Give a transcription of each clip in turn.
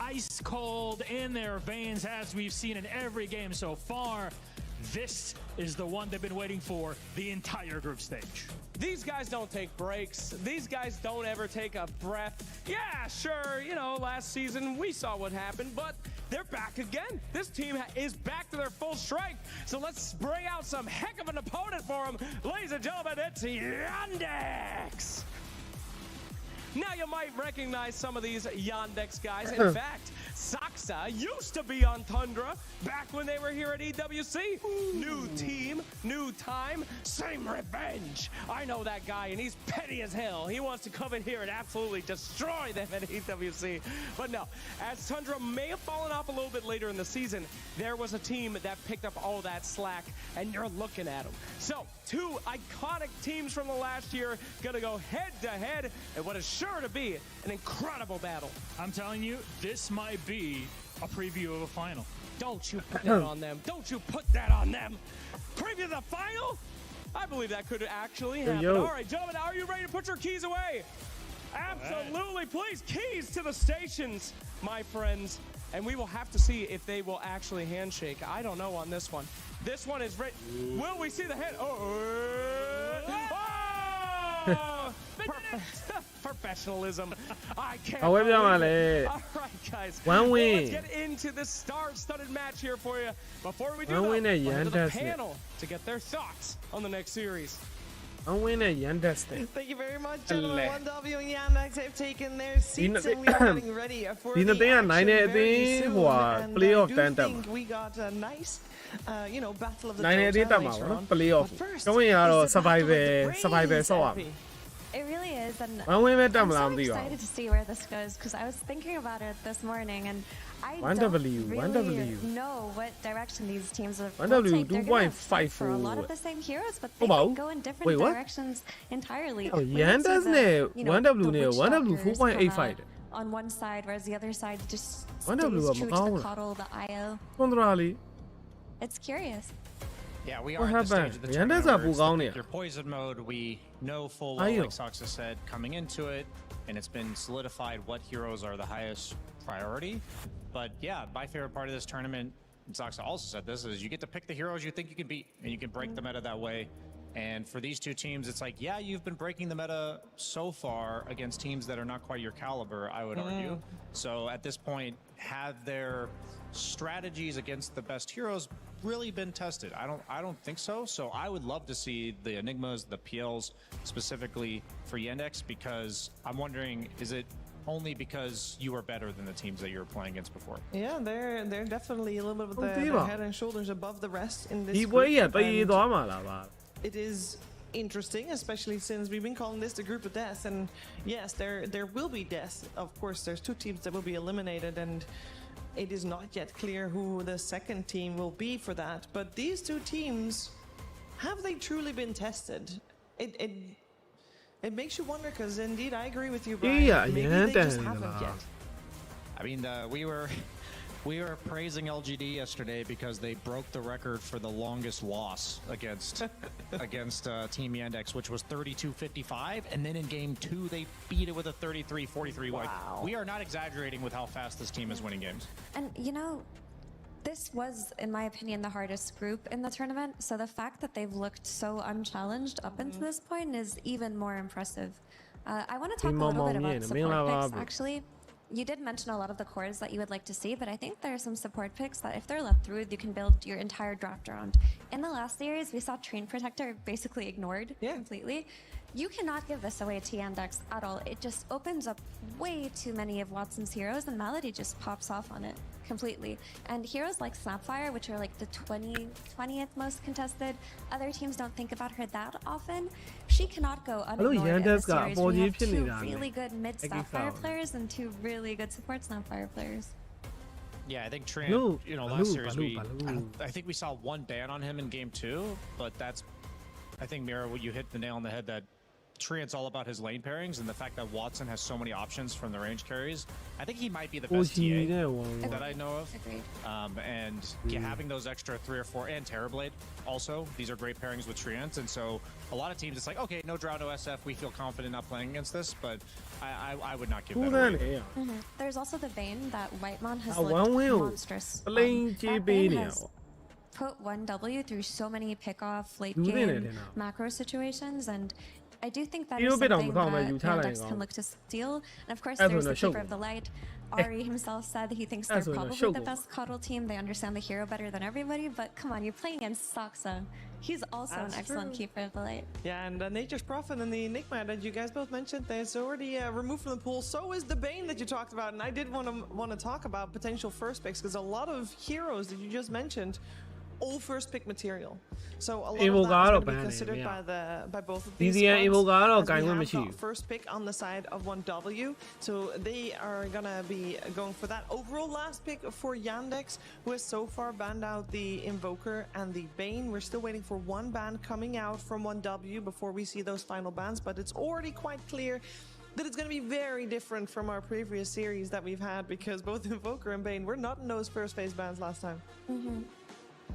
ice cold in their veins, as we've seen in every game so far. This is the one they've been waiting for the entire group stage. These guys don't take breaks. These guys don't ever take a breath. Yeah, sure, you know, last season we saw what happened, but they're back again. This team is back to their full strength. So let's bring out some heck of an opponent for them. Ladies and gentlemen, it's Yandex. Now you might recognize some of these Yandex guys. In fact, Saxa used to be on Tundra back when they were here at EWC. New team, new time, same revenge. I know that guy, and he's petty as hell. He wants to come in here and absolutely destroy them at EWC. But no, as Tundra may have fallen off a little bit later in the season, there was a team that picked up all that slack, and you're looking at them. So, two iconic teams from the last year gonna go head to head in what is sure to be an incredible battle. I'm telling you, this might be a preview of a final. Don't you put that on them. Don't you put that on them. Preview the final? I believe that could actually happen. All right, gentlemen, are you ready to put your keys away? Absolutely, please. Keys to the stations, my friends. And we will have to see if they will actually handshake. I don't know on this one. This one is ready. Will we see the hand? Professionalism. I can't believe it. All right, guys. One win. Well, let's get into the star-studded match here for you. Before we do that, we'll go to the panel to get their thoughts on the next series. Thank you very much, gentlemen. 1W and Yandex have taken their seats and we are getting ready for the action very soon. And I do think we got a nice, you know, battle of the DOTA later on. But first, it really is, and I'm so excited to see where this goes because I was thinking about it this morning, and I don't really know what direction these teams will take. They're going to fight for a lot of the same heroes, but they might go in different directions entirely. Yandex ne 1W ne 1W 4.85 on one side, whereas the other side just stays true to the coddle, the IO. It's curious. Yeah, we are at the stage of the tournament where it's your poison mode. We know full well, like Saxa said, coming into it, and it's been solidified what heroes are the highest priority. But yeah, my favorite part of this tournament, and Saxa also said this, is you get to pick the heroes you think you can beat, and you can break the meta that way. And for these two teams, it's like, yeah, you've been breaking the meta so far against teams that are not quite your caliber, I would argue. So at this point, have their strategies against the best heroes really been tested? I don't think so. So I would love to see the Enigmas, the PLs specifically for Yandex, because I'm wondering, is it only because you are better than the teams that you were playing against before? Yeah, they're definitely a little bit of the head and shoulders above the rest in this group. It is interesting, especially since we've been calling this the group of death, and yes, there will be death. Of course, there's two teams that will be eliminated, and it is not yet clear who the second team will be for that. But these two teams, have they truly been tested? It makes you wonder, because indeed I agree with you, Brian. Maybe they just haven't yet. I mean, we were praising LGD yesterday because they broke the record for the longest loss against Team Yandex, which was 32-55, and then in game 2 they beat it with a 33-43. Wow. Like, we are not exaggerating with how fast this team is winning games. And you know, this was, in my opinion, the hardest group in the tournament. So the fact that they've looked so unchallenged up until this point is even more impressive. I want to talk a little bit about support picks, actually. You did mention a lot of the cores that you would like to see, but I think there are some support picks that if they're left through, you can build your entire draft around. In the last series, we saw Train Protector basically ignored completely. You cannot give this away to Yandex at all. It just opens up way too many of Watson's heroes, and Malady just pops off on it completely. And heroes like Snapfire, which are like the 20th most contested, other teams don't think about her that often. She cannot go unignored in this series. We have two really good mid Snapfire players and two really good support Snapfire players. Yeah, I think Tran, you know, last series I think we saw one ban on him in game 2, but that's, I think, Mira, you hit the nail on the head that Treant's all about his lane pairings, and the fact that Watson has so many options from the range carries. I think he might be the best TA that I know of. Agreed. And having those extra 3 or 4, and Terrorblade also, these are great pairings with Treant. And so a lot of teams, it's like, okay, no Drow, no SF, we feel confident not playing against this, but I would not give that away. There's also the Bane that Whitemon has looked monstrous. That Bane has put 1W through so many pick-off, late game, macro situations, and I do think that is something that Yandex can look to steal. And of course, there's the Keeper of the Light. Ari himself said he thinks they're probably the best Coddle team. They understand the hero better than everybody, but come on, you're playing against Saksa. He's also an excellent Keeper of the Light. Yeah, and Nature's Prophet and the Enigma that you guys both mentioned, there's already removed from the pool. So is the Bane that you talked about, and I did want to talk about potential first picks, because a lot of heroes that you just mentioned all first pick material. So a lot of that is going to be considered by both of these squads. First pick on the side of 1W. So they are going to be going for that overall last pick for Yandex, who has so far banned out the Invoker and the Bane. We're still waiting for one ban coming out from 1W before we see those final bans, but it's already quite clear that it's going to be very different from our previous series that we've had, because both Invoker and Bane were not in those first phase bans last time.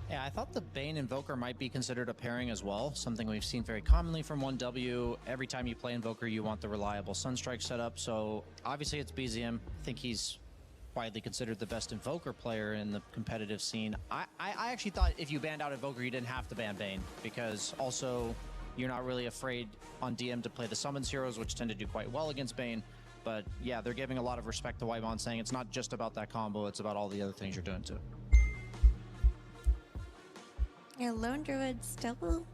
Yeah, I thought the Bane Invoker might be considered a pairing as well, something we've seen very commonly from 1W. Every time you play Invoker, you want the reliable Sunstrike setup, so obviously it's BZM. I think he's widely considered the best Invoker player in the competitive scene. I actually thought if you banned out Invoker, you didn't have to ban Bane, because also you're not really afraid on DM to play the Summons heroes, which tend to do quite well against Bane. But yeah, they're giving a lot of respect to Whitemon, saying it's not just about that combo, it's about all the other things you're doing too. Yeah, Lone Druid still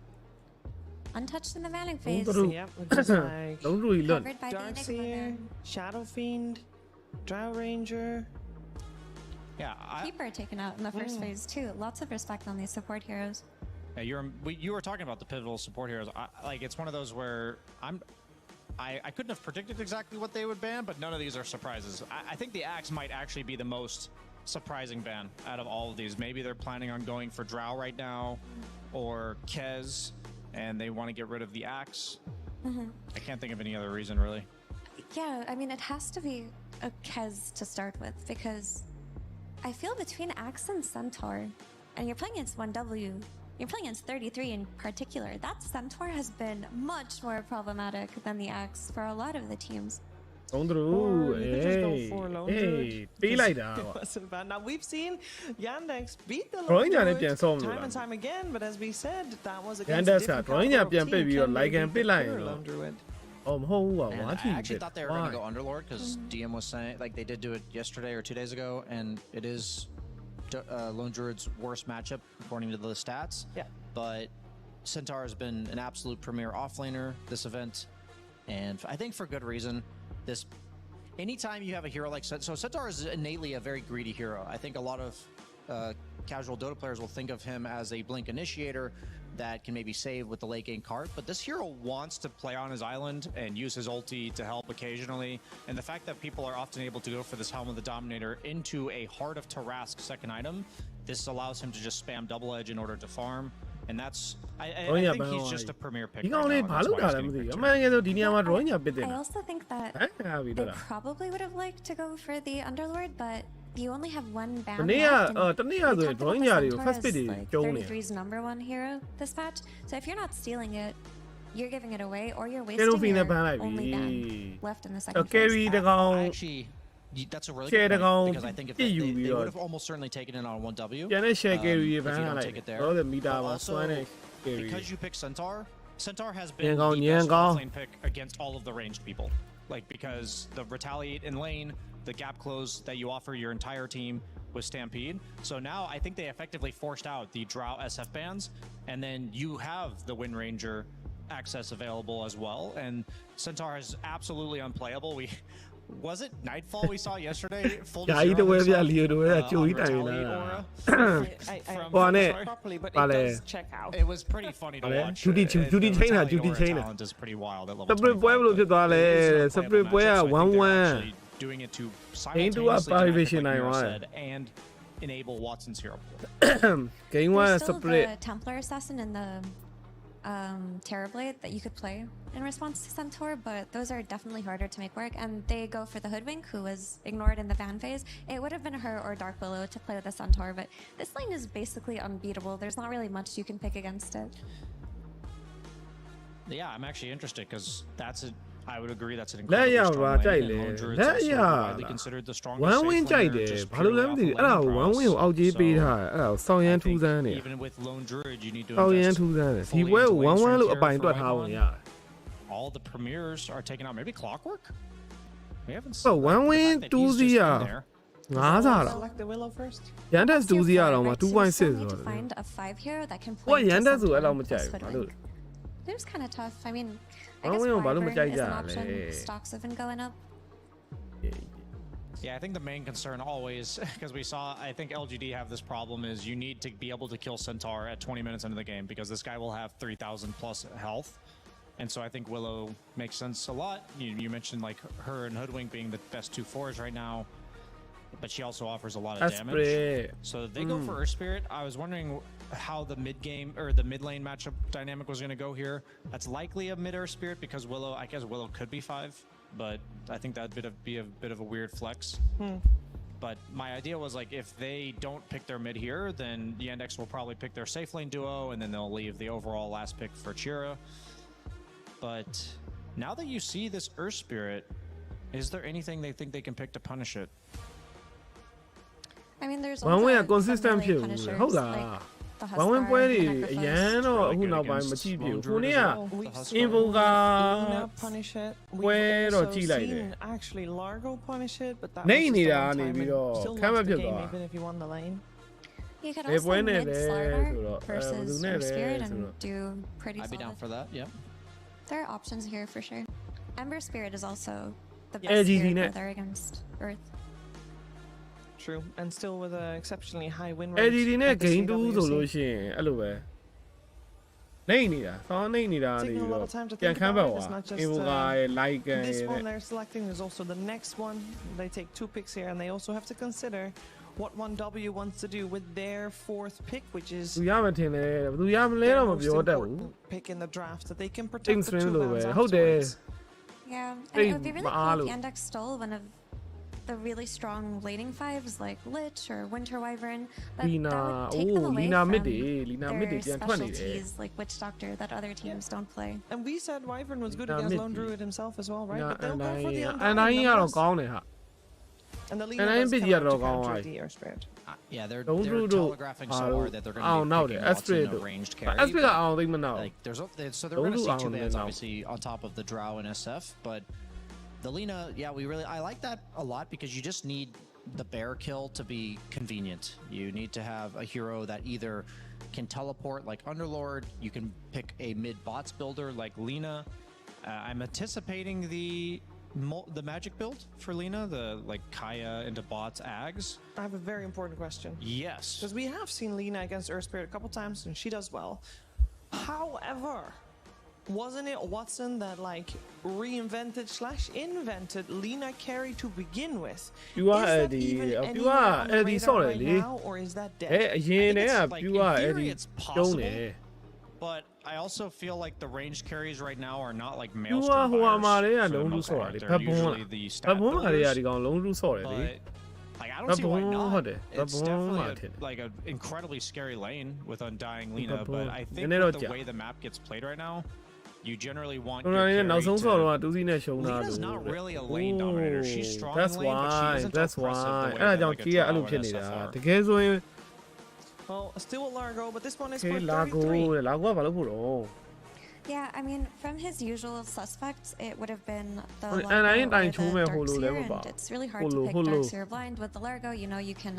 untouched in the banning phase. Yep, just like Covered by Darkseer, Shadow Fiend, Drow Ranger. Yeah, Keeper taken out in the first phase too. Lots of respect on these support heroes. Yeah, you were talking about the pivotal support heroes. Like, it's one of those where I couldn't have predicted exactly what they would ban, but none of these are surprises. I think the Axe might actually be the most surprising ban out of all of these. Maybe they're planning on going for Drow right now, or Kez, and they want to get rid of the Axe. I can't think of any other reason, really. Yeah, I mean, it has to be a Kez to start with, because I feel between Axe and Centaur, and you're playing against 1W, you're playing against 33 in particular, that Centaur has been much more problematic than the Axe for a lot of the teams. Be like that. Now we've seen Yandex beat the Lone Druid time and time again, but as we said, that was against different Lone Druid. I actually thought they were going to go Underlord, because DM was saying, like, they did do it yesterday or 2 days ago, and it is Lone Druid's worst matchup according to the stats. Yeah. But Centaur has been an absolute premier offlaner this event, and I think for good reason. Anytime you have a hero like Centaur is innately a very greedy hero. I think a lot of casual Dota players will think of him as a blink initiator that can maybe save with the late game card, but this hero wants to play on his island and use his ulti to help occasionally, and the fact that people are often able to go for this Helm of the Dominator into a Heart of Tarask second item, this allows him to just spam double edge in order to farm. And that's, I think he's just a premier pick. I also think that they probably would have liked to go for the Underlord, but you only have one ban left. 33's #1 hero this patch. So if you're not stealing it, you're giving it away, or you're wasting your only ban left in the second phase. That's a really good point, because I think if they would have almost certainly taken it on 1W. If you don't take it there. But also, because you pick Centaur has been the best lane pick against all of the ranged people. Like, because the retaliate in lane, the gap close that you offer your entire team with Stampede. So now I think they effectively forced out the Drow SF bans, and then you have the Wind Ranger access available as well. And Centaur is absolutely unplayable. Was it Nightfall we saw yesterday? Full properly, but it does check out. It was pretty funny to watch. Judy talent is pretty wild at level 25. Doing it to simultaneously and enable Watson's hero pool. There's still the Templar Assassin in the terribly that you could play in response to Centaur, but those are definitely harder to make work. And they go for the Hoodwink, who was ignored in the Van phase. It would have been her or Dark Willow to play with the Centaur, but this lane is basically unbeatable. There's not really much you can pick against it. Yeah, I'm actually interested because I would agree that's an incredibly strong lane. And Lone Druid's also widely considered the strongest safe laner, just purely off the lane prowess. So I think even with Lone Druid, you need to invest fully into lane strength here for Rybon. All the premiers are taken out. Maybe Clockwork? We haven't seen the fact that he's just in there. 90 Select the Willow first. Yandex 2 ရတော့မှ 2.6 ဆိုတော့ find a 5 hero that can ကို play Yandex ဆိုအဲ့ Centaur လောက်မကြိုက် plus ဘူးဘာ Hoodwink. လို့ It was kind of tough. I mean, I Oh, guess we don't bother Wyvern with is an that, option. eh. Stocks have been going up. Yeah, I think the main concern always, because we saw, I think LGD have this problem, is you need to be able to kill Centaur at 20 minutes into the game because this guy will have 3,000 plus health. And so I think Willow makes sense a lot. You mentioned like her and Hoodwink being the best 2/4s right now, but she also offers a lot of damage. So they go for Earth Spirit. I was wondering how the mid game or the mid lane matchup dynamic was going to go here. That's likely a mid Earth Spirit because Willow, I guess Willow could be 5, but I think that'd be a bit of a weird flex. But my idea was like if they don't pick their mid here, then Yandex will probably pick their safe lane duo and then they'll leave the overall last pick for Chira. But now that you see this Earth Spirit, is there anything they think they can pick to punish it? I mean, there's ဝမ်းဝင်းက also some consistent melee ဖြစ်ဘူး punishers ဟုတ်လား like the ဝမ်းဝင်း Huskar, ပွဲ the တွေအ Necrophos. ရန်တော့အခုနောက်ပိုင်းမကြည့်ပြဘူးခုနေ့က Invoker Luna punish it. We've ပွဲတော့ also ကြည့်လိုက်တယ် seen actually Largo punish it, but that နေ was just နေတာ a ကနေ one-time ပြီး and တော့ still ခမ်းမ lost ဖြ the စ် game သွား even if you won the lane. You could ဘယ် also ပွဲနဲ့ mid လဲ Slarver ဆိုတော့ versus ဘယ်သူနဲ့ Earth လဲ Spirit ဆို and တော့ do pretty I'd be down solid. for that, yeah. There are options here for sure. Ember Spirit is also the Yeah. best LGD spirit net. whether against Earth. True, and still with an exceptionally high win rate. LGD နဲ့ at the game 2 ဆို CWC. လို့ရှိရင်အဲ့လိုပဲနေနေတာဆောင်းနေနေတာနေ Taking a ပြီး lot တော့ of time to ပြန် think ခမ်းဘက် about it. ဟွာ It's not just Invoker ရဲ့ like ရဲ့ this one they're selecting. There's also the next one. They take 2 picks here, and they also have to consider what 1W wants to do with their 4th pick, which is သူရမထင်လဲဘယ်သူရမလဲ their တော့မ most ပြောတတ်ဘူး important pick in the draft that they can Things protect the 2 swing လို့ပဲ rounds ဟုတ်တယ် afterwards. Yeah, and Hey, it would be really cool Maalu. if Yandex stole one of the really strong laning 5s like Lich or Winter Wyvern, but Lina that would take them oh away Lina from mid တွေ Lina mid တွေ their ပြန်ထွက်နေတယ် specialties like Witch Doctor that other teams don't play. And we said Wyvern was good Nah, against mid- Lone Druid himself as well, right? Lina But they'll go for the အနိုင် Undying ကတော့ numbers. ကောင်းတယ်ဟာ And the Lina Undying does bit come outရတော့ to ကောင်း counter သွားပြီ the Earth Spirit. Yeah, they're Don't do- do- telegraphing so hard that they're going to Oh, be no, picking the lots in Esprit a ranged carry. Esprit ကအောင်သိမနာ Like so they're Don't going to do see Aon 2 bans now. obviously on top of the Drow and SF, but the Lina, yeah, I like that a lot because you just need the bear kill to be convenient. You need to have a hero that either can teleport like Underlord, you can pick a mid bots builder like Lina. I'm anticipating the magic build for Lina, the like Kaya into bots Ags. I have a very important question. Yes. Because we have seen Lina against Earth Spirit a couple times, and she does well. However, wasn't it Watson that like reinvented/invented Lina carry to begin with? You are Is that Eddie. even You anywhere are on the Eddie radar sorry, right Lee. now, or is that အဲ dead? အရင်တည်းက like, ပြူ in က theory, Eddie it's တုံး possible. တယ် But I also feel like the ranged carries right now are not like ပြူက maelstrom ဟိုအမားတွေက buyers လုံး for the လူ most ဆော့တာ part. လေ They're ဘတ်ဘုံ usually လား the ဘ stat တ်ဘုံကတွေက builders, ဒီကောင်လုံးလူဆော့တယ်လေ but like I don't see why Baboon, not.ဟုတ်တယ် It's Baboon definitely မှာထင်တယ် like an incredibly scary lane with Undying Lina, Baboon. but I think နည်းနည်း with တော့ the ကြာ way the map gets played right now, you generally want ဟို your နေ့နောက် carry ဆုံးဆော့တော့ to... တူးစီနဲ့ရှုံးတာ Lina's လို့ not really a lane dominator. She's strong in That's lane, but she why isn't That's oppressive why the way အဲ့ဒါ that ကြောင့် like a ကြီးကအဲ့လို Drow ဖြစ် and နေတာ SF are. တကယ်ဆိုရင် Well, still a Largo, but this one is ခေ for လာကို 33. တဲ့လာကိုကဘာလို့ဖို့တော့ Yeah, I mean, from his usual suspects, it would have been the And Largo I or ain't dying to me, the holo Darkseer, level and bar. it's really hard Holo, to pick holo. Darkseer blind. With the Largo, you know, you can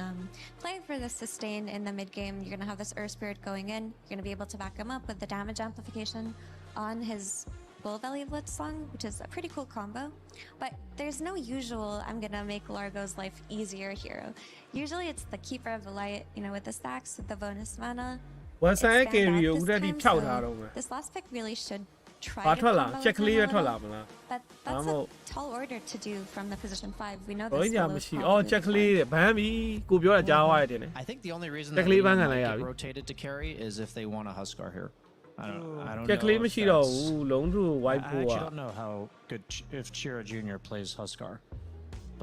play for the sustain in the mid game. You're going to have this Earth Spirit going in. You're going to be able to back him up with the damage amplification on his Bull Belly Blitz song, which is a pretty cool combo. But there's no usual, I'm going to make Largo's life easier hero. Usually it's the Keeper of the Light, you know, with the stacks, with the bonus mana. ဝက်ဆိုင် It's ကင် stand ရီ out ကို this ဦးတက်ဒီ time, ဖြောက် so ထားတော့မယ် this last pick really should try ဘာ to ထွက်လာ combo ချက်ကလေးပဲ with ထွက် Mana လာမလား But that's a tall order to do from the position 5. We know ဘာ this ညာ Willow's မရှိ probably အော်ချက်ကလေးတဲ့ဘမ်းပြီကိုပြောတာကြားသွားရတယ်တင် I think the only reason Technically, that Lina bang might on get it, rotated to carry is if they want a Huskar here. I don't ချက်ကလေး know မရှိတော့ဘူးလုံးသူ white I pool actually don't know how good if Chira Jr. plays Huskar,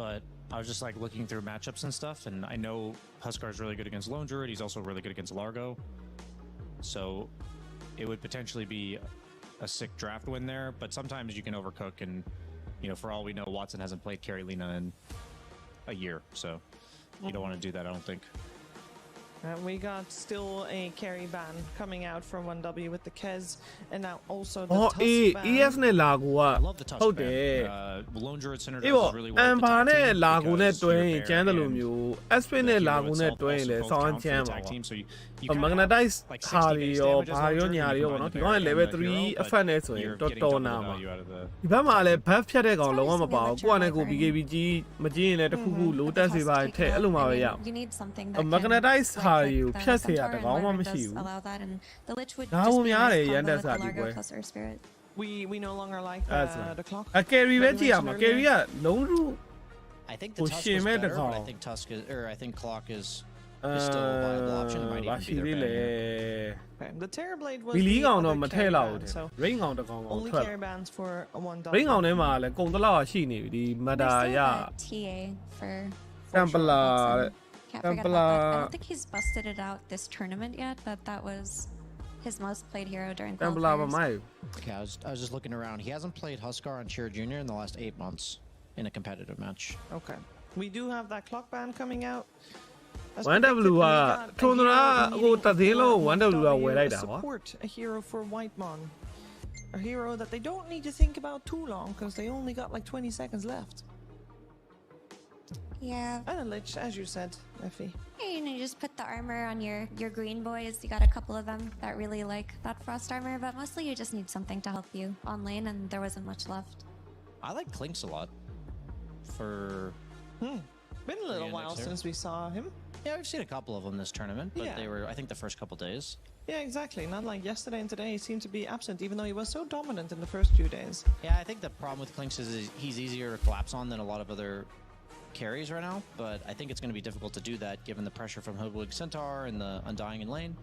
but I was just like looking through matchups and stuff, and I know Huskar is really good against Lone Druid. He's also really good against Largo, so it would potentially be a sick draft win there. But sometimes you can overcook, and for all we know, Watson hasn't played Carry Lina in a year, so you don't want to do that, I don't think. We got still a carry ban coming out from 1W with the Kez, and now also the Tusk ban. ES နဲ့လာကူက I love the Tusk ဟုတ်တ ban. ယ် Lone Druid Center အေး does ပေါ့ really အ well မ် with the ဘာ tag နဲ့ team လာကူနဲ့ because တွဲရင် you're ကျန်းတယ် there လို့ and မျိုး SP နဲ့လာကူနဲ့တွဲရင်လည်း both ဆောင်း count ကျန်း for the ပါ tag ပေါ့ team, so you မ kinda ဂန have တိုက် like ဟာ 60 ရီ base ရော damage as ဘာ Lone ရော Druid, ညာ and ရီ you ရောပေါ့ combine နော် the ဒီကောင်က Baron level and the 3 hero, but effect နဲ့ဆိုရင် you're တော် getting တော် double နာ the မှာ value out of the ဒီဘက်မှာလည်း buff ဖြတ်တဲ့ကောင်လုံးဝမပါဘူးကိုကလည်းကို BKB ကြီးမကြည့်ရင်လည်းတစ်ခုခု low တက်စေပါထက်အဲ့လိုမှပဲရအောင် You need something မဂနတိုက်ဟာရီကိုဖြတ်စေရတကောင်မှမရှိဘူး allow that, and the Lich would ဒါ just ဝင် be a များတယ် nice ရန် combo တက် with စာ the ဒီပွဲ Largo plus Earth Spirit. We no longer like the clock. အကယ်ရီပဲကြည့်ရမှာကယ်ရီကလုံးလူ I think the Oh, Tusk shit, was man, the better, but I call. think Tusk is, or I think Clock is still a viable option. It might ဘာ even ရှိ be သေး their လဲ ban. Okay, the Terrorblade was ဘီလီ the ကောင်တော့ other မထ carry ည့်လောက်ဘူး ban, တဲ့ so ရိန်းကောင်တစ်ကောင်တော့ only ထွက် carry bans for a 1W. ရိန်းကောင်ထဲမှာလည်းကုံတလောက်ရှိနေပြီဒီမတာ There's ရ still that TA for တမ်ပလာ Can't forget about that. I Templar. don't think he's busted it out this tournament yet, but that was his most played hero during တမ်ပလာမ qualifiers. မိုက် Okay, I was just looking around. He hasn't played Huskar on Chira Jr. in the last 8 months in a competitive match. Okay. We do have that clock ban coming out. As 1W က predicted, we got a ထုံတရာ hero ကို needing တသေးလုံး for 1W က 1W ဝယ်လိုက်တာကွာ support, a hero for Whitemon. A hero that they don't need to think about too long because they only got like 20 seconds left. Yeah. And a Lich, as you said, Effie. You just put the armor on your green boys. You got a couple of them that really like that frost armor, but mostly you just need something to help you on lane, and there wasn't much left. I like Clinks a lot. For Been a little Yandex while here. since we saw him. yeah, we've seen a couple of them this tournament, but Yeah. they were I think the first couple days. Yeah, exactly. Not like yesterday and today. He seemed to be absent, even though he was so dominant in the first few days. Yeah, I think the problem with Clinks is he's easier to collapse on than a lot of other carries right now, but I think it's going to be difficult to do that given the pressure from Hoodwig Centaur and the Undying in lane.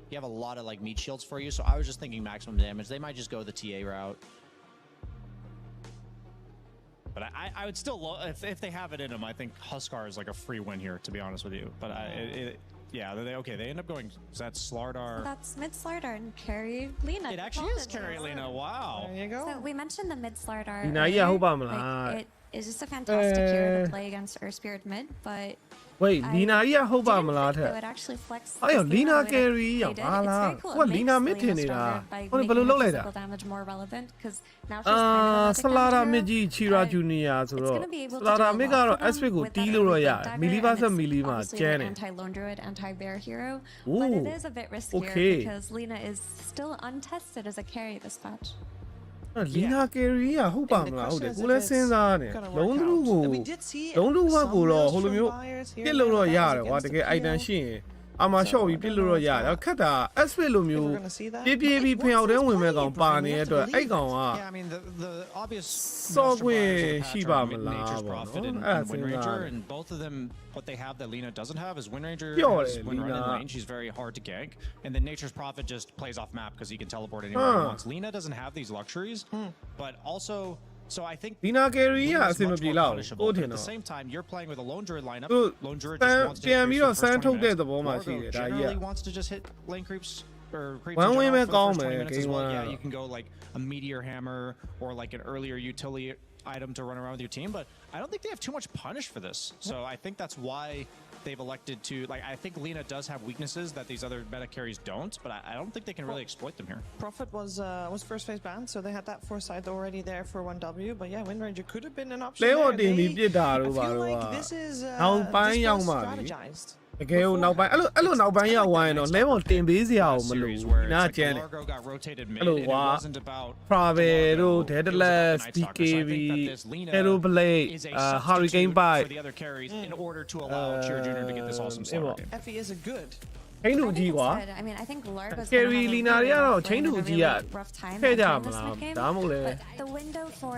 You have a lot of like meat shields for you, so I was just thinking maximum damage. They might just go the TA route. But I would still love if they have it in them. I think Huskar is like a free win here, to be honest with you. But yeah, they end up going. Is that Slardar? That's mid Slardar and carry Lina. It actually is Carry Lina. Wow. There you go. So we mentioned the mid Slardar. Lina, yeah, earlier. hope I'm not. Like, it is just a fantastic hero to play against Earth Spirit mid, but ဝေးလီနာကြီးကဟုတ်ပါမလား didn't ထက် think they would actually flex အဲ့ရော this လီ Lina နာ the way ကယ် that ရီ they ရော did. ဘာ It's လား very cool. ကို It လီနာ makes မစ်ထင် Lina နေတာ stronger by ဟိုဘယ်လို making လုပ် her လိုက်တာ physical damage more relevant, because now အာ she's kind of a ဆလာရာ magic မစ် damage ကြီး hero. ချီရာဂျူနီယာဆို It's တော့ gonna be able ဆ to လာ do ရာ a မစ် lot ကတော့ for them SP ကို with တီး that လို့တော့ early ရတယ် dagger, မီလီ and ဘာ it's ဆက်မီလီမှာ obviously ကျန်း an တယ် anti-Lone Druid, anti-bear hero, Ooh, but it is a bit riskier okay. because Lina is still untested as a carry this patch. လီနာကယ်ရီကဟုတ်ပါမလားဟုတ်တယ်ကိုလည်းစဉ်းစားနေ Gonna လုံး work သူ out. ကို We did see လုံးသူဘက်ကိုတော့ some ဟိုလိုမျိုး from buyers here ပြစ်လို့တော့ and there, ရတယ် but ကွာ that was တကယ် against the အိုက်တန် PO. ရှိရင်အာမရှော့ပြီးပြစ်လို့တော့ရတယ်ခက်တာ SP လိုမျိုး We're gonna see that. ပြပြပြီးဖျောက်တဲ့ဝင်မဲ့ကောင်ပါနေတဲ့အတွက်အဲ့ကောင်က Yeah, I mean the obvious Soft master buyers of the win, patch Shiba are Mala, Nature's bro. Prophet and That's Wind in Ranger, that. and both of them, what they have that Lina doesn't have is Wind Ranger Yo, has Wind Run in Lina. lane. She's very hard to gank, and then Nature's Prophet just plays off map because he can teleport anywhere he wants. Lina doesn't have these luxuries, but also. So I think ဒီနာကယ်ရီက Lina's အဆင်မ much ပြေ more လောက် punishable, ကို but ထင် at the တော့ same time, you're playing with a Lone Druid lineup. သူ Lone Druid တန် just wants to ပြန် hit ပြီး creeps တော့ for the စမ်း first ထုတ် 20 တဲ့ minutes. သဘောမှာ Largo ရှိတယ်ဒါကြီး generally က wants to just hit lane creeps or creeps One in way general back for the on, first 20 man, minutes as game well. one. Yeah, you can go like a meteor hammer or like an earlier utility item to run around with your team, but I don't think they have too much punish for this. So I think that's why they've elected to, like, I think Lina does have weaknesses that these other meta carries don't, but I don't think they can really exploit them here. Prophet was first phase banned, so they had that foresight already there for 1W. But yeah, Wind Ranger could have been an option. လဲ there. ော်တင်ပြီး They- ပြစ်တာ I တို့ပါ feel တော့ like this is နောက်ပိုင်း this ရောက် was မှလေ strategized. တကယ်ကိုနောက်ပိုင်းအဲ့လိုနောက်ပိုင်းရောက်သွားရင်တော့လဲမော်တင်ပေးစရာကိုမလို Series ဘူး where it's နာ like ကျန်တယ် Largo got rotated mid, Hello, and it what? wasn't about Private Largo,တို့ it was about Daedalus the Night Stalker. So I think BKB that this Lina Hero Blade is a Hurricane substitute Bite for the other carries in order to allow Cheer Jr. to get this awesome slaughter game. Effie is a good ချင်းတူကြီးကွာ I mean, I think Largo's Carry Lina တွေကတော့ချင်းတူကြီးက rough time ခဲ့ကြ entering မ this လား mid-game. ဒါမှမဟုတ်လေ But the window for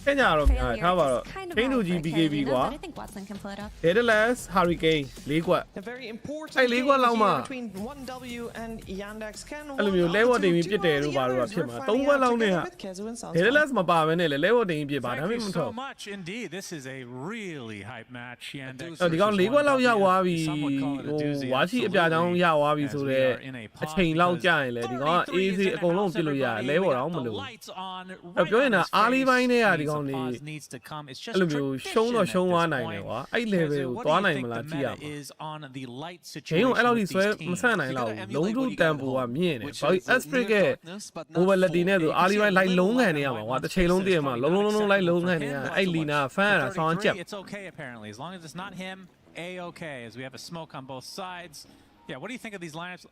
ခဲ့ကြတော့များ failure ထားပါတော့ is kind of ချင်းတူ out ကြီး for BKB Carolina, ကွာ but I think Watson can pull it off. Deadless Hurricane ၄ကွက် A very important Hey, Lee, what game long ma? here between 1W and Yandex. Can အဲ့လိုမျိုးလဲဝတ်တင်ပြီးပြစ်တယ်လို့ဘာလို့ဖြစ်မှာ၃ကွက်လောက်နဲ့က Deadless မပါဘဲနဲ့လေလဲဝတ်တင်ပြီးပြစ်ပါဒါမှမ Thank ဟုတ် you so much indeed. This is a really hype match. Yandex ဒီကောင်၄ကွက်လောက်ရောက်သွားပြီ Some would call it a ဟို doozy, ဝါချီအပြာကြောင်းရောက်သွားပြီ as ဆို we တော့ are in a အ pause ချိန်လောက် because ကြာရင်လေဒီကောင်က 33 is easy in အကုန်လုံး the ပြစ်လို့ရ house, လဲပေါ် everybody. တော့မ The လို့ lights on ပြောရင် right တော့ on his အားလေး face ပိုင်းတွေကဒီ means ကောင် a တွေ pause needs to come. It's just အဲ့လိုမျိုးရှုံးတော့ရှုံးသွားနိုင်တယ် tradition ကွာ at အဲ့ this level point. ကိုသွားနိုင်မ What do လား you ကြည့်ရ think မှာ the meta is on the light ဂိမ်းကို situation အဲ့လောက်ထိ with ဆွဲ these မ teams? ဆန့်နိုင်လောက်လုံးထုတန်ပိုကမြင့်တယ်ဘာလို့ Esprit က overlati နဲ့ဆိုအားလေးပိုင်းလိုက်လုံးခံနေရမှာကွာတစ်ချိန်လုံးတည်းမှာလုံးလိုက်လုံးခံနေရအဲ့လီနာဖန်ရတာဆောင်းချက် It's okay apparently as long as it's not him. A-okay as we have a smoke on both sides. Yeah, what do you think of these lineups?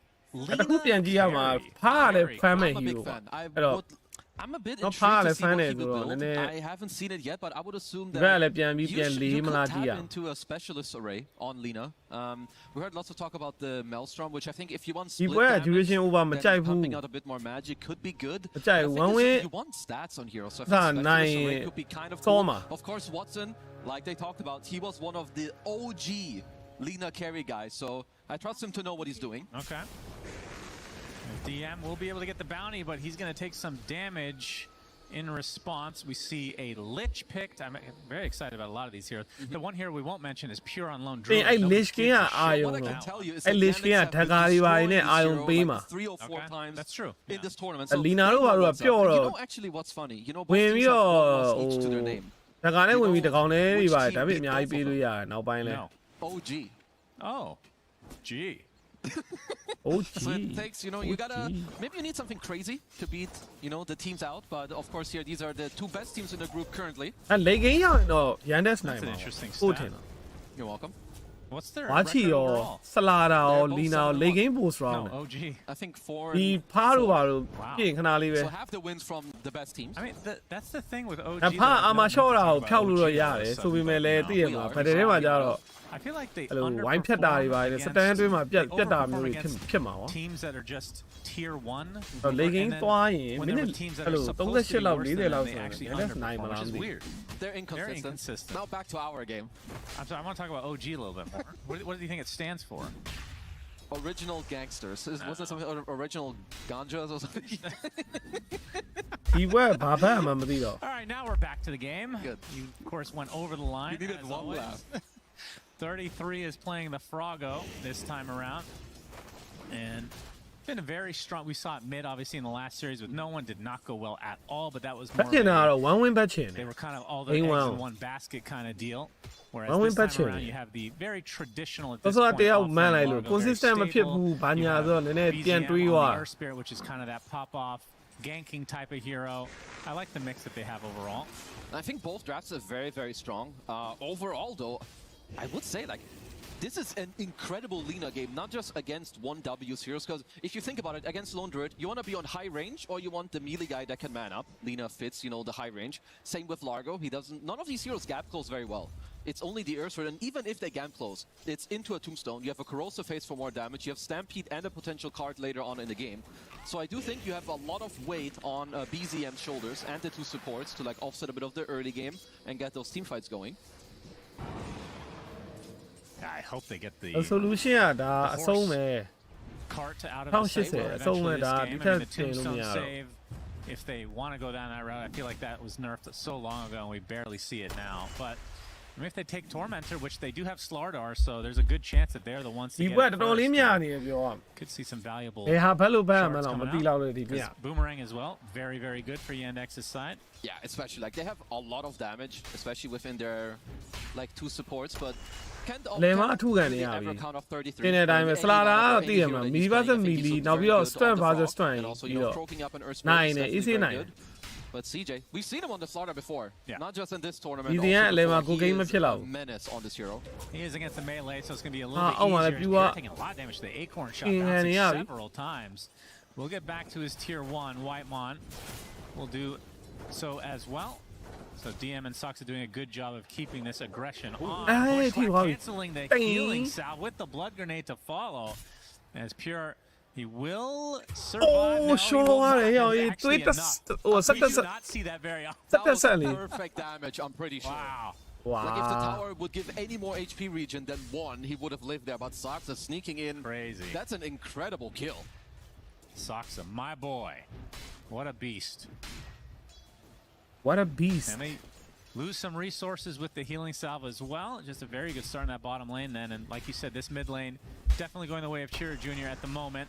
တစ်ခုပြန်ကြည့်ရမှာဖားရတယ်ဖမ်းမဲ့ I'm a ဟီ big ရို fan.အဲ့တော့ I'm a bit Not intrigued far, to see what fan he is, will bro. build. And then- I haven't seen it yet, but I would assume ဒီဘက်ကလ that ည်းပြန်ပြီးပြန်လေး you မ could လားကြည့်ရ tap into a specialist array on Lina. We heard lots of talk about the Maelstrom, which I think if you want ဒီ split ပွဲက damage, duration over မ then ကြိုက်ဘူး pumping out a bit more magic could be good. မကြိုက် The ဘူး thing 1 is, win you want stats on Hero, so I သာ think နိုင် specialist ရင် array could be kind of စော cool. မှာ Of course, Watson, like they talked about, he was one of the OG Lina carry guys, so I trust him to know what he's doing. Okay. DM will be able to get the bounty, but he's going to take some damage in response. We see a Lich picked. I'm very excited about a lot of these heroes. The one hero we won't mention is Pure on Lone ပြင် Druid. အဲ့ Nobody Lich King gives က a shit အာယုံ What I လို့ can tell you is အဲ့ that Lich King Yandex က have ဓာ been ကာတွေပါနဲ့ destroying အာယုံ this ပေး hero မှာ like 3 or 4 Okay, times that's true. in this tournament. So Lina တို့ဘာလို့ကပျော့ and တော့ you know actually what's funny? You know, ဝ both င် teams ပြီး have တော့ one loss each to their name. ဓာကာနဲ့ဝင်ပြီးတကောင်နဲ့တွေပါ Which ဒါပေမဲ့ team အများကြီး beat ပေး both လို့ of ရတယ်နောက်ပိုင်းလဲ No. OG. Oh, gee. Oh So it gee takes, you know, you gotta, maybe you need something crazy to beat, you know, the teams out. But of course here, these are the two best teams in the group currently. အဲ့လေဂိမ်းရောက်ရင်တော့ Yandex နိုင် That's an မှာ interesting ဟုတ် stat. ထင်တော့ You're welcome. What's their ဝါချီ record ရော overall? ဆလာတာရော They're both လီနာရော 7-1. လေဂိမ်းပို့စရောင်း No, OG. I think 4. ဒီဖားတို့ပါတို့ Wow. ပြင်ခဏလေးပဲ So half the wins from the best teams. I mean, that's the thing with OG. ဖား that အာမ no ရှော့ one တာကို talks ဖျောက် about လို့တော့ OG ရတယ် though, ဆိုပေမဲ့လည်း something သိရ right မှာ now. ဖက်တယ်ထဲမှာကြတော့ I feel like they အဲ့လိုဝိုင်းဖြတ်တာတွေပါလေစတန်အတွင်းမှာပြတ်တာမျိုးတွေဖြစ်မှာပါ teams that are just tier 1. လေဂိမ်းသွားရင် when မိန there စ် were teams that အဲ့ are လို supposed to be 38လောက် worse 40 than လောက် them, ဆို they ရင် actually Yandex နိုင်မ underperform, လား which မ is သိဘူး weird. They're Very inconsistent. inconsistent. Now back to our game. I'm sorry, I want to talk about OG a little bit more. What do you think it stands for? Original gangsters. Was there something original ganjas or something? ဒီဘက်ဘာဖတ်မှမသိတော့ All right, now we're back to the game. Good. You, of course, went over the line. You needed as one always. laugh. 33 is playing the Froggo this time around. And been a very strong. We saw it mid, obviously, in the last series with no one. Did not go well at all, but that was ဖတ် more ချင် of တာ a- ကတော့ one win ဖတ်ချင်တယ် they were kind of all the Hey, eggs wow. in one basket kind of deal. Whereas One win this time patching. around, you have the very traditional at ဆို this တော့ point. တယောက် offline မှန်းလိုက်လို့ Largo, very consistent မဖြစ် stable. ဘူးဘာ You ညာ have ဆိုတော့နည်းနည်းပြန် BZM တွေး on သွား the Earth Spirit, which is kind of that pop-off ganking type of hero. I like the mix that they have overall. I think both drafts are very, very strong. Overall, though, I would say, like, this is an incredible Lina game, not just against 1W's heroes, because if you think about it, against Lone Druid, you want to be on high range, or you want the melee guy that can man up. Lina fits, you know, the high range. Same with Largo, he doesn't, none of these heroes gap close very well. It's only the Earthward, and even if they gap close, it's into a tombstone. You have a corrosive phase for more damage, you have Stampede and a potential card later on in the game. So I do think you have a lot of weight on BZM's shoulders and the two supports to like offset a bit of the early game and get those team fights going. I hope they get the solution ကဒါအဆုံးပဲ cart out of the 1080 saber အဆုံးပဲ eventually ဒါ this ဒီ game. ထ I က် mean, the ချိန်လို့မ tombstone ရတော့ save, if they want to go down that route, I feel like that was nerfed so long ago and we barely see it now. But I mean, if they take Tormentor, which they do have Slardar, so there's a good chance that they're the ones to ဒီ get ဘက် it တော်တော်လေး first. များနေတယ်ပြောရမယ် Could see some valuable ဘယ်ဟာဘက်လို့ဘက်မှ shards တော့မ coming သိ out. တော့လေဒီပြ 'Cause Boomerang as well, very, very good for Yandex's side. Yeah, especially like they have a lot of damage, especially within their like two supports, but can't Lema can't ထုခံနေ really ရပြီ ever count off 33. တင်းတဲ့အတိုင်းပဲ Any စလာတာ lineup ကတော့ or သိ any ရ hero မှာ that မီ he's ဘာ playing, စ I think မီ he's လီ looked နောက်ပြီးတော့ very good strength on the versus frog, strength and also, ပြီး you know, တော့ croaking up an Earth Spiritနိုင် is နေ definitely easy very နိုင် good. But CJ, we've seen him on the slaughter before, Yeah. not just in this tournament. Easy also and before. Lema, He good game is of Pillow. a menace on this hero. He is against the melee, so it's going to be a Ah, little oh, bit my, easier. you He's are- taking a lot of damage to the Acorn shot, Yeah, bouncing yeah. several times. We'll get back to his tier 1. Whitemon will do so as well. So DM and Sox are doing a good job of keeping this aggression on. Hey, Bushwhack T-Wally. canceling the Bing. healing salve with the blood grenade to follow. As Pure, he will survive. Oh, no, sure. he will not. Yeah, It's he actually tweet us- enough. oh, We do not see that very often. That was Certainly. perfect damage, I'm pretty sure. Wow. Like if the Wow. tower would give any more HP region than one, he would have lived there. But Saksa sneaking in. Crazy. That's an incredible kill. Saksa, my boy. What a beast. What a beast. And they lose some resources with the healing salve as well. Just a very good start in that bottom lane then. And like you said, this mid lane definitely going the way of Chira Jr. at the moment.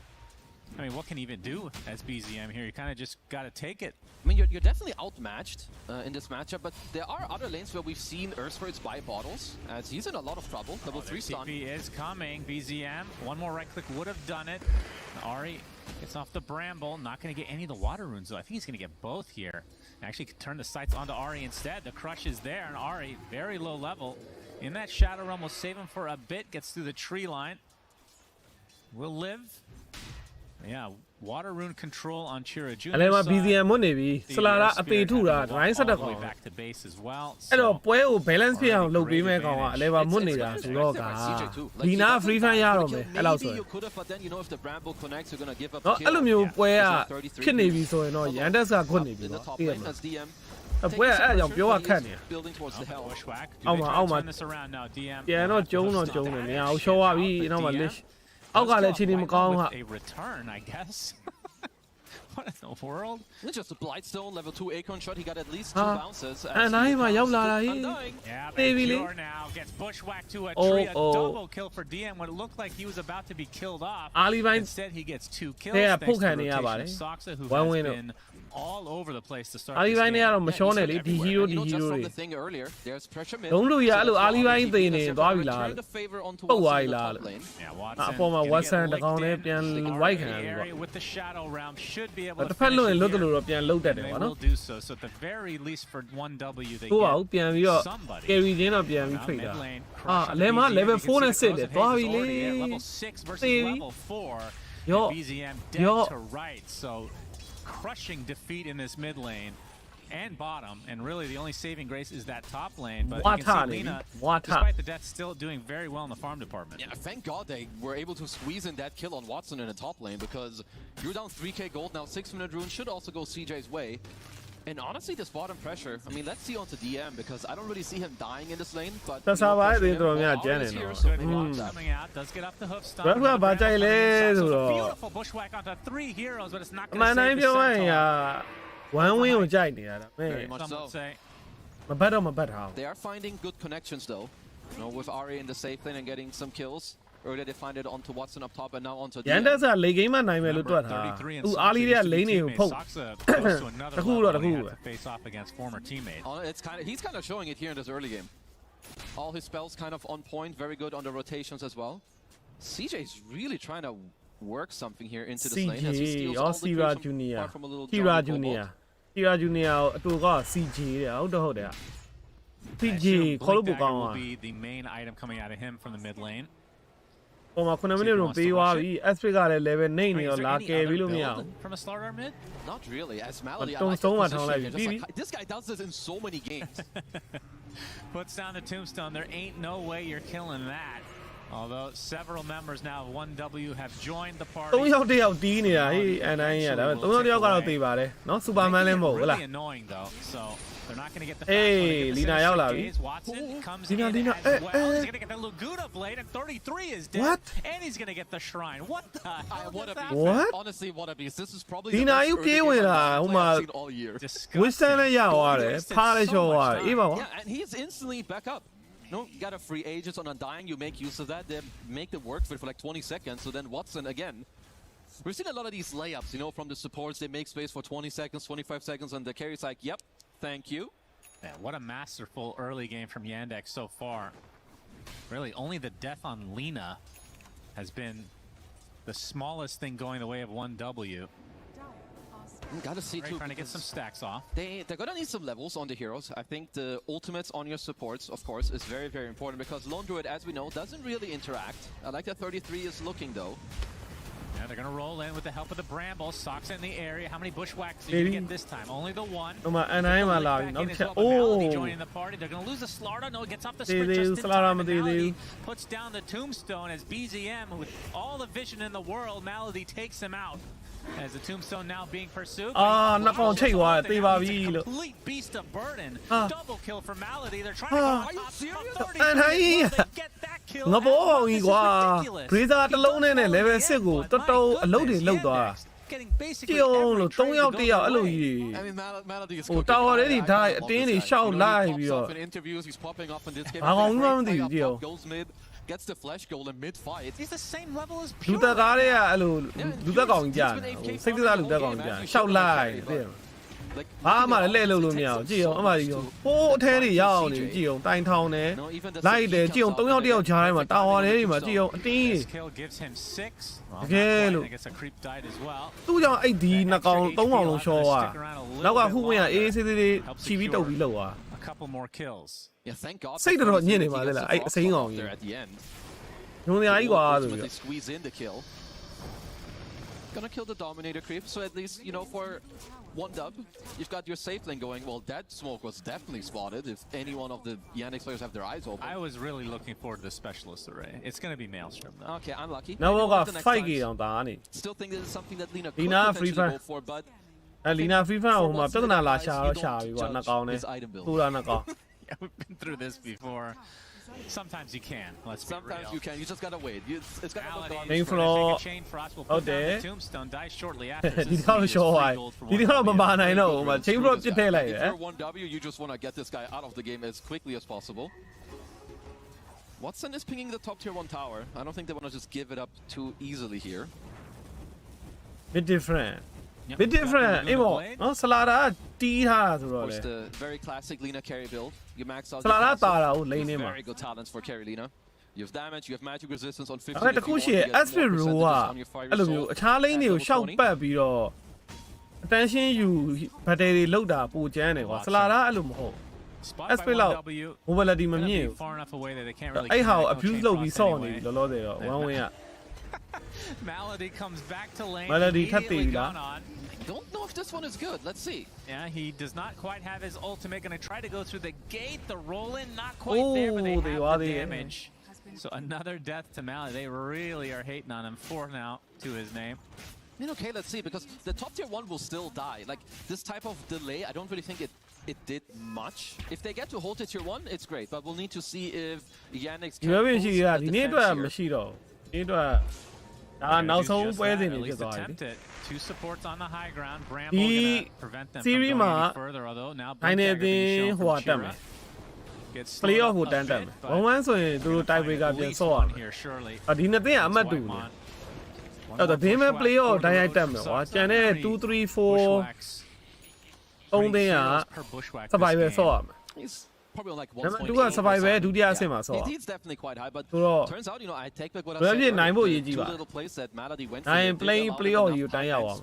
I mean, what can he even do as BZM here? You kind of just got to take it. I mean, you're definitely outmatched in this matchup, but there are other lanes where we've seen Esporots buy bottles, as he's in a lot of trouble. Level 3 stun. TP is coming. BZM, one more right click would have done it. Ari gets off the Bramble. Not going to get any of the water runes, though. I think he's going to get both here. Actually, could turn the sights onto Ari instead. The crush is there, and Ari, very low level. In that Shadow Realm, will save him for a bit. Gets through the tree line. Will live. Yeah, water rune control on Chira Jr. အလဲမှာ BZM မွတ်နေပြီစလာတာအသေးထုတာဒရိုင်းဆက်တဲ့ကောင် back to base as well. အဲ့တော့ပွဲကို balance ဖြစ်အောင်လုပ်ပေးမဲ့ကောင်ကအလဲပါမွတ်နေတာဆိုတော့ကဒီနာ free fire ရတော့မယ်အဲ့လောက်ဆိုရင်နော်အဲ့လိုမျိုးပွဲကဖြစ်နေပြီဆိုရင်တော့ Yandex ကခွတ်နေပြီပေါ့သိရမလားအပွဲအဲ့အကြောင်းပြောရခက်နေတာ Bushwhack. Oh my, oh my. Turn this around now, DM. ပြန်တော့ကျုံနေနေအောင်ရှော့ရပြီနောက်မှ list အောက်ကလည်းအခြေအနေမကောင်းဟာ A return, I guess. What in the world? Just a Blightstone, level 2 Acorn shot. He got at least 2 bounces. အဲ့နိုင်မှာရောက်လာတာဟိ Yeah, Maybe but Lee. Pure now gets bushwhacked to a Oh, tree. A oh. double kill for DM when it looked like he was about to be killed off. အာလီပိုင်း Instead, he gets 2 kills. Yeah, Thanks to poke the handနေရ rotation ပါတ of ယ် Saksa, who One has win. been all over the place to start အာလီ this ပိုင်းတွေ game. ကတော့မရှောနဲ့လေဒီ hero ဒီ Just hero from တွေ the thing earlier, there's pressure mid. လုံးလို့ရအဲ့လိုအာလီပိုင်းသိနေသွားပြီလား Return the favor onto ပုတ်သွား Watson ပြီ in the လား top lane. Yeah, အ Watson ပေါ်မှာ gonna get Watson တ licked ကောင်နဲ့ in. ပြန် Already ဝိုက်ခံရ the ပြီ area ပေါ့ with the shadow realm should be able တစ် to ဖက်လွတ်ရင် finish လွတ် it တယ် here. လို့တော့ပြန်လုတ်တတ်တယ် They ပေါ့ will နော် do so. So at the very least for 1W, they ကိုယ့် get အောင်ပြန်ပြီးတော့ somebody. carry ချင်းတော့ပြန်ပြီး Now ဖိတ် mid တာ lane, အာ crush အ on လဲ the မှာ BZM. level You can 4 see နဲ့ the စစ် close တယ် of သွား Haze ပြီ is လေ already at level 6 versus Baby. level 4. Yo. BZM dead Yo. to right. So crushing defeat in this mid lane and bottom, and really the only saving grace is that top lane. But you can Wata, see Lina, Wata. despite the death, still doing very well in the farm department. Yeah, thank God they were able to squeeze in that kill on Watson in the top lane, because you're down 3k gold now. 6-minute rune should also go CJ's way. And honestly, this bottom pressure, I mean, let's see onto DM, because I don't really see him dying in this lane. But That's how I think they're gonna get it, here, no. so Good they block want that. coming out, does get off the hoof stun. ဘယ်ကဘာကြိုက်လဲဆိုတော့ Beautiful bushwhack onto 3 heroes, but it's not အ going မှ to န်တိုင်း save ပြောရ the ရင် Centaur. 1 win ကိုကြိုက်နေတာဒါပေ Very မဲ့ much Some so. would say. မဘတ်တော့မဘတ်ထားဘူး They are finding good connections, though. You know, with Ari in the safe lane and getting some kills. Earlier they find it onto Watson up top, and now onto DM. Yandex ကလေဂိမ်းမှာနိုင်မယ်လို့တွက်ထားသူအားလေးတွေကလိန်တွေကိုဖုတ် တခုတော့တခုပဲ face off against former teammate. He's kind of showing it here in this early game. All his spells kind of on point, very good on the rotations as well. CJ's really trying to work something here into this lane as he CJ steals ရော all the Sira creeps Junior apart from a little Sira jungle Junior cobalt. Sira Junior ကိုအတူက CJ တဲ့ဟုတ်တော့ဟုတ်တယ် CJ ခေါ်လို့ပိုကောင်း will อ่ะ be the main item coming out of him from the mid lane. ဟိုမှာ9မိနစ်တော့ပေးသွားပြီ Esprit ကလည်း level နေနေတော့လာကယ်ပြီးလို့မရဘူး From a starter mid? Not really. As Malady, I Don't like stone the at all, position. like, Just BB. like, this guy does this in so many games. Puts down the tombstone. There ain't no way you're killing that. Although several members now of 1W have joined the party. 3ယောက်တယောက်တီးနေတာဟေးအနိုင်ရဒါပေမဲ့3ယောက်တယောက်ကတော့တေးပါတယ်เนาะ Superman လည်းမဟုတ်ဘူးလား Really annoying though. So they're not going to get the Hey, fast one. Linaရောက်လာပြီ Watson comes Lina, in Lina, as well. He's going to get the Laguna blade, and 33 is dead. What? And he's going to get the shrine. What the hell? What a just beast. What? Honestly, what a beast. This is probably Lina, the best you early gave game it, of oh gameplay my- I've seen all year. Disgusting. ဝစ်စတန်လည်းရသွားတယ်ဖားလည်းချောသွားတယ်အေးပါဗော Yeah, and he's instantly back up. No, got a free Aegis on Undying. You make use of that. They make them work for like 20 seconds. So then Watson again. We've seen a lot of these layups, you know, from the supports. They make space for 20 seconds, 25 seconds, and the carry's like, yep, thank you. Yeah, what a masterful early game from Yandex so far. Really, only the death on Lina has been the smallest thing going the way of 1W. Gotta see Right, too. trying to get some because stacks off. They're gonna need some levels on the heroes. I think the ultimates on your supports, of course, is very, very important because Lone Druid, as we know, doesn't really interact. I like that 33 is looking though. Yeah, Yeah, they're going to roll in with the help of the Bramble. Socks in the area. How many bushwhacks did you get this time? Only the one. Oh, joining the party. They're going to lose the Slarda. No, it gets off the sprint just in time. Malady puts down the tombstone as BZM, with all the vision in the world, Malady takes him out. As the tombstone now being pursued. Complete beast of burden. Double kill for Malady. They're trying to go top 30. Get that kill. level 6ကိုတော်တော်အလုပ်တွေလုပ်သွားတာ Getting basically ကြည့်အောင်လို့3ယောက်1ယောက်အဲ့လိုကြီး I mean, Malady is ဟိုတာဝါလေးတွေဒါအတင်းတွေရှောက်လိုက်ပြီးတော့ in interviews. He's popping up in this game. ဘာကောင်မှမသိဘူးကြည့်အောင် Goes mid, gets the flash goal in mid fight. He's the same level as လူသက်ကားတွေကအဲ့လိုလူသက်ကောင်ကြီးကြာစိတ်သက်သာလူသက်ကောင်ကြီးကြာရှောက်လိုက်သိတယ်ဘာမှလည်းလှည့်လို့မရအောင်ကြည့်အောင်အမှဒီရောဟိုးအထဲတွေရောက်နေကြည့်အောင်တိုင်ထောင်တယ်လိုက်တယ်ကြည့်အောင်3ယောက်1ယောက်ကြားထဲမှာတာဝါလေးတွေမှာကြည့်အောင်အတင်းကြီးတကယ်လို့သူ့ကြောင့်အဲ့ဒီနှစ်ကောင်3ကောင်လုံးရှော့သွားနောက်ကခုဝင်ကအေးဆေးသေးလေးချီပြီးတုပ်ပြီးလောက်သွား couple more kills. Yeah, thank God. စိတ်တော်ညစ်နေပါလေလားအဲ့အစိမ်းကောင်ကြီး at the end. ညုံနေကြီးကွာဆိုပြီး They squeeze in the kill. Gonna kill the Dominator creep, so at least, you know, for one dub, you've got your safe lane going. Well, that smoke was definitely spotted if any one of the Yandex players have their eyes open. I was really looking forward to the specialist array. It's going to be Maelstrom, though. Okay, unlucky. Now we'll go 5 game on the Still think this is something that Lina Lina could free potentially fire. go for, but Lina free fire ဟိုမှာပြဿနာလာရှာတော့ရှာပြီးကွာနှစ်ကောင်နဲ့ပူလာနှစ်ကောင် Yeah, we've been through this before. Sometimes you can. Let's be sometimes real. you can. You just gotta wait. It's gotta look on. Main floor. Chain Frost will put down the tombstone. Dies shortly after. ဒီတော့ရှော့သွားဒီတော့မပါနိုင်တော့ဟိုမှာ chain floor ပြစ်ထည့်လိုက်တယ် If you're 1W, you just wanna get this guy out of the game as quickly as possible. Watson is pinging the top tier 1 tower. I don't think they wanna just give it up too easily here. bit different bit different အေးပေါ့နော်ဆလာတာတီးထားဆိုတော့လေ the very classic Lina carry build. You max out ဆလာတာတာတာကိုလိန်နေမှာ very good talents for carry Lina. You have damage, you have magic resistance on 50. အဲ့တခုရှိ Esprit Row ကအဲ့လိုမျိုးအခြားလိန်တွေကိုရှောက်ပတ်ပြီးတော့ attention ယူ battery လောက်တာပိုကျန်းတယ်ကွာဆလာတာအဲ့လိုမဟုတ် Esprit လောက် mobility မမြင့်ဘူးအဲ့ဟာကို abuse လုပ်ပြီးဆော့နေပြီလောလောဆယ်တော့ one win က Malady comes back to lane. Malady immediately gone on. I don't know if this one is good. Let's see. Yeah, he does not quite have his ultimate. Going to try to go through the gate. The roll in, not quite there, but they have the damage. So another death to Malady. They really are hating on him. 4 now to his name. I mean, okay, let's see, because the top tier 1 will still die. Like, this type of delay, I don't really think it did much. If they get to hold it tier 1, it's great, but we'll need to see if Yandex can pull the defense here.နောက်ဆုံးပွဲစဉ်တွေဖြစ်သွားပြီ Two supports on the high ground. Bramble gonna prevent them from going any further, although now တိုင်းနေအင်းဟိုကတက်မယ် playoff ကိုတန်းတက်မယ်1-1ဆိုရင်သူတို့ tie breaker ပြန်ဆော့ရမယ်ဒီနှစ်သင်းကအမှတ်တူနေအဲ့တော့ဒီမဲ့ playoff တိုင်းရိုက်တက်မယ်ကွာကျန်တဲ့2 3 4 3သင်းက survival ဆော့ရမယ် Probably on like 1.8. 2က survival ဒုတိယအဆင့်မှာဆော့ He's definitely quite high, but turns out, you know, I take back what I said. နိုင်ဖို့အရေးကြီးပါ နိုင် playoff ယူတိုင်းရအောင်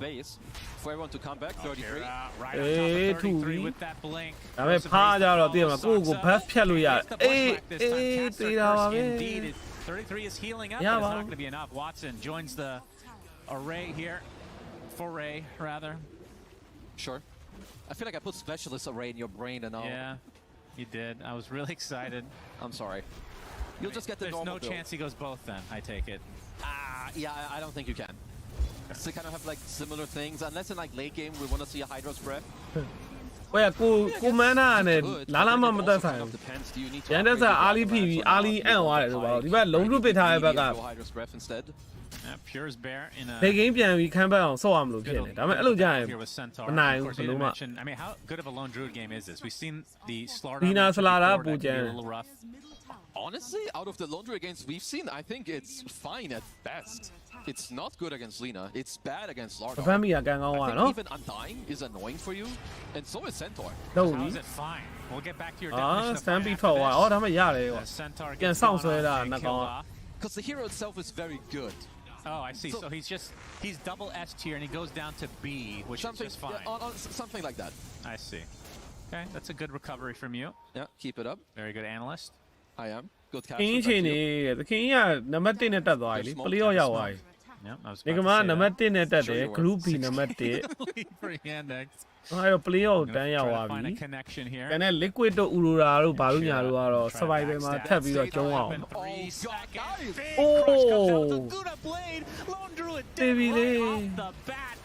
For everyone to come back 33. with that blink. ဒါပေမဲ့ဖားကြတော့သိရမှာကိုယ့်ကို buff ဖြတ်လို့ရတယ်အေးတေးတာပါပဲ 33 is healing up, but it's not going to be enough. Watson joins the array here. Foray, rather. Sure. I feel like I put specialist array in your brain and all. Yeah, you did. I was really excited. I'm sorry. You'll just get the normal build. There's no chance he goes both then, I take it. Yeah, I don't think you can. So kind of have like similar things, unless in like late game we want to see a Hydra's breath. ဝယ်ကိုမန်းနာနဲ့လာမမသက်ဆိုင်ဘူးရန်တဲ့စားအာလီဖီပြီးအာလီအန့်သွားတယ်ဆိုပါတော့ဒီဘက်လုံးရုပ်ပစ်ထားတဲ့ဘက်က Pure's bear in a ဘေဂိမ်းပြန်ပြီးခန်းဘက်အောင်ဆော့ရမလို့ဖြစ်နေဒါပေမဲ့အဲ့လိုကြရင်မနိုင်ဘူးဘယ်လိုမှ I mean, how good of a lone druid game is this? We've seen the Slarda. Dina Slarda a little rough. Honestly, out of the laundry games we've seen, I think it's fine at best. It's not good against Lina. It's bad against Slarda. I think even Undying is annoying for you, and so is Centaur. How is it fine? We'll get back to your definition of fine after this. ဒါမှရတယ်ကွာ Centaur ပြန်ဆောင်ဆွဲတာနှကောင် Because the hero itself is very good. Oh, I see. So he's double S tier and he goes down to B, which is just fine. Something like that. I see. Okay, that's a good recovery from you. Yeah, keep it up. Very good analyst. I am. Good catch. ခင်းချင်းနေသခင်ကြီးကနံပါတ်1နဲ့တက်သွားပြီလေပလီယော့ရောက်သွားပြီ Yep, I was ဒီက about မှာ to say နံပါတ် that. 1နဲ့တက်တယ် Group B နံပါတ် 1 Lead for Yandex. အဲ့တော့ playoff တန်း Try ရောက် to သွား find ပြီ a connection here. ကျန်တဲ့ Liquid တို့ Aurora တို့ဘာလို့ညာတို့ကတော့ Survivor မှာထပ်ပြီးတော့ကျုံးအောင် 3 seconds. Big Oh. crush comes out. Laguna Blade. Lone Druid dead Baby right Lee. off the bat.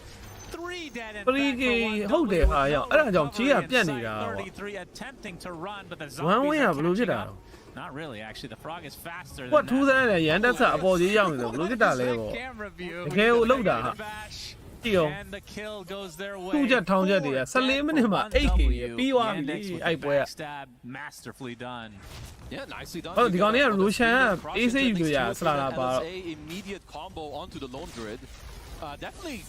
3 dead and ပရီ back ကေ for ဟုတ်တယ် 1W ဟာ with ရောက် no အဲ့ဒါကြောင့်ကြီးက recovery ပြတ် in နေတာ sight. ကွာ 33 attempting to run, but the 1 zombies win က are ဘယ်လိုဖြစ် catching တာ up. Not really, actually. The frog is faster ကွာ than ထူး that. ဆန်းတယ်ရန်တက်ဆာအပေါ်ကြီးရောက်နေတယ်ဘယ်လိုဖြစ်တာလဲပေါ့ Camera view. တကယ်ကိုလောက်တာဟာ Bash. ကြည့်အောင် And the kill goes their way. သူ့ချက်ထောင်ချက်တွေက14မိနစ်မှာ8ခေပြီးသွားပြီလေ Yandex with အဲ့ the ပွဲက backstab masterfully done. Yeah, nicely done. ဟုတ်ဒီကောင်တွေက Roshan က Crush AC it, ယူလို့ရ takes ဆလာလာပါ LSA immediate combo onto the lone druid. Definitely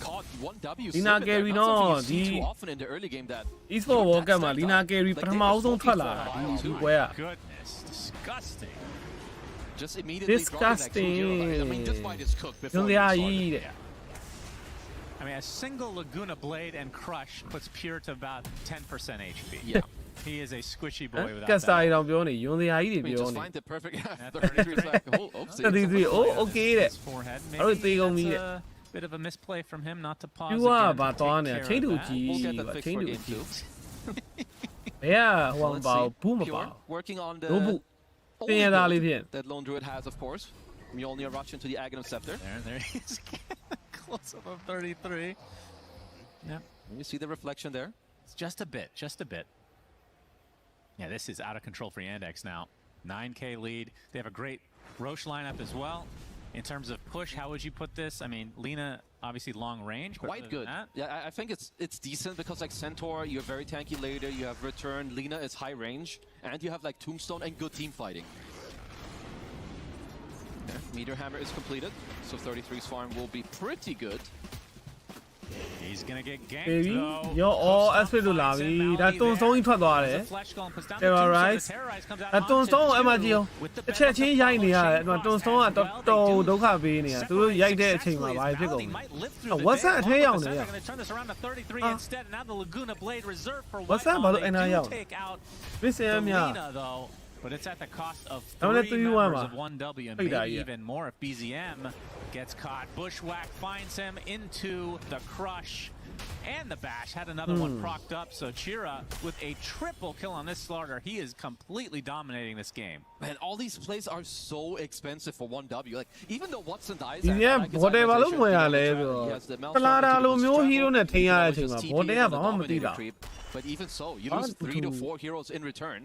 caught 1W. Lina slip in there. Carey Not something you နော် see ဒီ too often in the early game that Esports World Cup မှာ Lina Carey ပထမအောင်ဆုံးထွက်လာတာဒီပွဲက Goodness, disgusting. just immediately dropping that two hero. I mean, this fight is cooked ညွ before န် it စရာ even ကြီး started. တဲ့ I mean, a single Laguna Blade and Crush puts Pure to about 10% HP. Yeah. He is a squishy boy without ကတ်စတာ that. တွေတော့ပြောနေညွန်စရာကြီးတွေ I mean, ပြော just နေ find the perfect 33 is like, oh, oops, 33 oh okay တဲ့ His forehead. I don't think Maybe on me that's a bit of a misplay from him not to pause သူက again ဘာ to သွား take နေ care ချင်း of တူ that. ကြီး We'll get that ပါ fixed ချင်း for တူ game ကြီး 2. ဘယ်ကဟို Let's ဘာ see. ဘူးမပါ Pure working on the ဘူးဘူး only တင်ရသားလေး build ဖြင့် that lone druid has, of course. Mjolnir rush into the Aghanim Scepter. There he is. Close up of 33. Yep. You see the reflection there. It's just a bit, just a bit. Yeah, this is out of control for Yandex now. 9K lead. They have a great Roche lineup as well. In terms of push, how would you put this? I mean, Lina, obviously long range. But Quite other than good. that, Yeah, I think it's decent because like Centaur, you're very tanky later, you have Return, Lina is high range, and you have like Tombstone and good team fighting. Yeah, Meteor Hammer is completed, so 33's farm will be pretty good. he's going to get ganked, baby though. ရော all aspect လို့လာပြီဒါတွန်ဆုံးကြီးထွက်သွားတယ် There's a flash golem, puts down the Terrorize. tombstone. The Terrorize comes out အတွန် onto ဆုံး two အမကြီးရော with the တစ်ချက်ချင်းရိုက်နေရတယ် chain တွန် cross ဆုံးက as တော် well. တော် They do ဒုက္ခပေးနေတာသူတို့ရိုက်တဲ့အချိန်မှာဘာဖြစ်ကုန် He လဲ might live through the what's day. that ထဲရောက်နေရ They're going to turn this around to 33 instead. And now the Laguna Blade reserved for What's White that? Dawn. Balu- They and I do out. take out မစ္စရ the မြ Lina, though. But it's at the cost of I'm gonna 3 do you members one, of 1W and Hey, maybe yeah. even more if BZM gets caught. Bushwhack finds him into the crush. And the bash had another one procced up. So Chira with a triple kill on this slaughter. He is completely dominating this game. Man, all these plays are so expensive for 1W. Like, even though Watson dies, ဒီ I က like his ဘော်တယ်ဘာလို့ aggression, မဝင်ရ he လဲ has ဆို the တော့ Maelstrom တလာတာ into လို the မျိုး struggle. ဟီးရိုးနဲ့ထိန်းရတဲ့အချိန် He မှာ can ဘော် always တယ်က TP ဘာ on မှ the မသိတာ dominating creep. But even so, you lose 3 to 4 heroes in return.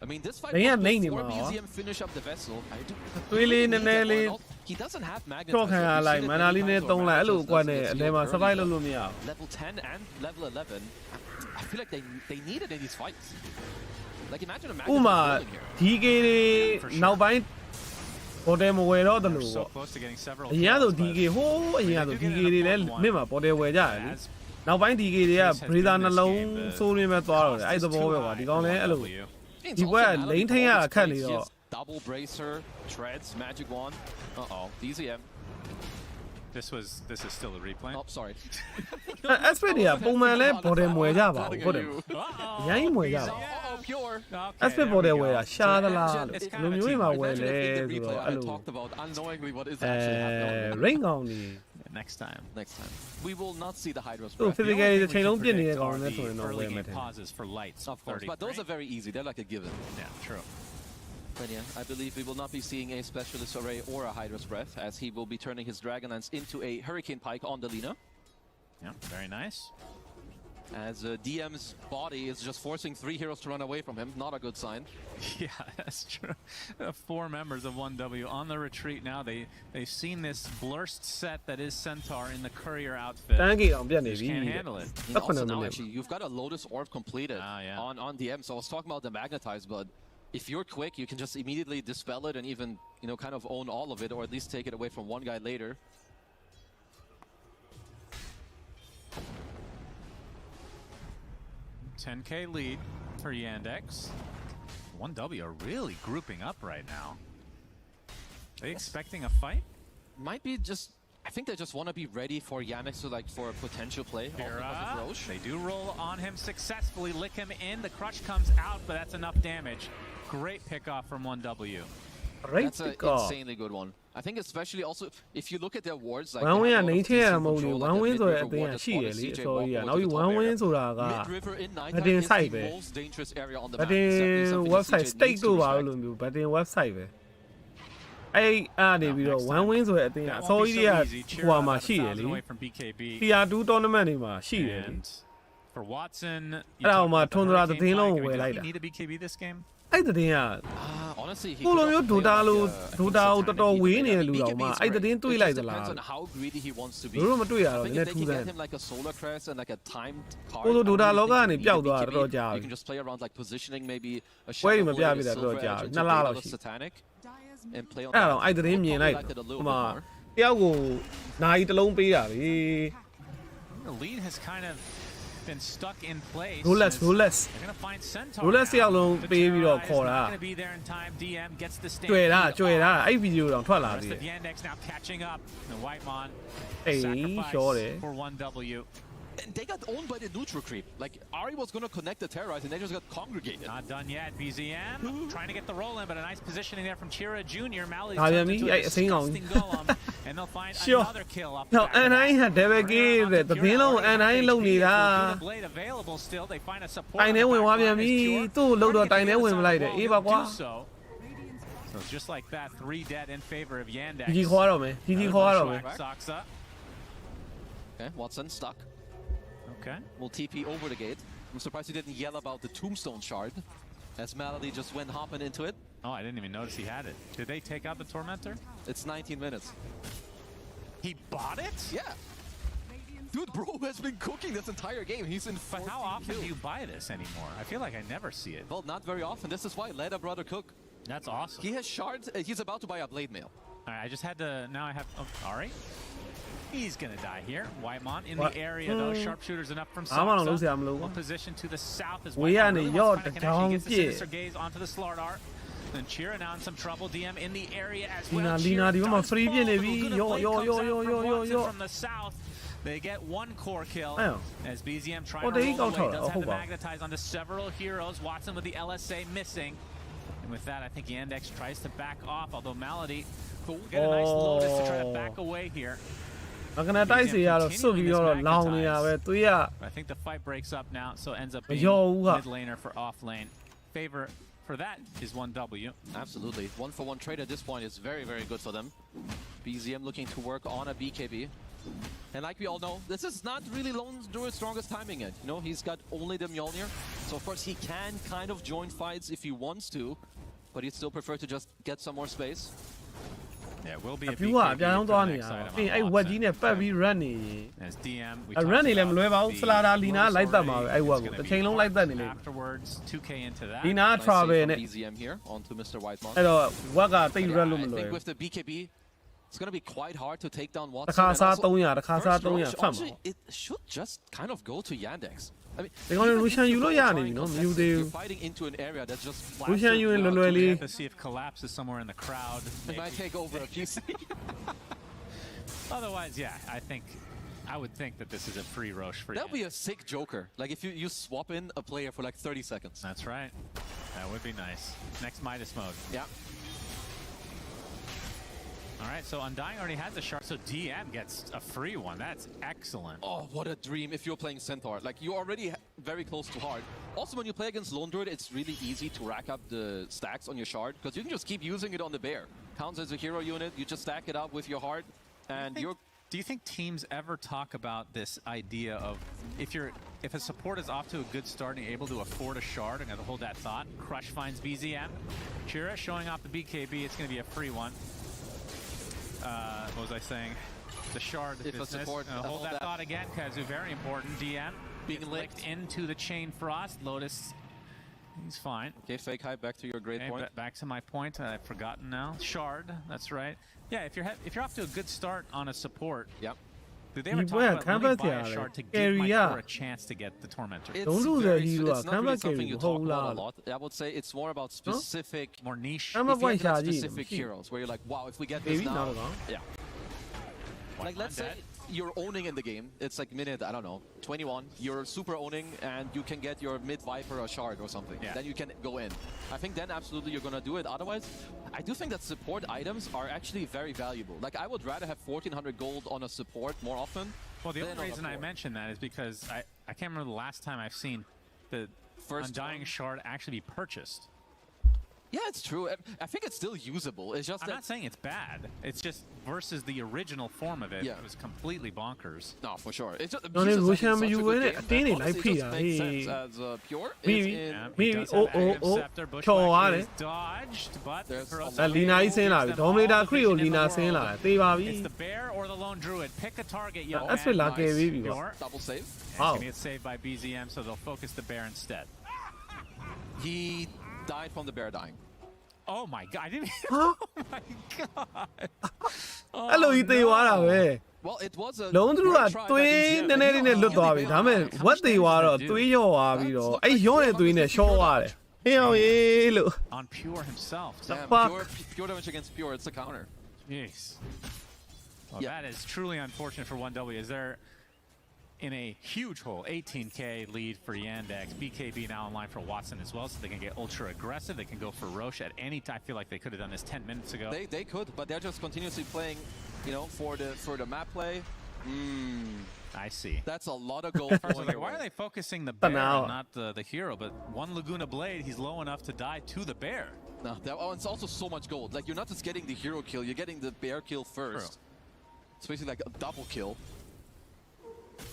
I mean, this fight ဘယ်က was မိတ်နေ before မှာ BZM finish up the vessel. I do သွေးလေးနည်းနည်းလေး He doesn't have magnets. ချော့ခံရလိုက်မန်နာလေးနဲ့တုံးလိုက်အဲ့လိုကွက်နဲ့အလဲမှာ survive လုပ်လို့မရဘူး Level 10 and level 11. I feel like they need it in these fights. Like, imagine a ဥ magnet မာ rolling here. DK တွေနောက်ပိုင်းဘော်တယ်မဝယ်တော့တယ်လို့ So ပေါ့ close to getting several အရင်ကဆို kills, but DK ဟိုးအရင်ကဆို DK တွေလည်းမြင့်မှာဘော်တယ်ဝယ်ကြတယ်လေ as နောက်ပိုင်း DK တွေက breather နှလုံးစိုးရင်းပဲသွားတော့တယ်အဲ့သဘောပဲကွာဒီကောင်လည်းအဲ့လို It's He also were an lane out of thing all out, these can't fights, he, yes. Double bracer, treads, magic wand. Uh-oh, DZM. this is still a replay. Oh, sorry. aspect တွေကပုံမှန်လဲဘော်တယ်မဝယ်ကြပါဘူးဟုတ်တယ် Uh-oh. ရိုင်းမွေကြပါ Uh-oh, pure. Okay, aspect there ဘော်တယ် we ဝယ် go. တာရှားသလား It's လို့ kind လူ of a မျိုးတွေ team မှာ effort. ဝယ်လဲ Imagine if in the ဆို replay တော့ I အဲ့လို talked about unknowingly what is actually happening. riin ကောင်နေ Next time. Next time. We will not see the Hydra's Oh, breath. physically- The only thing တစ်ချိန်လုံး we ပြစ် can နေတဲ့ predict ကောင် are နဲ့ဆိုရင် the တော့ဝ early ယ်မယ် game ထင်တယ် pauses for lights. Of course, but those are very easy. They're like a given. Yeah, true. But yeah, I believe we will not be seeing a Specialist Array or a Hydra's Breath, as he will be turning his Dragonlance into a Hurricane Pike on the Lina. Yeah, very nice. As DM's body is just forcing 3 heroes to run away from him. Not a good sign. Yeah, that's true. 4 members of 1W on the retreat now. They've seen this blurst set that is Centaur in the courier outfit. တန်းကြီးအောင်ပြတ်နေ Just ပြီ can't handle it. And 18 also now, minutes. actually, you've got a Lotus Orb completed Ah, yeah. on DM. So I was talking about the Magnetize, but if you're quick, you can just immediately dispel it and even, you know, kind of own all of it, or at least take it away from one guy later. $10K lead for Yandex. 1W are really grouping up right now. They expecting a fight? Might be just, I think they just want to be ready for Yandex to like for a potential play off of Roche. They do roll on him successfully, lick him in. The crush comes out, but that's enough damage. Great pickoff from 1W. right That's an pick off insanely good one. I think especially also if you look at their wards, like one win က they နေ have ချင်းရ a lot မ of ဟုတ် decent ဘူး control, one like win the ဆိုတဲ့ mid-river အသင်း ward က that's ရှိရ on လေ CJ အစောကြီးက walk နောက်ပြီး over to the top one win area. ဆိုတာက Mid-river in night ဗတင် is ဆိုင် the ပဲ most dangerous area on the ဗ map. တင် It's definitely something website CJ state needs တို့ to ပါ respect. လို့မျိုးဗတင် website ပဲအဲ့နေပြီးတော့ one win ဆိုတဲ့အသင်းကအစောကြီးတွေကဟိုမှာရှိရလေ Tier 2 tournament တွေမှာရှိတယ်လေ For Watson, အဲ့ဒါမှထွန်သရာသတင်းလုံးကိုဝယ်လိုက်တာ need a BKB this game. အဲ့သတင်းက Honestly, he ကိုလို could မျိုး have ဒို played တာ like လို့ a- ဒိုတာကိုတော်တော်ဝေးနေတဲ့လူ BKB တော်မှ is အဲ့ great. သတင်းတွေး It လိုက် just သလား depends on how greedy he wants to be. တို့မတွေ့ရ I တော့ think န if ည်း they ထူး can ဆန်း get him like a solar crest and like a timed card, ကိုလိုဒိုတာလောကကနေ you ပျောက်သွားတာ can တော်တော်ကြာပြီ just play around like positioning maybe a ပွဲတွေ shadow မပြ blade, ပြ a တာတော် silver ကြာ edge ပြီ into နှစ်လ be လောက် able to ရှိ satanic and play on အဲ့ that. တော့အဲ့သတင်းမြင်လိုက် Probably liked it a ဟို little မှာ bit more. တယောက်ကိုနိုင်တစ်လုံးပေးတာလေ The lead has kind of been stuck in place. Rolex as Rolex They're gonna find Centaur. Rolex တယောက်လုံး now. ပေးပြီးတော့ Terrorize, ခေါ်တာ not gonna be there in time. DM gets the stand. ကျွဲတာကျွဲတာအဲ့ဗီဒီယိုတောင်ထွက်လာ The သေး rest တယ် of Yandex now catching up. The Whitemon အေး sacrifice ရှောတယ် for 1W. And they got owned by the neutral creep. Like Ari was gonna connect the terrorize and they just got congregated. Not done yet. BZM trying to get the roll in, but a nice positioning there from Chira Jr. Mallory Ah, yeah, turned me, into a I think I'll- disgusting golem, and they'll find Sure. another kill up. ဟော N9 ဟာ Devil Game တဲ့သတင်းလုံး N9 လုံနေတာ Blade available still. They find a support. တိုင်ထဲဝင်သွားပြန်ပြီသူ့ကိုလုံတော့တိုင်ထဲဝင်မလိုက်တယ်အေးပါကွာ So just like that, 3 dead in favor of Yandex. ကြီးခေါ်ရတော့မယ်ကြီးခေါ်ရတော့မယ် Soxa. Okay, Watson stuck. Okay. Will TP over the gate. I'm surprised he didn't yell about the tombstone shard. As Malady just went hopping into it. Oh, I didn't even notice he had it. Did they take out the Tormentor? It's 19 minutes. He bought it? Yeah. Dude, bro has been cooking this entire game. He's in But how 14 often kills. do you buy this anymore? I feel like I never see it. Well, not very often. This is why let a brother cook. That's awesome. He has shards. He's about to buy a blade mail. All right, I just had to. Now I have. Oh, Ari. He's gonna die here. Whitemon in What? the area though. Sharpshooters enough from I'm on those, Soxa. I'm low. One position to the south as We Whitemon are really the wants to yacht, find a connection. He gets the down, sinister gaze onto the Slardar. And Chira now in some trouble. DM in the area as well. Lina, Chira Lina, does my free fall, bien, but Evi. Laguna Yo, Blade yo, comes yo, out yo, from yo, yo, Watson yo. from the south. They get 1 core kill Oh. as BZM trying Oh, to there you roll go, away. Toro. Does have Oh, to wow. magnetize onto several heroes. Watson with the LSA missing. And with that, I think Yandex tries to back off, although Malady will get a nice lotus to try to back away here. အကနတိုက်စီရတော့စွတ်ပြီးတော့လောင်နေတာပဲသူက But I think the fight breaks up now, so ends up Yo, being what? mid laner for off lane. Favor for that is 1W. Absolutely. 1-for-1 trade at this point is very, very good for them. BZM looking to work on a BKB. And like we all know, this is not really Lone Druid's strongest timing yet. You know, he's got only the Mjolnir. So of course he can kind of join fights if he wants to, but he'd still prefer to just get some more space. Yeah, will be အ a ပြူကအ BKB ပြောင်း for သွား the နေ next တာ item ပြီး on အဲ့ဝက်ကြီး Watson. နဲ့ပတ်ပြီး run နေ As DM, we အ run နေလည်းမလွယ်ပါဘူးစလာတာလီနာလိုက်တတ်မှာပဲအဲ့ဝက်ကိုတစ်ချိန်လုံးလိုက်တတ်နေလိမ့်မယ် Afterwards, 2K into that. လီနာ Nice save travel from နဲ့ BZM here onto Mr. Whitemon. အဲ့တော့ဝက်ကတိတ် Yeah, run လို့မ I လွယ် think ဘူး with the BKB, it's going to be quite hard to take down တစ် Watson. ခါ and စား also, 300တစ်ခါစား first row, 300ဖတ်မှာ actually, it should just kind of go to Yandex. I mean, ဒီကောင် even if Lucian youယူလို့ go ရ try နေ and ပြီနော်မ contest ယူ it, သေး you're ဘူး fighting into an area that's just Lucian blasted ယူရင် throughout လွယ်လွယ် to လေး To see if Collapse is somewhere in the crowd. It might take over a PC. Otherwise, yeah, I would think that this is a free Roche for That would be Yandex. a sick Joker. Like if you swap in a player for like 30 seconds. That's right. That would be nice. Next Midas mode. Yeah. All right, so Undying already has a shard, so DM gets a free one. That's excellent. Oh, what a dream if you're playing Centaur. Like, you're already very close to hard. Also, when you play against Lone Druid, it's really easy to rack up the stacks on your shard, because you can just keep using it on the bear. Counts as a hero unit, you just stack it up with your heart, and you're... Do you think teams ever talk about this idea of if a support is off to a good start and you're able to afford a shard and hold that thought? Crush finds BZM. Chira showing off the BKB, it's going to be a free one. What was I saying? The shard If a business. support, Hold that thought again, Kazu. Very important. DM Being gets licked. into the chain frost. Lotus, he's fine. Okay, fake high, back to your great Okay, point. back to my point. I've forgotten now. Shard. That's right. Yeah, if you're off to a good start on a support, Yep. do they ever talk Yeah, about let me canvas, buy yeah, a shard like, to give my area. core a chance to get the Tormentor? It's Don't do very- that, you it's not really canvas something carry you the talk whole about a lot. lot. I would say it's more about specific... More niche. I'm a If you have boy like shadi, specific machine. heroes where you're like, wow, if we get this Maybe now... not at all. Yeah. Like, let's say... you're owning in the game. It's like minute, I don't know, 21. You're super owning, and you can get your mid Viper or shard or something. Then you can go in. I think then absolutely you're gonna do it. Otherwise, I do think that support items are actually very valuable. Like I would rather have 1400 gold on a support more often. Well, the only reason I mentioned that is because I can't remember the last time I've seen the Undying Shard actually be purchased. Yeah, it's true. I think it's still usable. It's just I'm not saying it's bad. It's just versus the original form of it. It was completely bonkers. No, for sure. It's just pure. Dodged, but Lina is in la. Dominator Creo Lina is in la. It's the bear or the lone druid. Pick a target. That's what lucky baby. Double save. Wow. Can get saved by BZM, so they'll focus the bear instead. He died from the bear dying. Oh my god! I didn't. Huh? Oh my god! Hello, no. Well, it was a Lone druid twin နည်းနည်းလေးနဲ့လွတ်သွားပြီဒါပေမဲ့ what တွေကတော့သွေးရော့သွားပြီးတော့အဲ့ရော့တဲ့သွေးနဲ့ရှော့သွားတယ်ဟင်းအောင်ရေးလို့ on Pure himself. Pure damage against Pure. It's a counter. Jeez. Well, that is truly unfortunate for 1W. Is there in a huge hole, 18k lead for Yandex. BKB now online for Watson as well, so they can get ultra aggressive. They can go for Roche at any time. I feel like they could have done this 10 minutes ago. They could, but they're just continuously playing, you know, for the map play. I see. That's a lot of gold. Like, why are they focusing the bear and not the hero? But one Laguna Blade, he's low enough to die to the bear. No, it's also so much gold. Like, you're not just getting the hero kill, you're getting the bear kill first. It's basically like a double kill.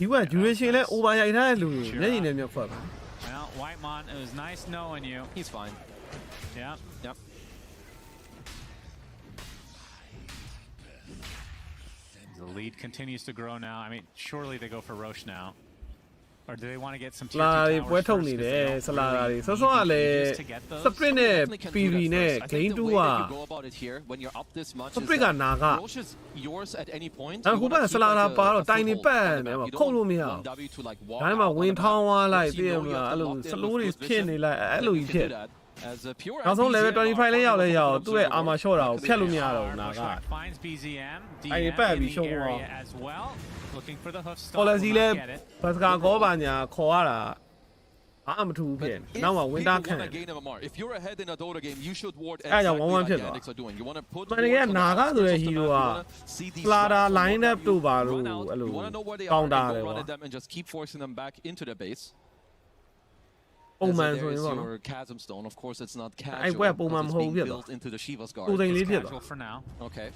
You were duration like over here. Well, Whitemon, it was nice knowing you. He's fine. Yeah. Yep. The lead continues to grow now. I mean, surely they go for Roche now. Or do they want to get some tier 2 towers first? Sprint and PV and Game 2 are. Go about it here when you're up this much. Sprint is Roche is yours at any point. And who is Salada Bar tiny pen? Columia. I'm a wind tower like the Salute is penny like Aloe pit. As a Pure. နောက်ဆုံး level 25 လေးရောက်လဲရောက်သူ့ရဲ့ armor short တာကိုဖျက်လို့မရတော့ဘူးနာက finds BZM အဲ့ဒီပတ်ပြီးရှုံးသွား as well looking for the hoof stop policy လဲဘတ်စကာကောပါညာခေါ်ရတာဘာမှမထူဘူးဖြစ်နေနောက်မှ winter ခံ If you're ahead in a DOTA game you should ward အဲ့ကြောင့်1-1ဖြစ်သွား you want to put မင်းကနာကဆိုတဲ့ hero က Slada line up တို့ပါလို့အဲ့လို counter တယ်ပေါ့ and just keep forcing them back into their base. ပုံမှန်ဆိုရင်ပေါ့နော် Chasm Stone, of course it's not casual. အဲ့ဘက်ပုံမှန်မဟုတ်ဘူးဖြစ်သွား built into the Shiva's guard. ကိုယ်တိုင်လေးဖြစ်သွား for now. Okay.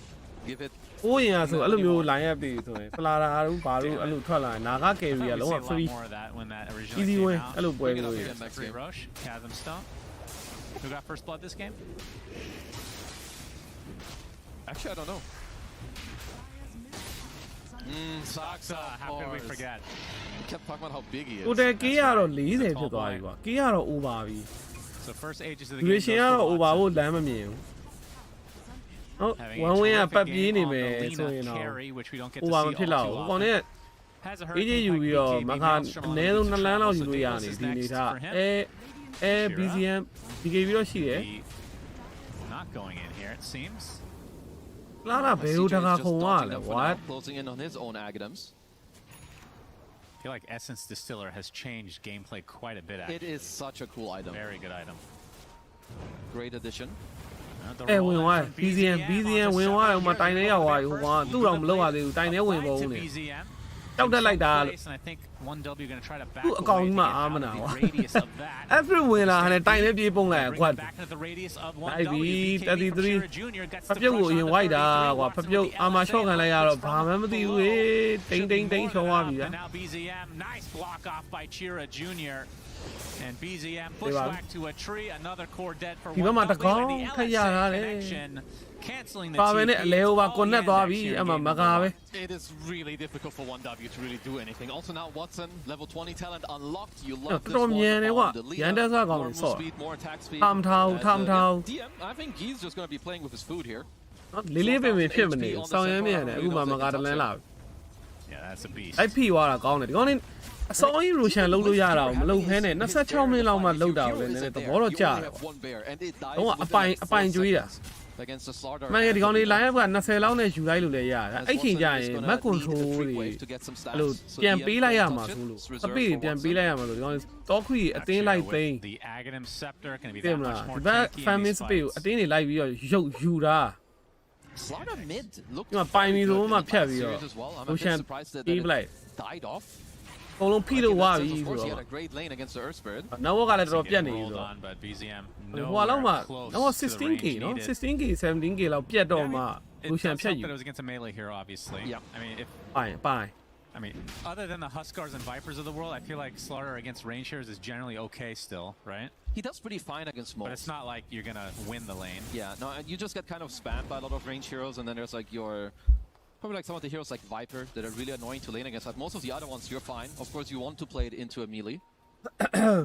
Give it. ဟိုရင်ကဆိုအဲ့လိုမျိုး line up ပြီးဆိုရင် Slada တို့ဘာလို့အဲ့လိုထွက်လာရင်နာက carry ကလုံးဝ free easy win အဲ့လိုပွဲမျိုးတွေ free Roche Chasm Stone. Who got first blood this game? Actually I don't know. Saksa, how could we forget? Kept talking about how big he is. ကိုယ်ကေးကတော့40ဖြစ်သွားပြီကွာကေးကတော့ over ပြီ So first ages of the game ကတော့ over ဖို့လမ်းမမြင်ဘူးဟုတ် one win ကပတ်ပြေးနေမယ်ဆိုရင်တော့ over မဖြစ်တော့ဘူးကောင်နဲ့ AJ ယူပြီးတော့မခါအနည်းဆုံး2လမ်းလောက်ယူလို့ရနေဒီနေထားBZM BKB တော့ရှိတယ် Not going in here it seems. လာလာဘယ်လိုတကာခုံရလဲ what closing in on his own Agadams. I feel like Essence Distiller has changed gameplay quite a bit. Actually. It is such a cool item. Very good item. Great addition. ဝင်သွား BZM ဝင်သွားတော့မှတိုင်နေရောက်သွားပြီဟိုကသူ့တော့မလုပ်ရသေးဘူးတိုင်နေဝင်ပုံနေတောက်တက်လိုက်တာလို့ 1W going to try to back သူ့အကောင်ကြီးမှအာမနာကွာ every ဝင်လာတယ်တိုင်နေပြေးပုံလိုက်ကွာအဲ့ဒီ33ဖပြုတ်ကိုအရင် white တာကွာဖပြုတ်အာမရှော့ခံလိုက်ရတော့ဘာမှမသိဘူးဟေးတိန်ရှုံးသွားပြီဗျာ Now BZM nice block off by Chira Jr. And BZM pushed back to a tree, another core dead for ဒီဘက်မှာတကောင်းခက်ရတာလေ canceling the ပါပဲနဲ့အလဲဟိုပါ connect သွားပြီအမှမကားပဲ It is really difficult for 1W to really do anything. Also now Watson level 20 talent unlocked. You love this one. Yandex more move speed, more attack speed. ထမ်ထောင် DM, I think he's just going to be playing with his food here. လေးပဲဖြစ်မနေစောင်းရမ်းမြန်တယ်အခုမှမကားတလန်းလာ Yeah, that's a beast. အဲ့ဖိသွားတာကောင်းတယ်ဒီကောင်နေအစောကြီးရူရှန်လုံးလို့ရတာမလုံးဖဲနဲ့26မိနစ်လောက်မှလုံးတာကိုလည်းနည်းနည်းသဘောတော့ကျတယ်ပေါ့ဟိုကအပိုင်ကျွေးတာ against the Slaughter. မင်းဒီကောင်လေး line up က20လောက်နဲ့ယူလိုက်လို့လည်းရတယ်အဲ့ချိန်ကျရင် map control တွေအဲ့လိုပြန်ပေးလိုက်ရမှာဆိုလို့အပိပြန်ပေးလိုက်ရမှာလို့ဒီကောင်တော့ခွေအတင်းလိုက်သိမ်း The Aghanim Scepter going to be တင် that မလား much more ဒီဘက် tanky. family space ကိုအတင်းတွေလိုက်ပြီးတော့ရုပ်ယူတာ Slaughter mid looked ဒီမှာပိုင်ပြီးတော့မှဖြတ်ပြီးတော့ serious as well. I'm a လူ bit ရှန် surprised that ပြီး it လိုက် died off. အကုန်လုံးဖိလို့ဝါပြီ Of ဆို course, he တော့ had a great lane against the Earthspirit. နောက်ဘက်ကလည်းတော်တော်ပြတ်နေပြီ Rolled ဆိုတော့ on, but BZM ဟိုလောက်မှ nowhere close တော့ to the 16k range နော် needed. 16k 17k လောက်ပြတ်တော့မှ It လူရှန် does ဖြတ် help ယူ that it was against a melee hero, obviously. Yeah. I mean, if ပိုင် other than the Huskars and Vipers of the world, I feel like Slaughter against range heroes is generally okay still, right? He does pretty fine against most. But it's not like you're gonna win the lane. Yeah, no, and you just get kind of spammed by a lot of range heroes, and then there's like your probably like some of the heroes like Viper that are really annoying to lane against. But most of the other ones, you're fine. Of course, you want to play it into a melee.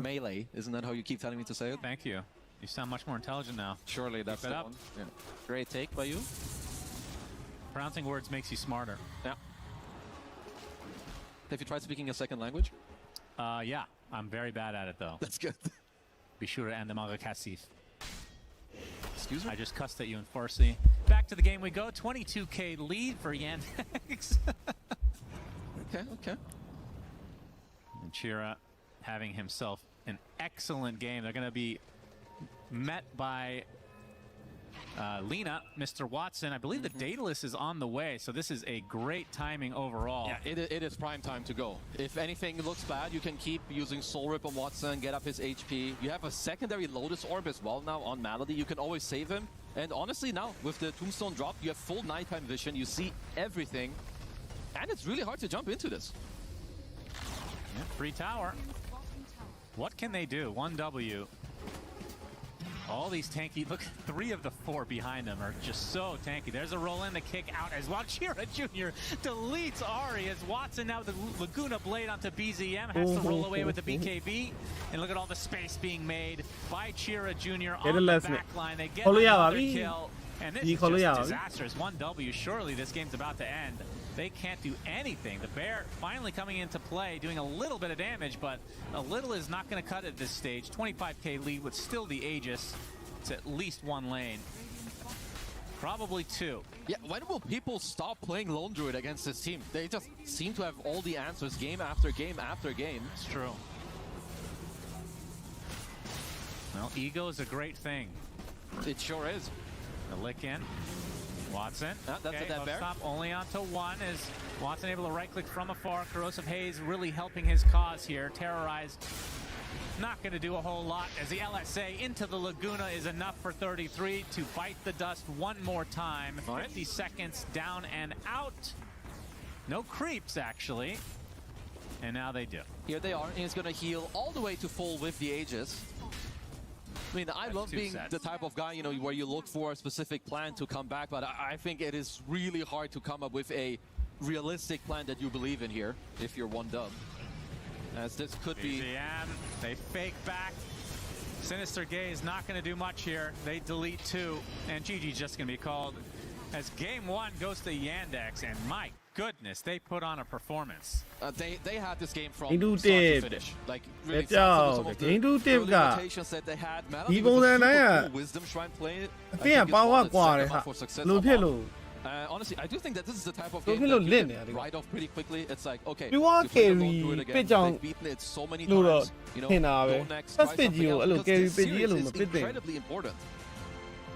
Melee, isn't that how you keep telling me to say it? Thank you. You sound much more intelligent now. Surely that's Keep it the up. one. Yeah. Great take by you. Pronouncing words makes you smarter. Yeah. Have you tried speaking a second language? Yeah, I'm very bad at it though. That's good. Be sure to end the Maga Kasif. Excuse me? I just cussed at you in Farsi. Back to the game we go. 22k lead for Yandex. Okay. And Chira having himself an excellent game. They're going to be met by Lena, Mr. Watson. I believe the Daedalus is on the way, so this is a great timing overall. Yeah, it is prime time to go. If anything looks bad, you can keep using Soul Rip on Watson, get up his HP. You have a secondary Lotus Orb as well now on Malady. You can always save him. And honestly now, with the Tombstone drop, you have full nighttime vision. You see everything. And it's really hard to jump into this. Yeah, free tower. What can they do? 1W. All these tanky, look, 3 of the 4 behind them are just so tanky. There's a roll in, the kick out as well. Chira Jr. deletes Ari as Watson now the Laguna Blade onto BZM, has to roll away with the BKB. And look at all the space being made by Chira Jr. on the back line. They get another kill. And this is just disastrous. 1W, surely this game's about to end. They can't do anything. The Bear finally coming into play, doing a little bit of damage, but a little is not going to cut at this stage. 25k lead with still the Aegis. It's at least 1 lane. Probably 2. Yeah, when will people stop playing Lone Druid against this team? They just seem to have all the answers game after game after game. It's true. Well, ego is a great thing. It sure is. The lick in. Watson. That's okay, a dead bear. Stop only onto 1. Is Watson able to right-click from afar? Corrosive Haze really helping his cause here. Terrorized. Not going to do a whole lot as the LSA into the Laguna is enough for 33 to bite the dust one more time. 50 seconds down and out. No creeps, actually. And now they do. Here they are, and he's going to heal all the way to full with the Aegis. I mean, I love being the type of guy, you know, where you look for a specific plan to come back, but I think it is really hard to come up with a realistic plan that you believe in here if you're 1-dub. As this could be... BZM, they fake back. Sinister Gaze not going to do much here. They delete 2, and GG's just going to be called as game 1 goes to Yandex, and my goodness, they put on a performance. They had this game from Into start to dead. finish. Like, really, That's some of the Into early dead guy. rotations that they had. He Malady goes with a in super there. cool Wisdom Shrine play. I အ think တင်း it's ကပါဝါ one ကွာ that's တယ် set ဟာ up for success လို့ဖြစ် up လို့ honestly, I do think that this is the type of Don't game feel that you lit, can yeah, write off pretty quickly. It's like, okay, You are you play the carry, Lone Druid again. bit down. They've beaten it so many လို့တော့ times. You know, ထင်တာပဲ go next, First try page something ကို else, အဲ့လို because carry this page ကြီးအဲ့ series လို is မဖြစ်သင့် incredibly important.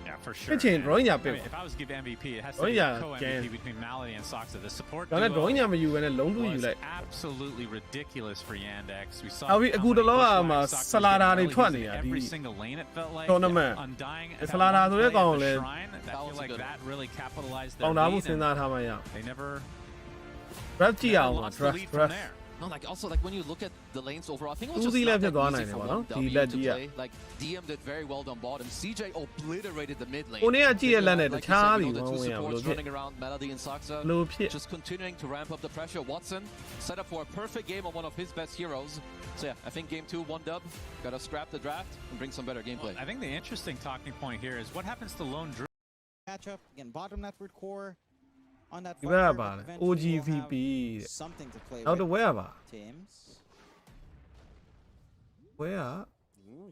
Yeah, for sure. Pitching, And, drawing I up mean, it. if I was to give MVP, it has to Drawing be up, co-MVP yeah. between Malady and Soxa. The support ဒါနဲ့ drawing ညာမယူဘဲနဲ့လုံးတူယူ was လိုက် absolutely ridiculous for Yandex. We saw နောက်ပြီးအခုတလောကမှ Soxa ဆလာတာတွေ really ထွက် using နေတာဒီ every single lane it felt like. tournament Undying. ဆလာတာဆိုတဲ့ကောင်ကို the လည်း shrine. I feel like that really capitalized ပေါ their င်သားမှု lead. စဉ်းစားထားမှရ And they never draft ကြည့်အောင် lost the draft lead from draft there. No, like also like when you look at the lanes overall, I think it was Uzi just not left that it on easy it, for no? 1W He to led, yeah. play. Like DM did very well on bottom. CJ obliterated the mid lane. ကိုနေကကြည့်ရလမ်းနဲ့တ Like you ခြား said, တွေ you know, the ဝ two ဝင်ရဘ supports လို့ဖြစ် running around Malady and Soxa, လို့ဖြစ် just continuing to ramp up the pressure. Watson set up for a perfect game on one of his best heroes. So yeah, I think game 2, 1-dub. Gotta scrap the draft and bring some better gameplay. I think the interesting talking point here is what happens to Lone Druid. Matchup again, bottom leftward core on that. ဒီဘက်ကပါလေ OGVP တဲ့ something to play နောက် with. တော့ဝဲရပါ Teams ဝဲရ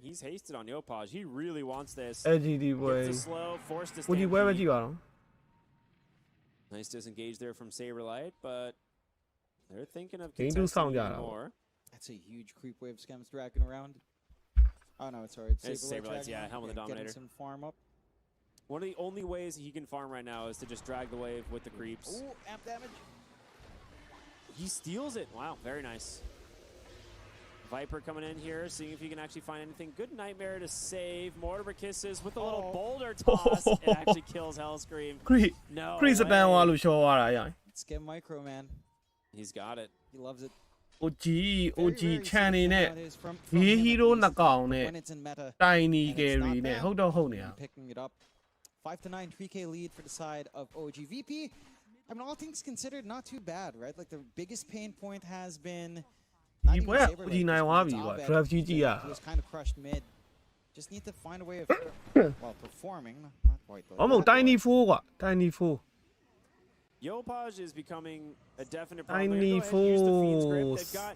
He's hasted on Yopaj. He really wants this. LGD boy. Gets a slow, forced to Would you wear it? Nice disengage there from Saberlight, but they're thinking of Can you do contesting something more. That's a huge creep wave Skems dragging around. Oh no, sorry. It's Saberlight's, yeah, Helm of the Dominator. Getting some farm up. One of the only ways he can farm right now is to just drag the wave with the creeps. Ooh, amp damage. He steals it. Wow, very nice. Viper coming in here, seeing if he can actually find anything. Good Nightmare to save. Mortimer Kisses with a little boulder toss. It actually kills Hellscream. No Chris down while we show our Skem micro, man. He's got it. He loves it. OG Channy net. Hero knockout net. Tiny Gary net. Hold on. Picking it up. 5-9 3K lead for the side of OG. VP, I mean, all things considered, not too bad, right? Like the biggest pain point has been. He was kind of crushed mid. Just need to find a way of performing. Not quite though. Almost tiny fool. Yopaj is becoming a definite problem. Tiny fools. They've got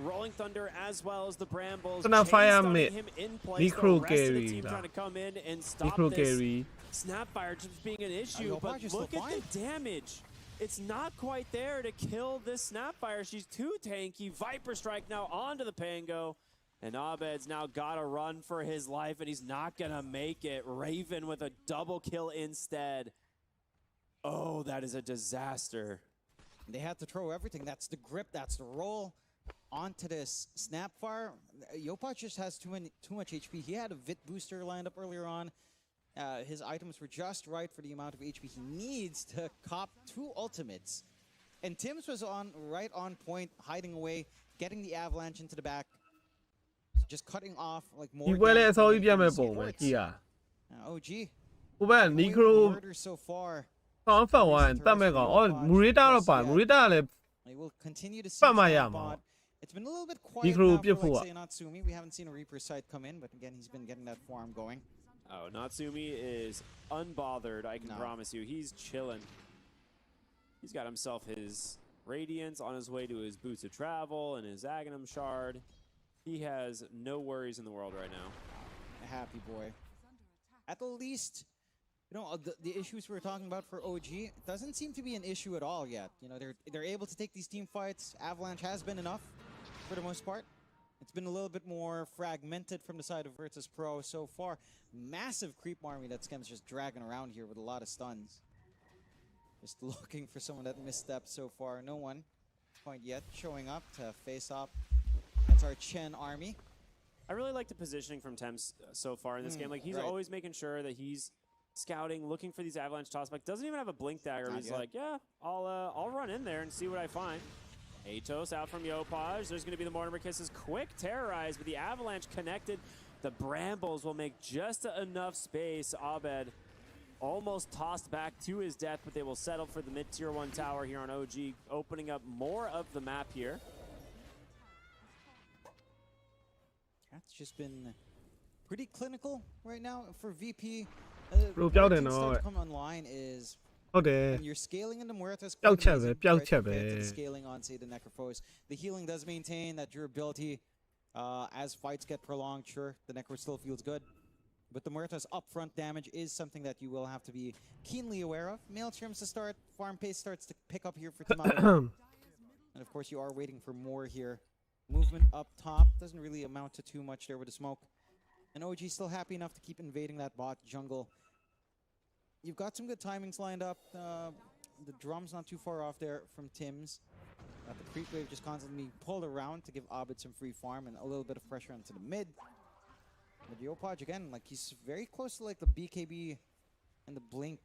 Rolling Thunder as well as the Brambles. Him in place. The rest of the team trying to come in and stop this. Snapfire just being an issue, but look at the damage. It's not quite there to kill this Snapfire. She's too tanky. Viper Strike now onto the Pango. And Abed's now got to run for his life, and he's not going to make it. Raven with a double kill instead. Oh, that is a disaster. They had to throw everything. That's the grip. That's the roll onto this Snapfire. Yopaj just has too much HP. He had a Vit booster lined up earlier on. His items were just right for the amount of HP he needs to cop 2 ultimates. And Tim's was right on point, hiding away, getting the avalanche into the back, just cutting off like more. OG. Murder so far. They will continue to see bot. It's been a little bit quiet now for, like, say, Natsumi. We haven't seen a Reaper side come in, but again, he's been getting that farm going. Oh, Natsumi is unbothered, I can promise you. He's chilling. He's got himself his Radiance on his way to his Boots of Travel and his Aghanim Shard. He has no worries in the world right now. A happy boy. At the least, you know, the issues we're talking about for OG, it doesn't seem to be an issue at all yet. You know, they're able to take these team fights. Avalanche has been enough for the most part. It's been a little bit more fragmented from the side of Virtus Pro so far. Massive creep army that Skem's just dragging around here with a lot of stuns. Just looking for someone that misstepped so far. No one quite yet showing up to face off. That's our Chen army. I really like the positioning from Thames so far in this game. Like, he's always making sure that he's scouting, looking for these Avalanche tossbacks. Doesn't even have a Blink Dagger. He's like, yeah, I'll run in there and see what I find. Atos out from Yopaj. There's going to be the Mortimer Kisses. Quick terrorize, but the Avalanche connected. The Brambles will make just enough space. Abed almost tossed back to his death, but they will settle for the mid-tier 1 tower here on OG, opening up more of the map here. That's just been pretty clinical right now for VP. Come online is when you're scaling into Muertas, scaling on, say, the Necrophos. The healing does maintain that durability as fights get prolonged. Sure, the Necro still feels good, but the Muertas upfront damage is something that you will have to be keenly aware of. Maelstrom's to start, farm pace starts to pick up here for Timao. And of course, you are waiting for more here. Movement up top doesn't really amount to too much there with the smoke. And OG still happy enough to keep invading that bot jungle. You've got some good timings lined up. The drum's not too far off there from Tim's. The creep wave just constantly pulled around to give Abed some free farm and a little bit of pressure onto the mid. But Yopaj, again, like, he's very close to like the BKB and the Blink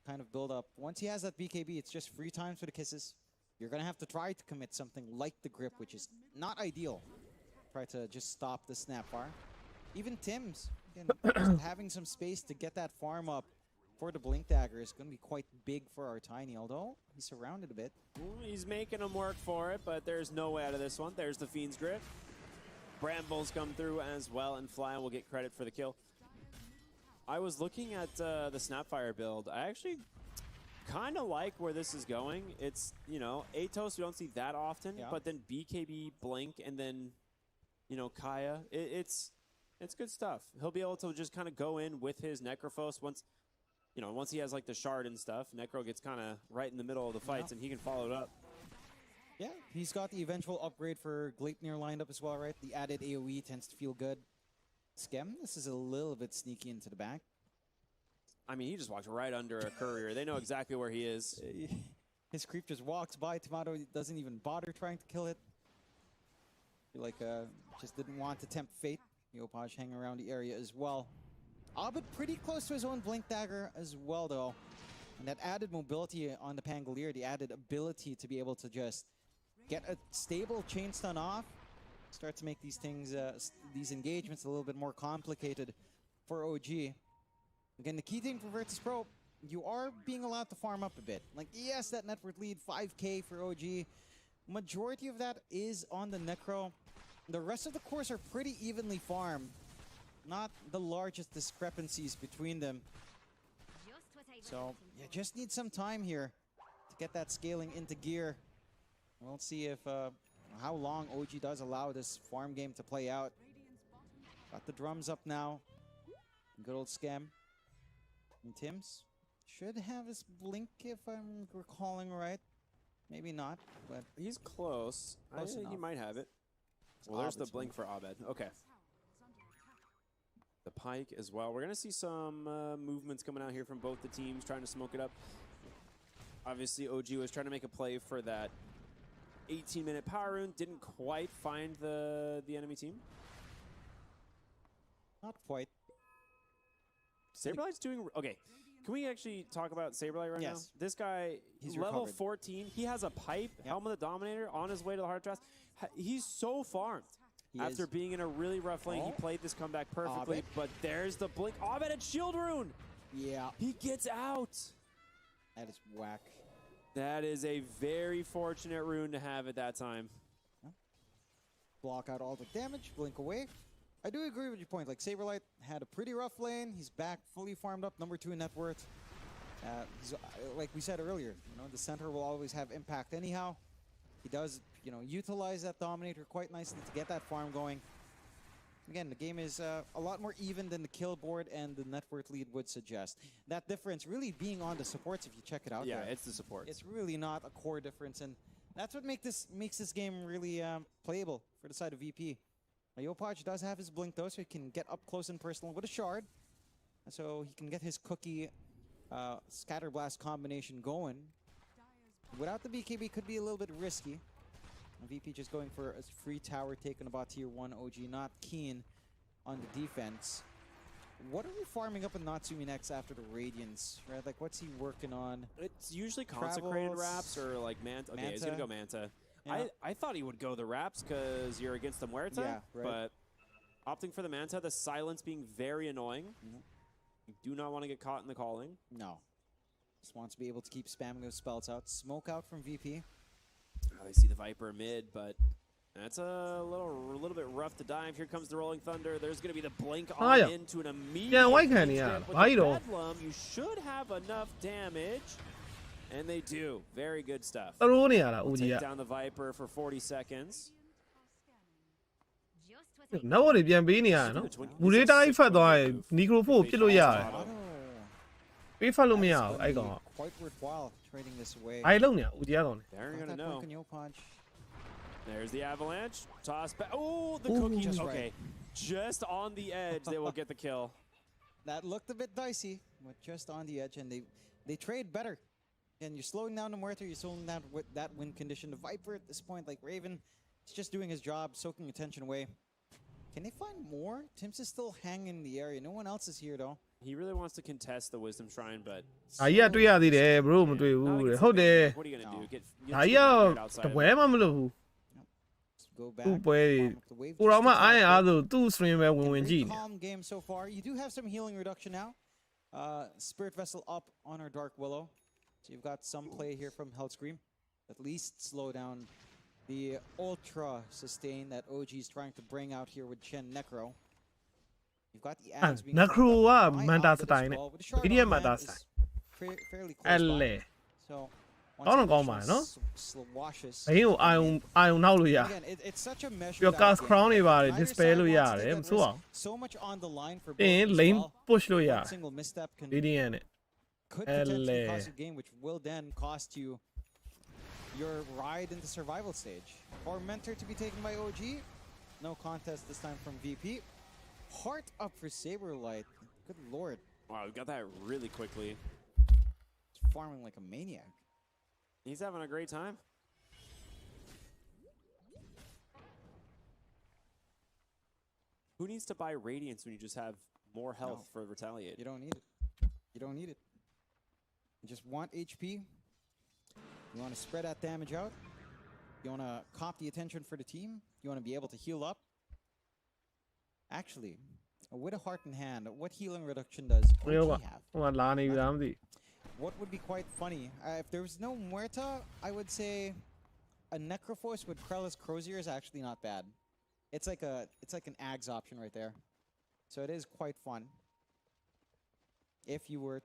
kind of build up. Once he has that BKB, it's just free times for the kisses. You're going to have to try to commit something like the grip, which is not ideal. Try to just stop the Snapfire. Even Tim's, again, just having some space to get that farm up for the Blink Dagger is going to be quite big for our Tiny, although he's surrounded a bit. He's making him work for it, but there's no way out of this one. There's the Fiend's Grip. Brambles come through as well, and Fly will get credit for the kill. I was looking at the Snapfire build. I actually kind of like where this is going. It's, you know, Atos we don't see that often, but then BKB, Blink, and then you know, Kaya. It's good stuff. He'll be able to just kind of go in with his Necrophos once he has like the shard and stuff. Necro gets kind of right in the middle of the fights, and he can follow it up. Yeah, he's got the eventual upgrade for Gleipnir lined up as well, right? The added AoE tends to feel good. Skem, this is a little bit sneaky into the back. I mean, he just walked right under a courier. They know exactly where he is. His creep just walks by. Tomato doesn't even bother trying to kill it. Feel like just didn't want to tempt fate. Yopaj hanging around the area as well. Abed pretty close to his own Blink Dagger as well, though. And that added mobility on the Pangolier, the added ability to be able to just get a stable chain stun off, start to make these things, these engagements a little bit more complicated for OG. Again, the key thing for Virtus Pro, you are being allowed to farm up a bit. Like, yes, that net worth lead, 5k for OG. Majority of that is on the Necro. The rest of the cores are pretty evenly farmed. Not the largest discrepancies between them. So, you just need some time here to get that scaling into gear. We'll see if how long OG does allow this farm game to play out. Got the drums up now. Good old Scam. And Tims should have his blink if I'm recalling right. Maybe not, but he's close. He might have it. Well, there's the blink for Abed. Okay. The Pike as well. We're going to see some movements coming out here from both the teams trying to smoke it up. Obviously, OG was trying to make a play for that 18-minute power rune. Didn't quite find the enemy team. Not quite. Saberlight's doing... Okay. Can we actually talk about Saberlight right now? This guy, he's level recovered. 14. He has a pipe, Helm of the Dominator, on his way to the Heart Trust. He's so farmed. After being in a really rough lane, he played this comeback perfectly, but there's the blink. Abed and shield rune! Yeah. He gets out! That is whack. That is a very fortunate rune to have at that time. Block out all the damage, blink away. I do agree with your point. Like, Saberlight had a pretty rough lane. He's back, fully farmed up, number 2 in net worth. Like we said earlier, you know, the center will always have impact anyhow. He does, you know, utilize that Dominator quite nicely to get that farm going. Again, the game is a lot more even than the kill board and the net worth lead would suggest. That difference really being on the supports, if you check it out. Yeah, it's the supports. It's really not a core difference, and that's what makes this game really playable for the side of VP. Yopaj does have his blink though, so he can get up close and personal with a shard. So he can get his cookie scatter blast combination going. Without the BKB could be a little bit risky. VP just going for a free tower taken about tier 1 OG, not keen on the defense. What are we farming up in Natsumi next after the Radiance, right? Like, what's he working on? It's usually Consecrated Wraps or like Manta. Okay, he's gonna go Manta. Yeah. I thought he would go the Wraps because you're against the Muerta, but opting for the Manta, the silence being very annoying. You do not want to get caught in the calling. No. Just wants to be able to keep spamming those spells out. Smoke out from VP. I see the Viper mid, but that's a little bit rough to dive. Here comes the Rolling Thunder. There's going to be the blink on into an immediate Bedlam. You should have enough damage. And they do. Very good stuff. Take down the Viper for 40 seconds. နောက်ဝပြန်ပေးနေရတာနော်ဘူလေးတိုင်းဖတ်သွားရင်နီခရို4ပြစ်လို့ရတယ်ပေးဖတ်လို့မရဘူးအဲ့ကောင်က Quite worthwhile trading this away. အဲ့လုံးနေဦးကြီးကောင် They're going to know. There's the Avalanche. Toss back. Oh, the cookie. Okay. Just on the edge, they will get the kill. That looked a bit dicey, but just on the edge, and they trade better. And you're slowing down the Muerta, you're slowing down with that win condition. The Viper at this point, like Raven, is just doing his job, soaking attention away. Can they find more? Tims is still hanging in the area. No one else is here, though. He really wants to contest the Wisdom Shrine, but... yeah, တွေ့ရသေးတယ် bro မတွေ့ဘူးဟုတ်တယ် What are you going to do? Get တပွဲမှမလုပ်ဘူး Go back. သူ့ပွဲကိုတော့မှအားရအားဆိုသူ့ stream ပဲဝင်ကြည့်နေ Calm game so far. You do have some healing reduction now. Spirit Vessel up on our Dark Willow. So you've got some play here from Hellscream. At least slow down the ultra sustain that OG is trying to bring out here with Chen Necro. You've got the ads being Necro က Manta style နဲ့ Medium Manta style fairly close by. So ကောင်းတော့ကောင်းပါတယ်နော် sloshes ဘင်းကိုအာယုံနောက်လို့ရ again it's such a measure ပြီးတော့ cast crown တွေပါတယ် display လို့ရတယ်မဆိုးအောင် so much on the line for ပြီးရင် lane push လို့ရတယ် single misstep can radiant နဲ့ could potentially cost you game which will then cost you your ride into survival stage or mentor to be taken by OG no contest this time from VP heart up for Saberlight good lord wow we got that really quickly farming like a maniac he's having a great time who needs to buy radiance when you just have more health for retaliate you don't need it you just want HP you want to spread that damage out you want to cop the attention for the team you want to be able to heal up actually with a heart in hand what healing reduction does OG have what would be quite funny if there was no Muerta I would say a Necroforce with Krell's Crozier is actually not bad it's like an Ags option right there so it is quite fun if you were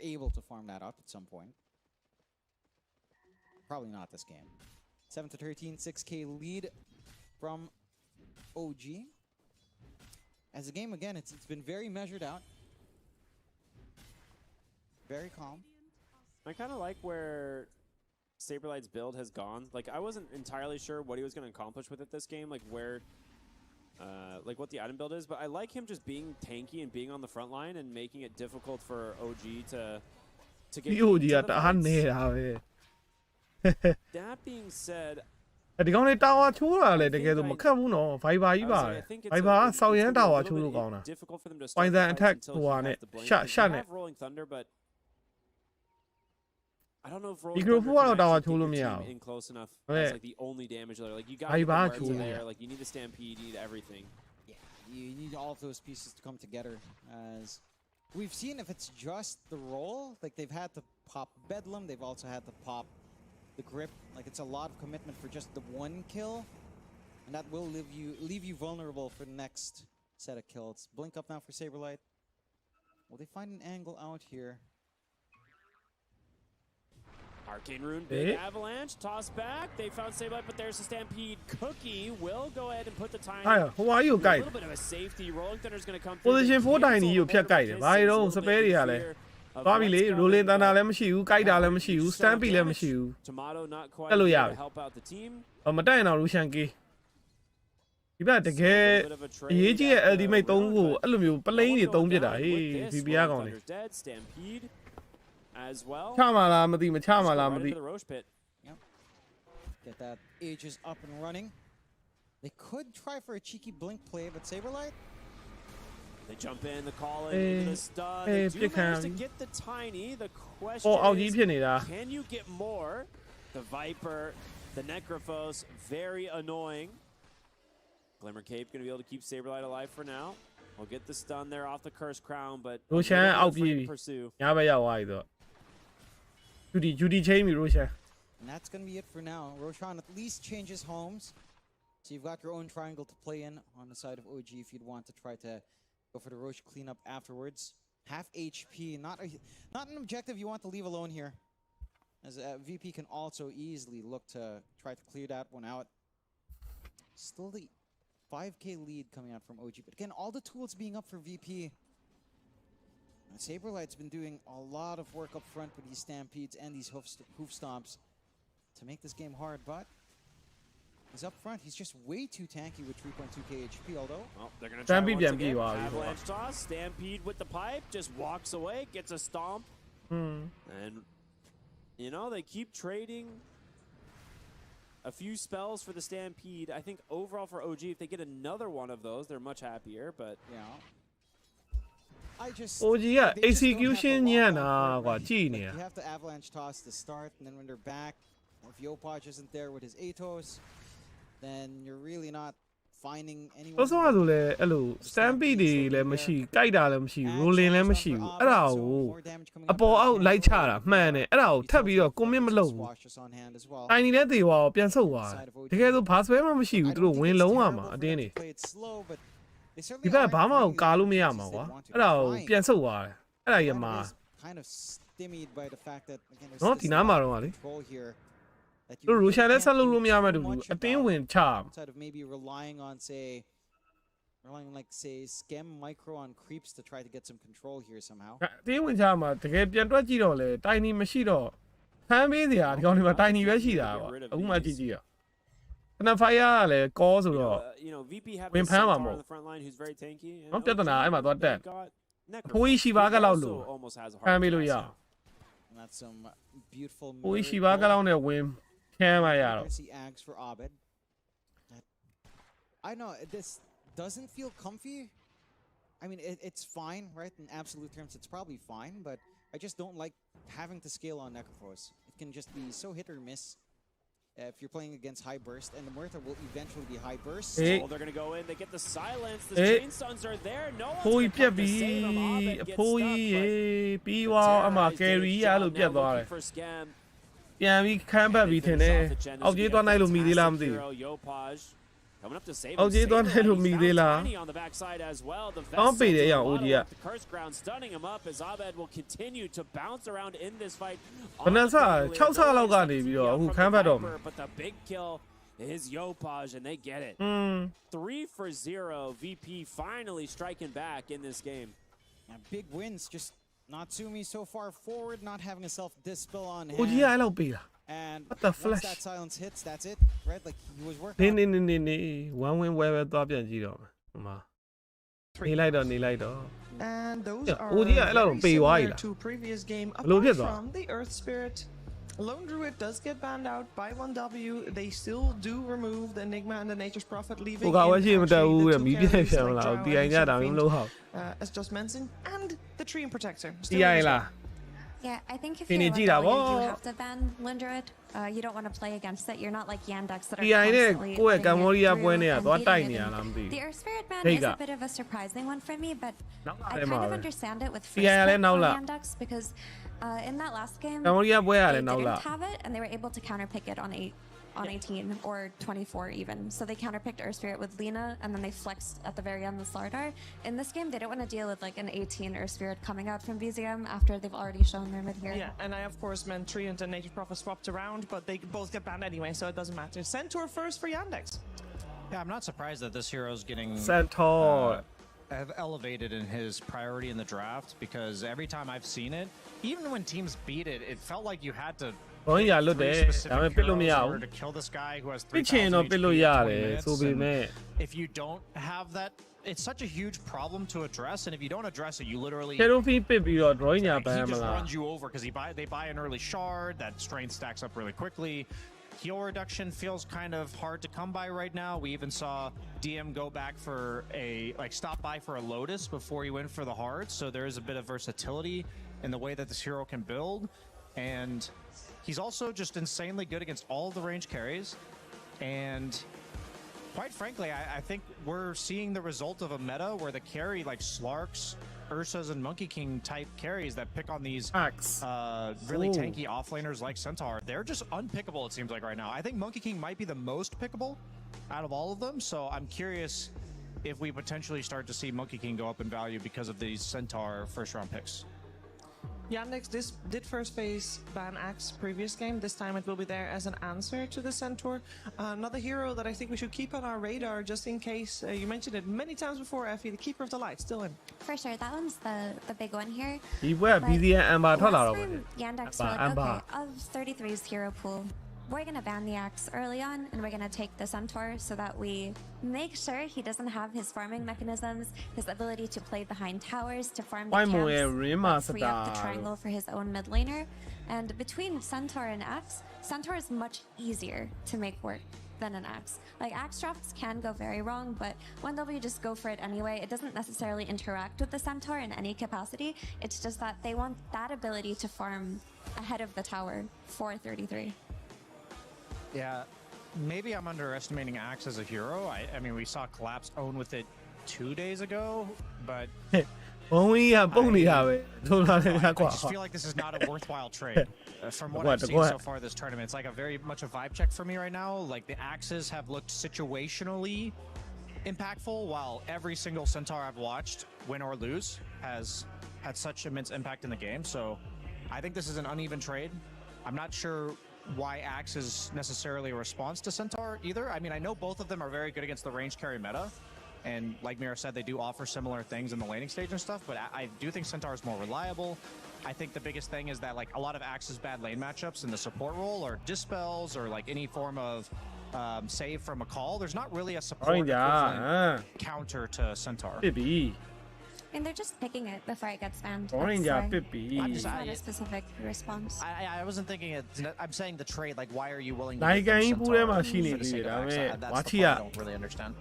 able to farm that up at some point probably not this game 7-13 6k lead from OG as a game again it's been very measured out very calm I kind of like where Saberlight's build has gone like I wasn't entirely sure what he was going to accomplish with it this game like where like what the item build is but I like him just being tanky and being on the front line and making it difficult for OG to get that being said ဒီကောင်လေးတာဝါချိုးတာလေတကယ်ဆိုမခက်ဘူးနော် Viper ကြီးပါလေ Viper ဆောက်ရမ်းတာဝါချိုးလို့ကောင်းတာ Poison attack ဟိုဟာနဲ့ရှတ်နဲ့ rolling thunder but I don't know if rolling thunderကတော့တာဝါချိုးလို့မရဘူး in close enough that's like the only damage there like you got there like you need the stampede you need everything yeah you need all of those pieces to come together as we've seen if it's just the roll like they've had to pop Bedlam they've also had to pop the grip like it's a lot of commitment for just the one kill and that will leave you vulnerable for the next set of kills blink up now for Saberlight will they find an angle out here Arcane Rune big avalanche toss back they found Saberlight but there's a stampede Cookie will go ahead and put the time who are you guys a little bit of a safety rolling thunder is going to come position 4တိုင်းကြီးကိုဖြတ်ကြိုက်တယ်ဘာတွေတော့စပယ်တွေကလည်းသွားပြီလေ rolling thunder လည်းမရှိဘူးကြိုက်တာလည်းမရှိဘူး stampede လည်းမရှိဘူး Tomato not quite တက်လို့ရပြီ help out the team မတက်ရင်တော့ Lucian Key ဒီဘက်တကယ်အရေးကြီးရဲ့ ultimate 3ခုအဲ့လိုမျိုး plane တွေ3ပြစ်တာဟေး VP ကကောင်လေ stampede as well ချမှာလားမသိမချမှာလားမသိ get that Aegis up and running they could try for a cheeky blink play but Saberlight they jump in the call in the stun they do manage to get the tiny the question is can you get more the Viper the Necrophos very annoying Glimmer Cape gonna be able to keep Saberlight alive for now we'll get the stun there off the Curse Crown but Roshan out pursue ညာဘက်ရောက်သွားပြီတော့ Judy chain me Roshan and that's gonna be it for now Roshan at least changes homes so you've got your own triangle to play in on the side of OG if you'd want to try to go for the Roche cleanup afterwards half HP not an objective you want to leave alone here as VP can also easily look to try to clear that one out still the 5k lead coming out from OG but again all the tools being up for VP Saberlight's been doing a lot of work up front with these stampedes and these hoof stomps to make this game hard but he's up front he's just way too tanky with 3.2k HP although they're gonna try once again. Avalanche toss stampede with the pipe just walks away gets a stomp and you know they keep trading a few spells for the stampede I think overall for OG if they get another one of those they're much happier but yeah OG က execution ညံ့တာကွာကြည့်နေရ you have to avalanche toss to start and then when they're back if Yopaj isn't there with his Atos then you're really not finding anyone ဆိုတော့ဆိုလဲအဲ့လို stampede တွေလည်းမရှိကြိုက်တာလည်းမရှိ rolling လည်းမရှိဘူးအဲ့ဒါကိုအပေါ်အောက်လိုက်ချတာမှန်တယ်အဲ့ဒါကိုထပ်ပြီးတော့ commit မလုပ်ဘူးတိုင်းနေတဲ့တေဝါကိုပြန်ဆုတ်သွားတယ်တကယ်ဆိုဘာဆွဲမှမရှိဘူးသူတို့ဝင်လုံးရမှာအတင်းနေဒီဘက်ဘာမှကာလို့မရမှာကွာအဲ့ဒါကိုပြန်ဆုတ်သွားတယ်အဲ့ဒါကြီးမှာ kind of stymied by the fact that again there's No, this Tina Maro, lack of Ali. control here. That Lu really Rusha le can't sa lu do lu mya ma too du. much A tin about win cha. outside of maybe relying on like say scam micro on creeps to try to get some control here somehow. အတင်းဝင်ချမှာတကယ်ပြန်တွက်ကြည့်တော့လေတိုင်နီမရှိတော့ဖမ်းပေးစရာဒီကောင်တွေမှာတိုင်နီပဲရှိတာပေါ့အခုမှကြည့်ကြည့်ရခဏ fire ကလည်း call ဆိုတော့ VP have Win this Pan Centaur mà on the front line who's very tanky. And နော်ပြဿနာအဲ့မှာသွားတက် got အဖိုးကြီးရှိပါကလောက်လို့ also almost has a ဖမ်း hard ပေးလို့ရ pass. And that's some beautiful ဖိုးကြီးရှိပါကလောက်နဲ့ဝင်ဖမ်းမှရတော့ accuracy ags for Abed. I know this doesn't feel comfy. I mean, it's fine, right? In absolute terms, it's probably fine, but I just don't like having to scale on Necrophos. It can just be so hit or miss if you're playing against high burst, and the Muerta will eventually be high burst. Hey. Oh, they're gonna go in. They get the silence. The Hey. chain stuns are there. No ဖိုး one's ကြီး gonna ပြက် come ပြီ to save him. Abed အ gets ဖိုး stuck, ကြီး but ရေပြီး the သွားအမ Terra is ကယ် doing ရီ his ရ job လို့ now, ပြက်သွားတယ် looking for scam. ပြန်ပြီးခမ်းပတ်ပြီးထင်တယ်အောက်ကြီးသွားနိုင်လို့မိသေးလားမသိဘူး Yopaj coming up to saveအောက်ကြီးသွားနိုင်လို့မိသေးလား Tiny on the backside as well. The အောင်းပေတယ်ရအောင် Vessel OG က the curse ground stunning him up as Abed will continue to bounce around in this fight. ဘယ်နှဆ6ဆလောက်ကနေပြီးတော့အခုခမ်းပတ်တော့ But the big kill is Yopaj and they get it. 3 for 0. VP finally striking back in this game. And big wins, just Natsumi so far forward, not having a self-dispel on အိုကြီးက hand. အဲ့လောက်ပေးတာ And What the once flash? that silence hits, that's it, right? Like he was နေ working နေ on နေနေ1 win ဝဲပဲသွားပြန်ကြည့်တော့မယ်ဟိုမှာနေလိုက်တော့ And those Yeah, are OG ကအဲ့လောက် very ပေးသွားပြီ similar လား to previous game. ဘယ်လိုဖြစ် Apart သွား from the Earth Spirit, Lone Druid does get banned out by 1W. They still do remove the Enigma and the Nature's Prophet, leaving ဟိုကဝဲရှိမတက်ဘူး actually တဲ့ the မီး two ပြည့် carries ပြန်မ like လား Drow တီအိုင် and ကြတာမျိုးမ Seraphine, လုပ်ဟောက် as just mentioned, and the Treant Protector. တီ Still အိုင် there as လား well. Yeah, I think if Fini you're gira, Rebellion, you bo. have to ban Lindred. You don't want to play against it. You're not like Yandex that are တီအိုင်နဲ့ constantly ကိုယ့်ရဲ့ putting it Cambodia through ပွဲနဲ့က and သွား beating တိုက် it နေ in. ရလားမသိ The ဘူး Earth Spirit ban Hey, is ga. a bit of a surprising one for me, but Now I that kind I'm of out. understand it with Yeah, first yeah, pick now on la. Yandex because in that last game, ကမ္ဘောဒီးယားပွဲရ they လဲနောက်လာ didn't have it and they were able to counterpick it on 18 or 24 even. So they counterpicked Earth Spirit with Lina and then they flexed at the very end with Slardar. In this game, they don't want to deal with like an 18 Earth Spirit coming out from VZM after they've already shown their mid here. Yeah, and I of course meant Treant and Nature's Prophet swapped around, but they both get banned anyway, so it doesn't matter. Centaur first for Yandex. Yeah, I'm not surprised that this hero is getting စန်ထော have elevated in his priority in the draft because every time I've seen it, even when teams beat it, it felt like you had to ဘောင်းရလွတ်တယ် three ဒါပေမဲ့ specific ပစ်လို့မရ heroes in ဘူး order to kill this guy who has ပစ်ချင် 3,000 တော့ပစ်လို့ HP ရ in တ 20 ယ် minutes, ဆိုပေမဲ့ and if you don't have that, it's such a huge problem to address, and if you don't address it, you literally ချေရိုဖီပစ်ပြီးတော့ drawing ညာပ he န်းမ just လား runs you over because they buy an early shard. That strength stacks up really quickly. Heal reduction feels kind of hard to come by right now. We even saw DM go back for stop by for a Lotus before he went for the Heart. So there is a bit of versatility in the way that this hero can build. And he's also just insanely good against all of the range carries. And quite frankly, I think we're seeing the result of a meta where the carry like Slarks, Ursas, and Monkey King type carries that pick on these Axe. really Ooh. tanky offlaners like Centaur. They're just unpickable, it seems like, right now. I think Monkey King might be the most pickable out of all of them, so I'm curious if we potentially start to see Monkey King go up in value because of these Centaur first-round picks. Yandex did first phase ban Axe previous game. This time it will be there as an answer to the Centaur. Another hero that I think we should keep on our radar just in case. You mentioned it many times before, Effie, the Keeper of the Light, still in. For sure, that one's the big one here. ဒီပွဲက BZN Amber ထွက်လာတော့ Last ပဲ time Yandex Amber, were like, Amber. okay, of 33's hero pool, we're going to ban the Axe early on, and we're going to take the Centaur so that we make sure he doesn't have his farming mechanisms, his ability to play behind towers, to farm the Why mo camps, eh, Rima but free up the Star. triangle for his own mid laner. And between Centaur and Axe, Centaur is much easier to make work than an Axe. Like, Axe drops can go very wrong, but 1W just go for it anyway. It doesn't necessarily interact with the Centaur in any capacity. It's just that they want that ability to farm ahead of the tower for 33. Yeah, maybe I'm underestimating Axe as a hero. I mean, we saw Collapse own with it 2 days ago, but ဘုံကြီးကပုံနေတာပဲထိုးလာတယ် I ကွာ just feel like this is not a worthwhile trade. From what What, I've seen what? so far this tournament, it's like a very much a vibe check for me right now. Like the axes have looked situationally impactful, while every single Centaur I've watched, win or lose, has had such immense impact in the game. So I think this is an uneven trade. I'm not sure why Axe is necessarily a response to Centaur either. I mean, I know both of them are very good against the range carry meta. And like Mira said, they do offer similar things in the laning stage and stuff, but I do think Centaur is more reliable. I think the biggest thing is that like a lot of Axe's bad lane matchups in the support role or dispels or like any form of save from a call. There's not really a support equivalent counter to Centaur. And they're just picking it before it gets banned. It's not a specific response. I wasn't thinking it. I'm saying the trade. Like, why are you willing to? I don't really understand.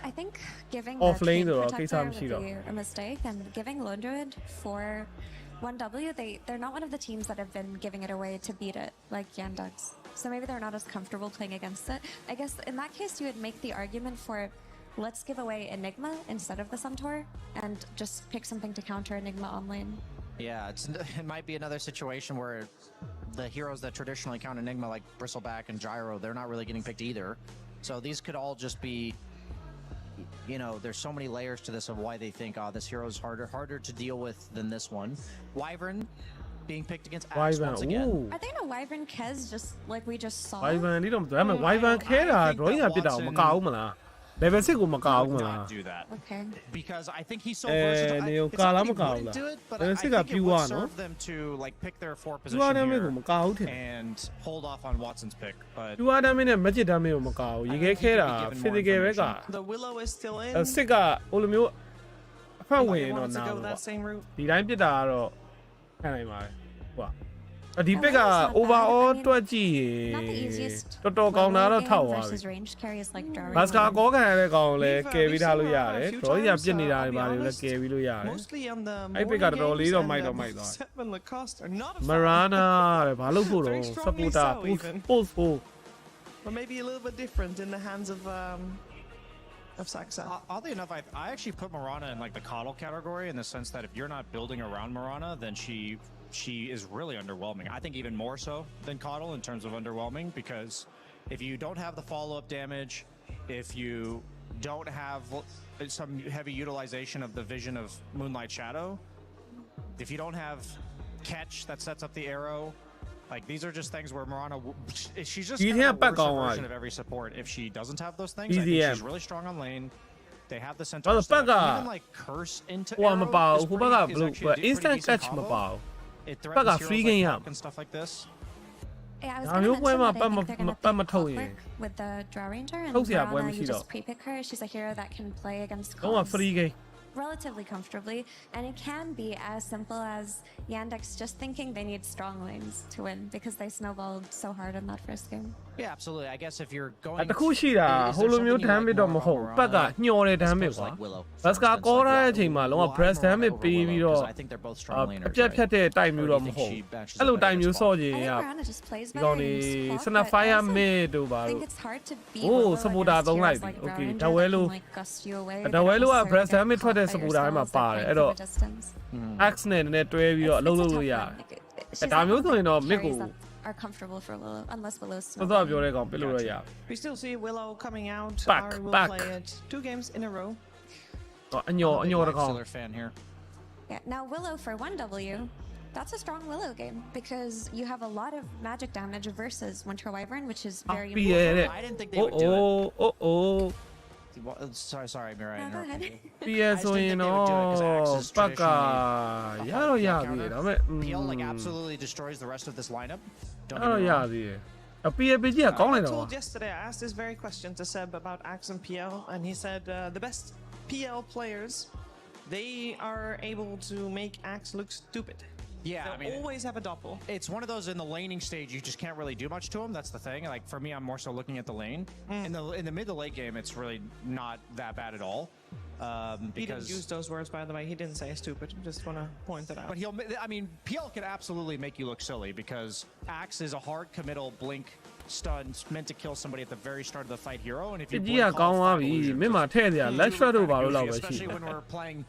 I think giving the trade protector would be a mistake, and giving Lone Druid for 1W, they're not one of the teams that have been giving it away to beat it, like Yandex. So maybe they're not as comfortable playing against it. I guess in that case, you would make the argument for let's give away Enigma instead of the Centaur, and just pick something to counter Enigma on lane. Yeah, it might be another situation where the heroes that traditionally count Enigma, like Bristleback and Gyro, they're not really getting picked either. So these could all just be, you know, there's so many layers to this of why they think, oh, this hero is harder to deal with than this one. Wyvern being picked against Axe once again. Are they gonna Wyvern Kez just like we just saw? Wyvern, you don't have a Wyvern Kez. Level 6 not do that. Okay. Because I think he's so versatile. He wouldn't do it, but I think it would serve them to like pick their 4 position here and hold off on Watson's pick. But the Willow is still in. The bigger overall တွက်ကြည့်ရင်တော်တော်ကောင်းတာတော့ထောက်သွားပြီ။ဘာစကာကောကန်ရတဲ့ကောင်လည်းကယ်ပြီးထားလို့ရတယ်။ဒေါ်ကြီးကပြစ်နေတာတွေပါလေလည်းကယ်ပြီးလို့ရတယ်။အဲ့ဘက်ကတော်တော်လေးတော့မိုက်သွား။ Marana တဲ့ဘာလို့ဖို့တော့ supporter post But maybe a little bit different in the hands of Saxa. Oddly enough, I actually put Marana in like the coddle category in the sense that if you're not building around Marana, then she is really underwhelming. I think even more so than Coddle in terms of underwhelming, because if you don't have the follow-up damage, if you don't have some heavy utilization of the vision of Moonlight Shadow, if you don't have catch that sets up the arrow, like these are just things where Marana, she's just kind of a worse version of every support if she doesn't have those things. I think she's really strong on lane. They have the Centaur stuff. Even like curse into arrow is actually instant catch it threatens heroes and stuff like this. Yeah, I was going to mention that I think they're going to pick with the Draw Ranger, and Marana, you just pre-pick her. She's a hero that can play against calls relatively comfortably, and it can be as simple as Yandex just thinking they need strong lanes to win because they snowballed so hard in that first game. Yeah, absolutely. I guess if you're going တခုရှိတာဟိုလိုမျိုး damage တော့မဟုတ်ဘက်ကညှော်တဲ့ damage ကွာဘတ်စကာကောတဲ့အချိန်မှာလုံးဝ press damage ပေးပြီးတော့အပြတ်ဖြတ်တဲ့တိုက်မျိုးတော့မဟုတ်အဲ့လိုတိုက်မျိုးဆော့ခြင်းကဒီကောင်နေ Snapfire mid တို့ပါလို့โอ้ supporter သုံးလိုက်ပြီ okay ဒါဝဲလို့က press damage ထွက်တဲ့ supporter မှာပါတယ်အဲ့တော့ axe နဲ့နည်းနည်းတွဲပြီးတော့အလုပ်လုပ်လို့ရတယ်ဒါမျိုးဆိုရင်တော့ mid ကို are comfortable for Willow unless Willow's We still see Willow coming out. Back. Will play it 2 games in a row. အညောတကောင် fan here. Yeah, now Willow for 1W. That's a strong Willow game because you have a lot of magic damage versus Winter Wyvern, which is very important. I didn't think they would do it. Sorry, Mira. No, go ahead. PS ဆိုရင်တော့ဘက်ကရတော့ရပြီဒါပေမဲ့ PL like absolutely destroys the rest of this lineup. တော့ရပြီအ PLPG ကကောင်းလိုက်တော့ I told yesterday I asked this very question to Seb about Axe and PL, and he said the best PL players, they are able to make Axe look stupid. Yeah, I mean, always have a doppel. It's one of those in the laning stage you just can't really do much to him. That's the thing. Like for me, I'm more so looking at the lane. In the mid to late game, it's really not that bad at all. He didn't use those words, by the way. He didn't say stupid. Just want to point that out. But PL can absolutely make you look silly because Axe is a hard committal blink stun meant to kill somebody at the very start of the fight hero. And if you blink all 5 especially when we're playing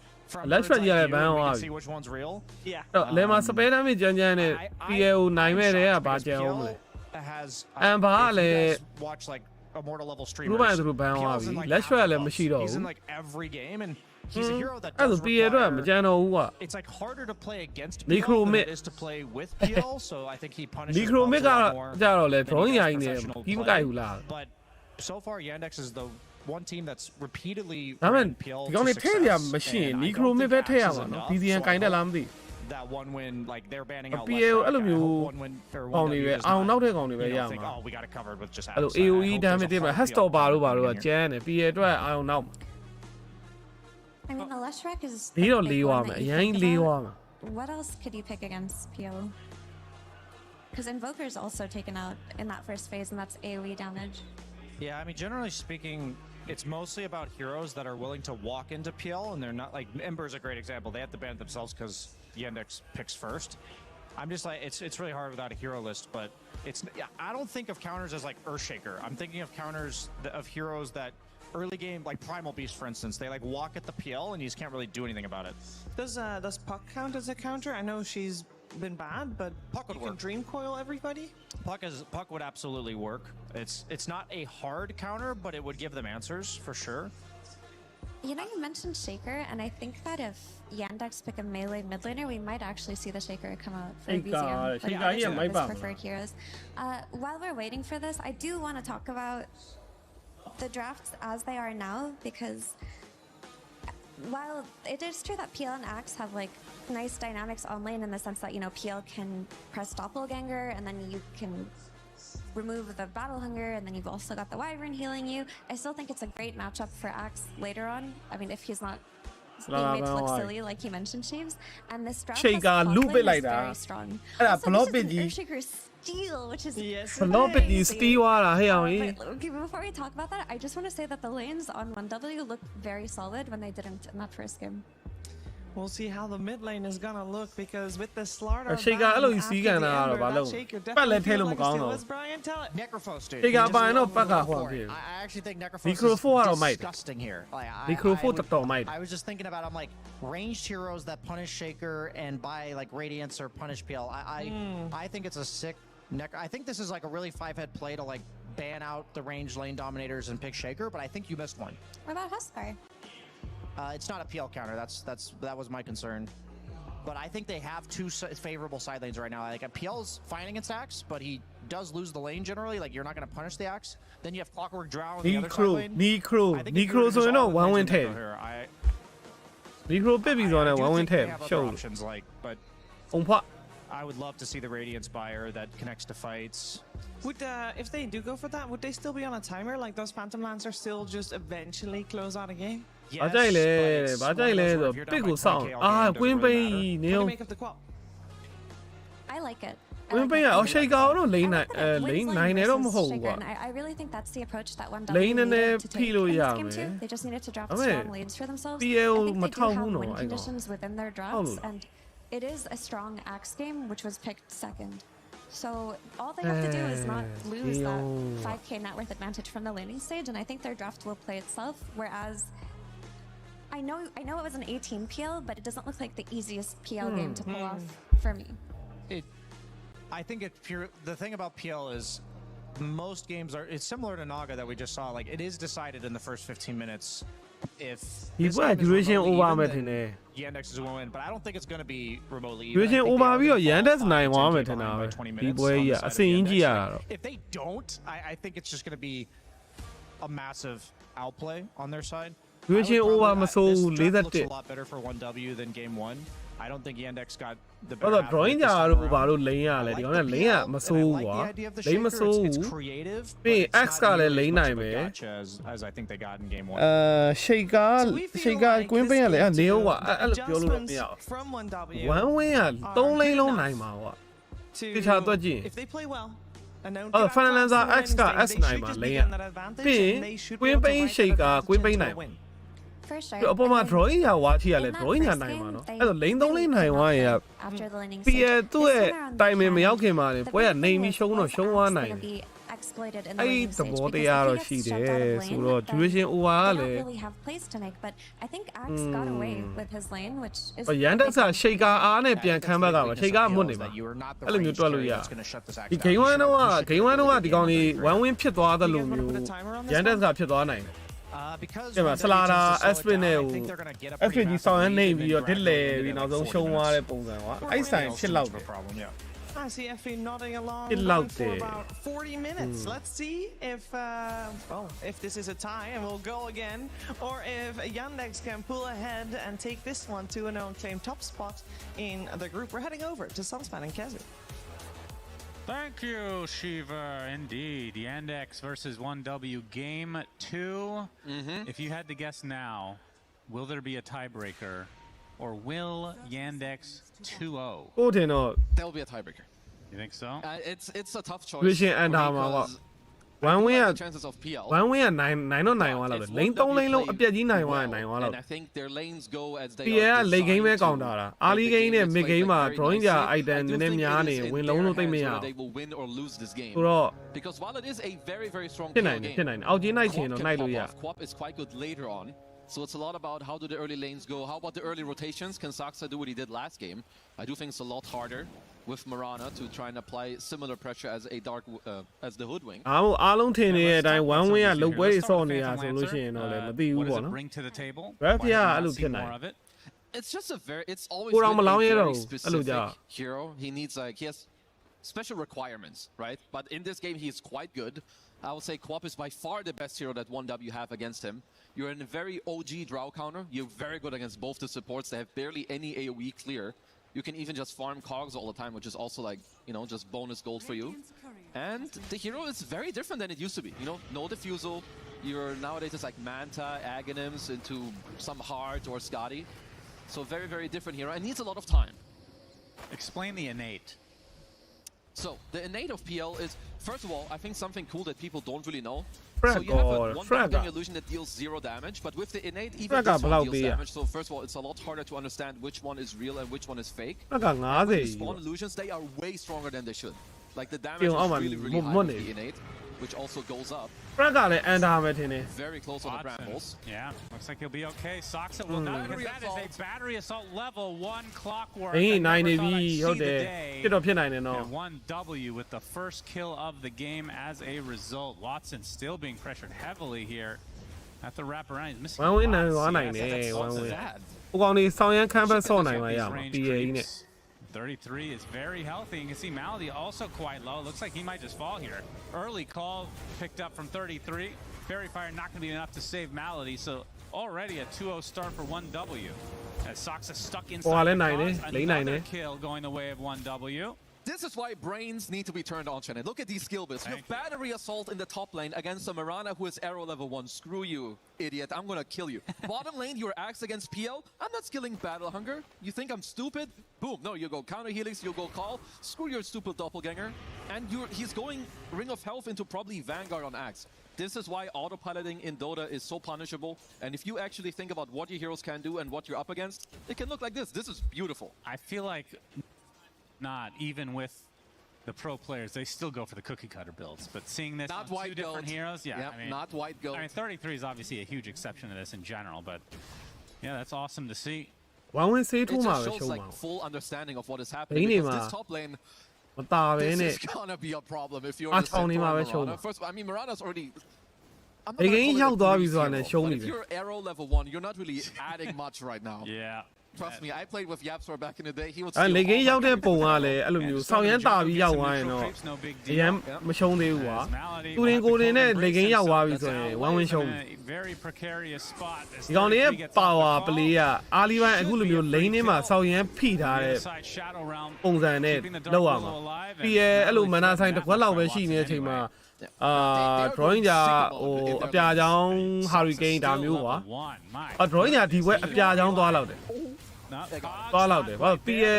Let's try the ban see which one's real. Yeah. Le ma spare damage ကြမ်းကြမ်းနဲ့ PL နိုင်မဲ့တဲ့ကဘာကြံအောင်မလဲ watch like Immortal level streamers. သူ့ဘာသူ့ဘန်သွားပြီ Let's try လည်းမရှိတော့ဘူး He's in like every game and he's a hero that အဲ့ does ဆို PL အတွက်မကြမ်းတော့ဘူးကွာ it's like harder to play against Micro PL than mid. it is to play with PL, so I think he punishes မီခရိုမစ် buffs က a lot more ကြတော့လေ than he drawing does ရိုင်းနေ professional ပြီးမ play. ကြိုက်ဘူးလား But so far Yandex is the one team that's repeatedly ဒါပေမဲ့ ran PL ဒီကောင် to နေထည့်ပြ success, မရှိရင် and မီ I ခရို don't မစ် think ပဲထည့်ရ Axe is မှာနော် enough, BDN so ကင် I တယ်လား hope မသိ that one win, like they're banning out PL left strike. အဲ့လို I မျိုး hope one win or ကောင်း one နေ W ပဲ does အောင် not, နောက်တဲ့ကောင်တွေပဲ you ရ know, think, မှာ oh, we got it covered with just အဲ့လို Axe. I AOE hope there's a damage တွေမှာ hard head PL stop ပါတော့ပါ counter တော့ coming ကျန်းတယ် PL အတွက်အောင်နောက် I mean, the Leshrac is ဒီ the တော့ big လေး one ွား that မယ် you အရင် think လေး about. ွားမှာ What else could you pick against PO? Because Invoker's also taken out in that first phase, and that's AoE damage. Yeah, I mean, generally speaking, it's mostly about heroes that are willing to walk into PL, and they're not like Ember's a great example. They have to ban themselves because Yandex picks first. I'm just like it's really hard without a hero list, but I don't think of counters as like Earthshaker. I'm thinking of counters of heroes that early game, like Primal Beast, for instance, they like walk at the PL and you just can't really do anything about it. Does Puck count as a counter? I know she's been bad, but Puck would you can work. dream coil everybody. Puck would absolutely work. It's not a hard counter, but it would give them answers for sure. You know, you mentioned Shaker, and I think that if Yandex pick a melee mid laner, we might actually see the Shaker come out for Shaker, BZM. Like, Shaker, one yeah, of my his bad. preferred heroes. While we're waiting for this, I do want to talk about the drafts as they are now, because while it is true that PL and Axe have like nice dynamics on lane in the sense that, you know, PL can press doppelganger and then you can remove the battle hunger, and then you've also got the wyvern healing you. I still think it's a great matchup for Axe later on. I mean, if he's not being made to look silly like you mentioned, Sheaves. And this draft Shaker loop it like that. very strong.အဲ့ဒါ Also, block this is pit an ကြီး Earthshaker steal, which is Yes, block pit ကြီး crazy. steal သွားတာဟဲ့အောင်ကြီး But, okay, before we talk about that, I just want to say that the lanes on 1W looked very solid when they didn't in that first game. We'll see how the mid lane is gonna look, because with the slaughter Shaker ban အဲ့လိုကြီး after စီးကန် the တာကတော့ Ember, ဘာ that လို့ Shaker ပတ်လက် definitely ထဲလို့ feels မ like a ကောင်း steal. တော့ Let's Brian tell it. Necrophos, dude. Shaker He just ပိုင်တော့ went ပတ်က overboard ဟော for ဖြစ် it. I actually think Necrophos Micro4 isကတော့မိုက်တယ် disgusting here. Like, Micro4 တော်တော်မိုက်တယ် I was just thinking about, I'm like, ranged heroes that punish Shaker and buy like Radiance or punish PL. I think it's a sick I think this is like a really 5-head play to like ban out the ranged lane dominators and pick Shaker, but I think you missed one. What about Huskar? It's not a PL counter. That was my concern. But I think they have two favorable side lanes right now. Like PL's fine against Axe, but he does lose the lane generally. Like you're not going to punish the Axe. Then you have Clockwork Drow on the other side lane. Necro I think if you Necro were to ဆို just ရင်တော့ all one the win lanes in ထည့် Necro here, I Necro ပစ်ပြီးဆိုတော့ do one win think ထည့် they have ရှုံး other options, like, but အောင်ဖွာ I would love to see the Radiance buyer that connects to fights. Would if they do go for that, would they still be on a timer? Like those Phantom Lancers still just eventually close out a game? ဘာကြိုက်လဲ but it's ဘာ one ကြိုက် of လဲ those ဆို where if you're ပစ် down ကို by စောင့် 10K all အာ game, ကွင်း doesn't ပိန် really matter. နေ What do အောင် you make of the qual? I like it. ကွင်းပိန်ကအော်ရှိတ်ကောင်တော့လိမ့်နိုင် I like that it လိမ့် wins နိုင် lane တယ်တော့မ versus ဟုတ်ဘူး Shaker, ကွာ and I really think that's the approach that 1W Lane and needed the to take Pilo in this yeah, game too. man. They just needed to drop I mean, strong leads for themselves. PL I think they do မထောက် have ဘူးနော် win အဲ့ကောင် conditions within their drafts, and it is a strong Axe game, which was picked second. So all they have to do is not lose that 5k net worth advantage from the laning stage, and I think their draft will play itself. Whereas I know it was an 18 PL, but it doesn't look like the easiest PL game to pull off for me. I think the thing about PL is most games it's similar to Naga that we just saw. Like it is decided in the first 15 minutes. If He this was game is duration remotely over even, met then in Yandex is going to win, but I don't think it's going to be remotely even. duration I think over they are ပြီးတော့ gonna fall Yandex နိုင် 5, သွား 10K မယ်ထင်တာ behind ပဲ by 20 ဒီ minutes ပွဲ on ကြီး the ကအ side စင် of ကြီးရ Yandex. တာတော့ If they don't, I think it's just going to be a massive outplay on their side. duration I would over probably- မဆိုး this ဘူး draft looks 41 a lot better for 1W than game 1. I don't think Yandex got the အဲ့ better တော့ half of it drawing this ကြ time တို့ around. ဘာလို့လိမ့်ရ I လဲ like ဒီ the ကောင်ကလိမ့်ရ PL, မ and ဆိုး I ဘူး like ကွာ the idea of the လိမ့်မ Shaker. ဆိုး It's ဘူး creative, but ပြီး it's X not ကလည်း nearly လိမ့် as နိုင် much of မ a ယ် gotcha as I think they got in game 1. ရှိတ်က So we feel ရှိတ်က like ကွင်း this ပိန်ကလည်း game နေ too, ဟုတ်ကွာ the အဲ့လိုပြောလို့မရ adjustments from 1W ဘူး1 win က3လိမ့်လုံးနိုင်မှာကွာ to တခြားတွက်ကြည့် if they play well and don't Oh, get Final outclassed Lancer in the X laning ka stage, S theyနိုင် should မှာ just လိမ့် be ရ getting that advantage, ပြီး and they should ကွ be င်း able to ပိန် ride ရှိတ် that က advantage ကွင်းပိန် into နိုင် a မှာ win. For sure. အပေါ်မှာ And then drawing ရဝါချီရလဲ in that drawing ရ first နိုင်မှာ game, နော် they အဲ့တော့လိမ့်3လိမ့်နိုင် came သွား off ရင် it after the laning ပြီးရ stage. သူ့ This ရဲ့ time around, တိုင်ပင် they မရောက်ခင်မှာလေ The ပွဲက big နေ thing ပြီး with ရှုံးတော့ both ရှုံးသွား apps နိုင် gonna တယ် be exploited in the အဲ့ laning သ stage ဘော because တရား if တော့ he ရှိ gets တ jumped ယ် out of ဆို lane, တော့ then duration over က they လေ don't really have plays to make. But I think Axe got away with his lane, which is ရန်တက်ဆာရှိတ်ကအားနဲ့ပြန်ခမ်းဘက်ကပါရှိတ်ကမွတ်နေပါ You are not the အဲ့လိုမျိုး range တွက်လို့ရ carry that's going to shut this Axe ဒီ down. game You 1 should- တော့ you should game 1 တော့ဒီကောင်လေး be able to 1 win ဖြစ်သွားသလို You guys wanna မျိုး put a timer on this ရန်တက် one? ဆာဖြစ်သွားနိုင်တယ် Because ဒီမှာဆလာတာ Espin နဲ့ I ကို think they're going to get a Espin ကြီး pretty ဆောင်ရ massive နေ lead ပြီးတော့ and တစ် then လေ gradually ပြီး get နောက် like ဆုံး 40 ရှုံးသွားတဲ့ minutes. ပုံစံကွာအဲ့ဆိုင်ဖြစ်လောက်တယ် problem, yeah. I see Effie nodding along It going loud for there. about 40 minutes. Let's see if if this is a tie and we'll go again, or if Yandex can pull ahead and take this one to an unclaimed top spot in the group. We're heading over to Sunspan and Kezu. Thank you, Shiva. Indeed, Yandex versus 1W game 2. If you had to guess now, will there be a tiebreaker, or will Yandex 2-0? ကိုတင်တော့ There'll be a tiebreaker. You think so? It's a tough choice. Vision and for me Dharma, because one I do win like at the chances of PL. 1 win က9တော့နိုင်သွားလောက်တယ် lane 3 lane လုံးအပြက်ကြီးနိုင်သွားရင်နိုင်သွားလောက် And I think their lanes go as they PL က are late game ပဲ designed ကောင်း to. တာလား Like, early the game နဲ့ is mid played, game မှာ like, very drawing ကြ nicely. item I do နည်းနည်း think များ it နေ is in ဝင် their လုံးလို့သိမ့် hands မရ whether ဘူး they will win or lose this game. ဆိုတော့ Because while it is a very, very strong ဖြစ် PL နိုင်တယ် game, ဖြစ်နိုင်တယ်အောက်ကြီးနိုင်ချင် Quap တော့ can နိုင်လို့ pop ရ off. Quap is quite good later on. So it's a lot about how do the early lanes go, how about the early rotations? Can Saksa do what he did last game? I do think it's a lot harder with Marana to try and apply similar pressure as a dark as the Hoodwing. အားလုံးထင်နေတဲ့အတိုင်း1 win ကလုတ်ပွဲတွေစော့နေတာဆိုလို့ရှိရင်တော့လည်းမသိဘူး What does ပေါ့ it နော် bring to the table? Ref Why do we က not အဲ့လို see ဖြစ်နိုင် more of it? It's just it's always Ura been a Malawi very đâu, specific dạ. hero. He needs he has special requirements, right? But in this game, he is quite good. I would say Quap is by far the best hero that 1W have against him. You're in a very OG draw counter. You're very good against both the supports. They have barely any AoE clear. You can even just farm cogs all the time, which is also like, you know, just bonus gold for you. And the hero is very different than it used to be. You know, no diffusal. You're nowadays just like Manta, Aghanims into some Heart or Scotty. So very, very different hero. And needs a lot of time. Explain the innate. So the innate of PL is, first of all, I think something cool that people don't really know. Frag So you have or a one frag bang up. illusion that deals 0 damage, but with the innate, even Frag this up one below deals B, yeah. damage. So first of all, it's a lot harder to understand which one is real and which one is fake. ဘက်က90 The ကြီး spawn illusions, they are way stronger than they should. Like the damage Yung is Oman, really, really high money. with the innate, which also goes up Frag ကလည်း under ပဲထင်တယ် very close on the Watson. brambles. Yeah, looks like he'll be okay. Saksa will not, because that is a battery assault level 1 clockwork. ဘင်း I နိုင် never နေ thought ပြီ I'd ဟုတ် see တယ် the day. ဖြစ်တော့ဖြစ်နိုင်တယ်နော် And 1W with the first kill of the game as a result. Watson still being pressured heavily here. Have to wrap around. He's missing 1 win နိုင် lots.သွား CS နိုင်တယ် that's 1 win Sad. ဟိုကောင်လေးဆောင်းရမ်းခမ်းဘက်ဆော့နိုင်မှ These ရမှာ range PA ကြီးနဲ့ creeps. 33 is very healthy. You can see Malady also quite low. Looks like he might just fall here. Early call picked up from 33. Fairy Fire not going to be enough to save Malady. So already a 2-0 start for 1W. As Saksa stuck inside Oh, the nine, cross. eh? Lane nine, Another eh? kill going the way of 1W. This is why brains need to be turned on, Shannon. Look at these skill bits. You have battery assault in the top lane against a Marana who is arrow level 1. Screw you, idiot. I'm gonna kill you. Bottom lane, you're axe against PL. I'm not skilling Battle Hunger. You think I'm stupid? Boom. No, you go counter helix, you go call. Screw your stupid doppelganger. And he's going Ring of Health into probably Vanguard on axe. This is why autopiloting in Dota is so punishable. And if you actually think about what your heroes can do and what you're up against, it can look like this. This is beautiful. I feel like not even with the pro players, they still go for the cookie cutter builds. But seeing this Not on white two different gold. heroes, yeah, Yep, I mean, not white gold. I mean, 33 is obviously a huge exception to this in general, but yeah, that's awesome to see. 1 win ဆေး It ထိုးမှာ just ပဲ shows ရှုံး like မှာ full understanding of what is Bấy happening. này Because mà. this top lane, မတာပဲ this နဲ့ is gonna be a problem if you're Ah, the Tony Centaur mà bé and show Marana. mà. First, I mean, Marana's already. I'm not Cái gonna game call it a nhau đó great bây giờ hero, này show but mình if rồi. you're arrow level 1, you're not really adding much right now. Yeah. Trust me, I played with Yapsor back in the day. He would အဲ steal လေ all ကင်း my ရောက်တဲ့ creeps ပုံက and လည်းအဲ့လို And မျိုး still ဆောင်းရမ်း gonna တာ jump ပြီး in ရောက် some သွားရင် neutral တော့ creeps, no big အရန် deal. မရှုံးသေးဘူးကွာ As Malady သူရင် will ကို have to ယ်နဲ့ come လေ and ကင်း brace ရောက်သွားပြီ himself. ဆိုရင် That's 1 win Alex ရှုံး in a very precarious spot. As ဒီကောင်လေးရဲ့ 33 gets off the power call. play ကအာလီပိုင်းအခုလိုမျိုး lane ထဲမှာဆောင်းရမ်းဖိထားတဲ့ Inside shadow realm, ပုံစံနဲ့ keeping the dark လောက်ရ willow မှာ alive, and ပြီးရဲအဲ့လို Malady မနာ flipped ဆိုင် that တစ်ခွက် much လောက် by ပဲရှိနေ Watson တဲ့အချိန်မှာ anyway. အာ drawing ညာအပြာချောင်း hurricane ဒါမျိုးကွာ drawing ညာဒီဘက်အပြာချောင်းသွားလောက်တယ်သွားလောက်တယ်ဘာလို့ပြီးရဲ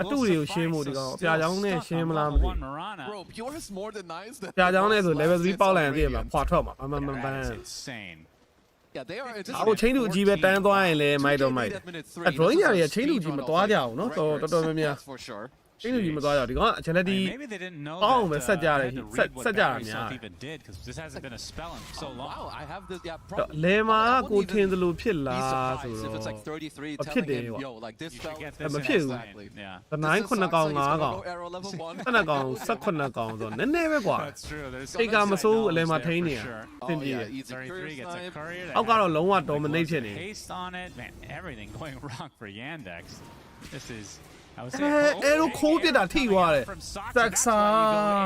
အတူတွေကိုရှင်းဖို့ဒီကောင်အပြာချောင်းနဲ့ရှင်းမလားမသိဘူး Bro, pure is more than nice. အပြာချောင်းနဲ့ဆို level 3ပေါက်လိုက်ရင်သိရမှာခွာထွက်မှာဘန်ဘန်ဘန် insane. Yeah, they are. It's အခုချင်းတူကြီးပဲတန်းသွားရင်လည်းမိုက်တော့မိုက်တယ် 2K lead at minute 3. drawing This is ညာ a တွေကချင်းတူ speed ကြီးမ run သွားကြ of ဘူးเนาะ records. တော်တော်များများ That's for sure. တင်းလူကြီးမသွားကြဒီကောင်က agility Maybe they didn't know အောင်းပဲ that, ဆက်ကြတယ် had to ဆက် read what ဆက်ကြတာ Battery များ Salt even did because this hasn't been a spell in so long. Wow, I have this. Yeah, လဲမှာကိုထင်းသလိုဖြစ် Be လားဆို surprised တော့ if it's like 33 ဖြစ် telling တယ် him, ပေါ့ yo, like this You spell. should get I'm this a in. few. Exactly. Yeah. တနိုင်9ကောင် He's 5 gonna ကောင် go arrow level 1. 7ကောင်18ကောင်ဆိုတော့နည်းနည်းပဲကွာ That's true. There's စိတ်ကမဆိုးအလဲမှာထိန်းနေရ sure. သင် Oh ကြည့် yeah, easy 33 courier gets a snipe. courier. အောက်ကတော့လုံးဝ Like, dominate lots ဖြစ် of နေ haste on it. Man, everything going wrong for Yandex. This is. I would အဲ say. အဲလိုခိုးပြတာထိသွားတယ် ဆက်စာ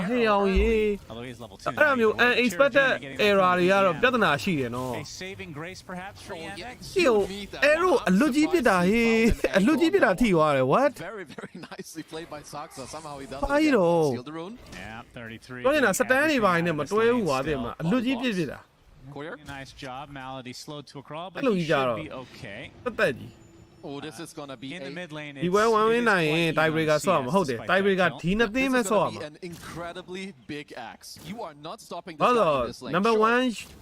ဟေးအောင်ရေး Although he's level 2. အဲ့လိုမျိုး unexpected error တွေကတော့ပြဿနာရှိတယ်နော် A saving grace perhaps for Yandex. ဒီကိုအဲလိုအလွတ်ကြီးပြတာဟေးအလွတ်ကြီးပြတာထိသွားတယ် what Very, very nicely played by Saxa. Somehow he does it ဘာကြီး again. တော့ Seal the rune. Yeah, 33. ပြောနေတာစတန်တွေပိုင်းနဲ့မတွဲဘူးကွာ Still. တဲ့မှာအလွတ်ကြီးပြစ်တာ Courier. Nice job. Malady slowed to a crawl, but Hello, he should Ijaro. be okay. တက်တက်ကြီး Oh, this is gonna be In the mid lane, ဒီဝဲ1 win နိုင်ရင် tie breaker ဆော့မှာဟုတ်တယ် tie breaker ဒီနှစ်သိမ်းမဲ့ဆော့မှာ an incredibly big axe. You are not stopping ဟုတ် this တော့ guy in this lane. number Sure,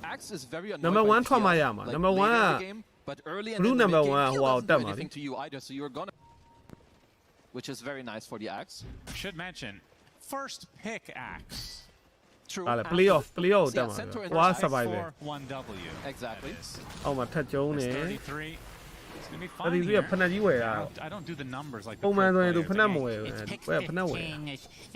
1 axe is very annoying. number by 1 ထွက်မှ TL, ရမှာ like number 1 later in က the game, but early and Blue in the number mid game, 1 he ဟို doesn't တက် do မှာ anything to you either, so you're gonna, which is very nice for the axe. Should mention, first pick axe. True. ဟာလေ playoff တက်မှာ Center and ဟွာ right survive For 1W. Exactly. That is. အောက်မှာထက်ကျုံးနေ 33. It's gonna be fun 33 here. ကဖနက်ကြီးဝယ်တာ I don't do the numbers like the ပုံမှန်ဆိုရင်သူ pro ဖနက် players. မဝယ်ဘူးဝယ်ဖနက်ဝယ်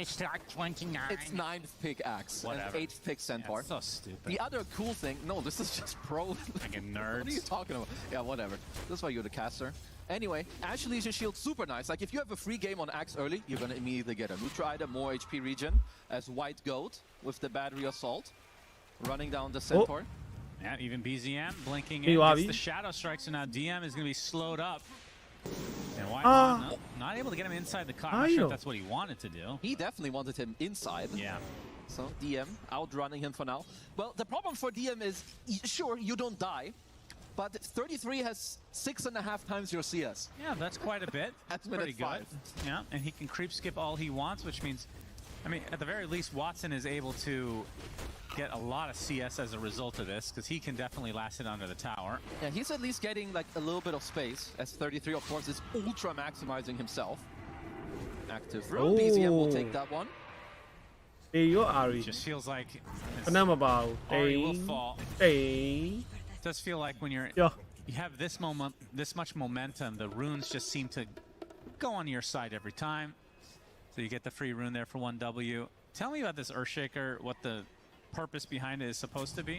It's like 29. It's 9th pick axe Whatever. and 8th pick centaur. That's so stupid. The other cool thing, no, this is just pro. Fucking What are you nerds. talking about? Yeah, whatever. That's why you're the caster. Anyway, Ash Legion Shield, super nice. Like, if you have a free game on Axe early, you're gonna immediately get a neutral item, more HP regen, as White Goat with the Battery Assault, running down the Centaur. Yeah, even BZM blinking Hey, in, gets Wabi. the shadow strike, so now DM is going to be slowed up. And why not able to get him inside the car. I'm not sure if that's what he wanted to do. He definitely wanted him inside. Yeah. So DM outrunning him for now. Well, the problem for DM is, sure, you don't die, but 33 has 6.5 times your CS. Yeah, that's quite a bit. That's pretty minute good. Yeah, and he can creep skip all he wants, which means, I mean, at the very least, Watson is able to get a lot of CS as a result of this, because he can definitely last it under the tower. Yeah, he's at least getting like a little bit of space, as 33, of course, is ultra maximizing himself. Active room, BZM will take that one. အေးရော RE It just feels like ဖနက်မပါဘူး Ari will fall. အေး It does feel like when you're ရော you have this moment, this much momentum, the runes just seem to go on your side every time. So you get the free rune there for 1W. Tell me about this Earthshaker, what the purpose behind it is supposed to be.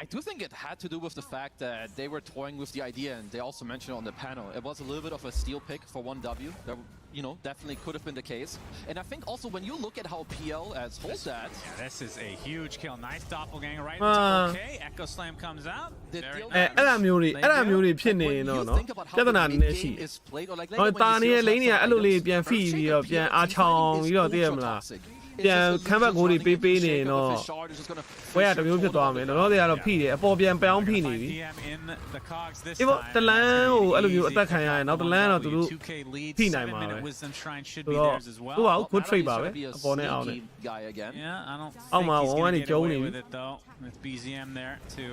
I do think it had to do with the fact that they were toying with the idea, and they also mentioned it on the panel. It was a little bit of a steal pick for 1W. That, you know, definitely could have been the case. And I think also when you look at how PL as holds that, Yeah, this is a huge kill. Nice doppelganger right Ah. into okay. Echo Slam comes out. The Very deal- အဲအဲ့လိုမျိုးတွေဖြစ်နေရင်တော့ you နော် think about how ပြဿ the နာနည်းနည်း mid ရှိ game is played, or like ဟော later တာ when နေ you ရဲ့ see လိမ့်နေရ yourself အဲ့လိုလေး items, ပြန်ဖိပြီးတော့ Earthshaker ပြန် PL အားချောင်း is ပြီးတော့သိရမ ultra လား toxic. ပြန် It's just a ခံဘက်ကိုတွေပေးပေးနေရင်တော့ Earthshaker with his shard is just gonna ဝဲရတစ်မျိုးဖြစ်သွားမယ်တော့တွေကတော့ဖိတယ်အပေါ်ပြန်ပြောင်းဖိနေပြီ DM in the cogs this ဒီပေါ့ time. တလန်းကိုအဲ့လိုမျိုးအသက်ခံရရင်နောက်တလန်းတော့သူတို့ 2K lead. ဖိနိုင်မှာပဲ 7-minute wisdom shrine should ဆို be တော့ theirs as သူ well. က good Natalie trade is ပါပဲ gonna be a အပေါ်နဲ့အောင်းနဲ့ sneaky guy again. Yeah, I don't Oh, think my, he's one gonna is get Joe away Lee. with it though. With BZM there to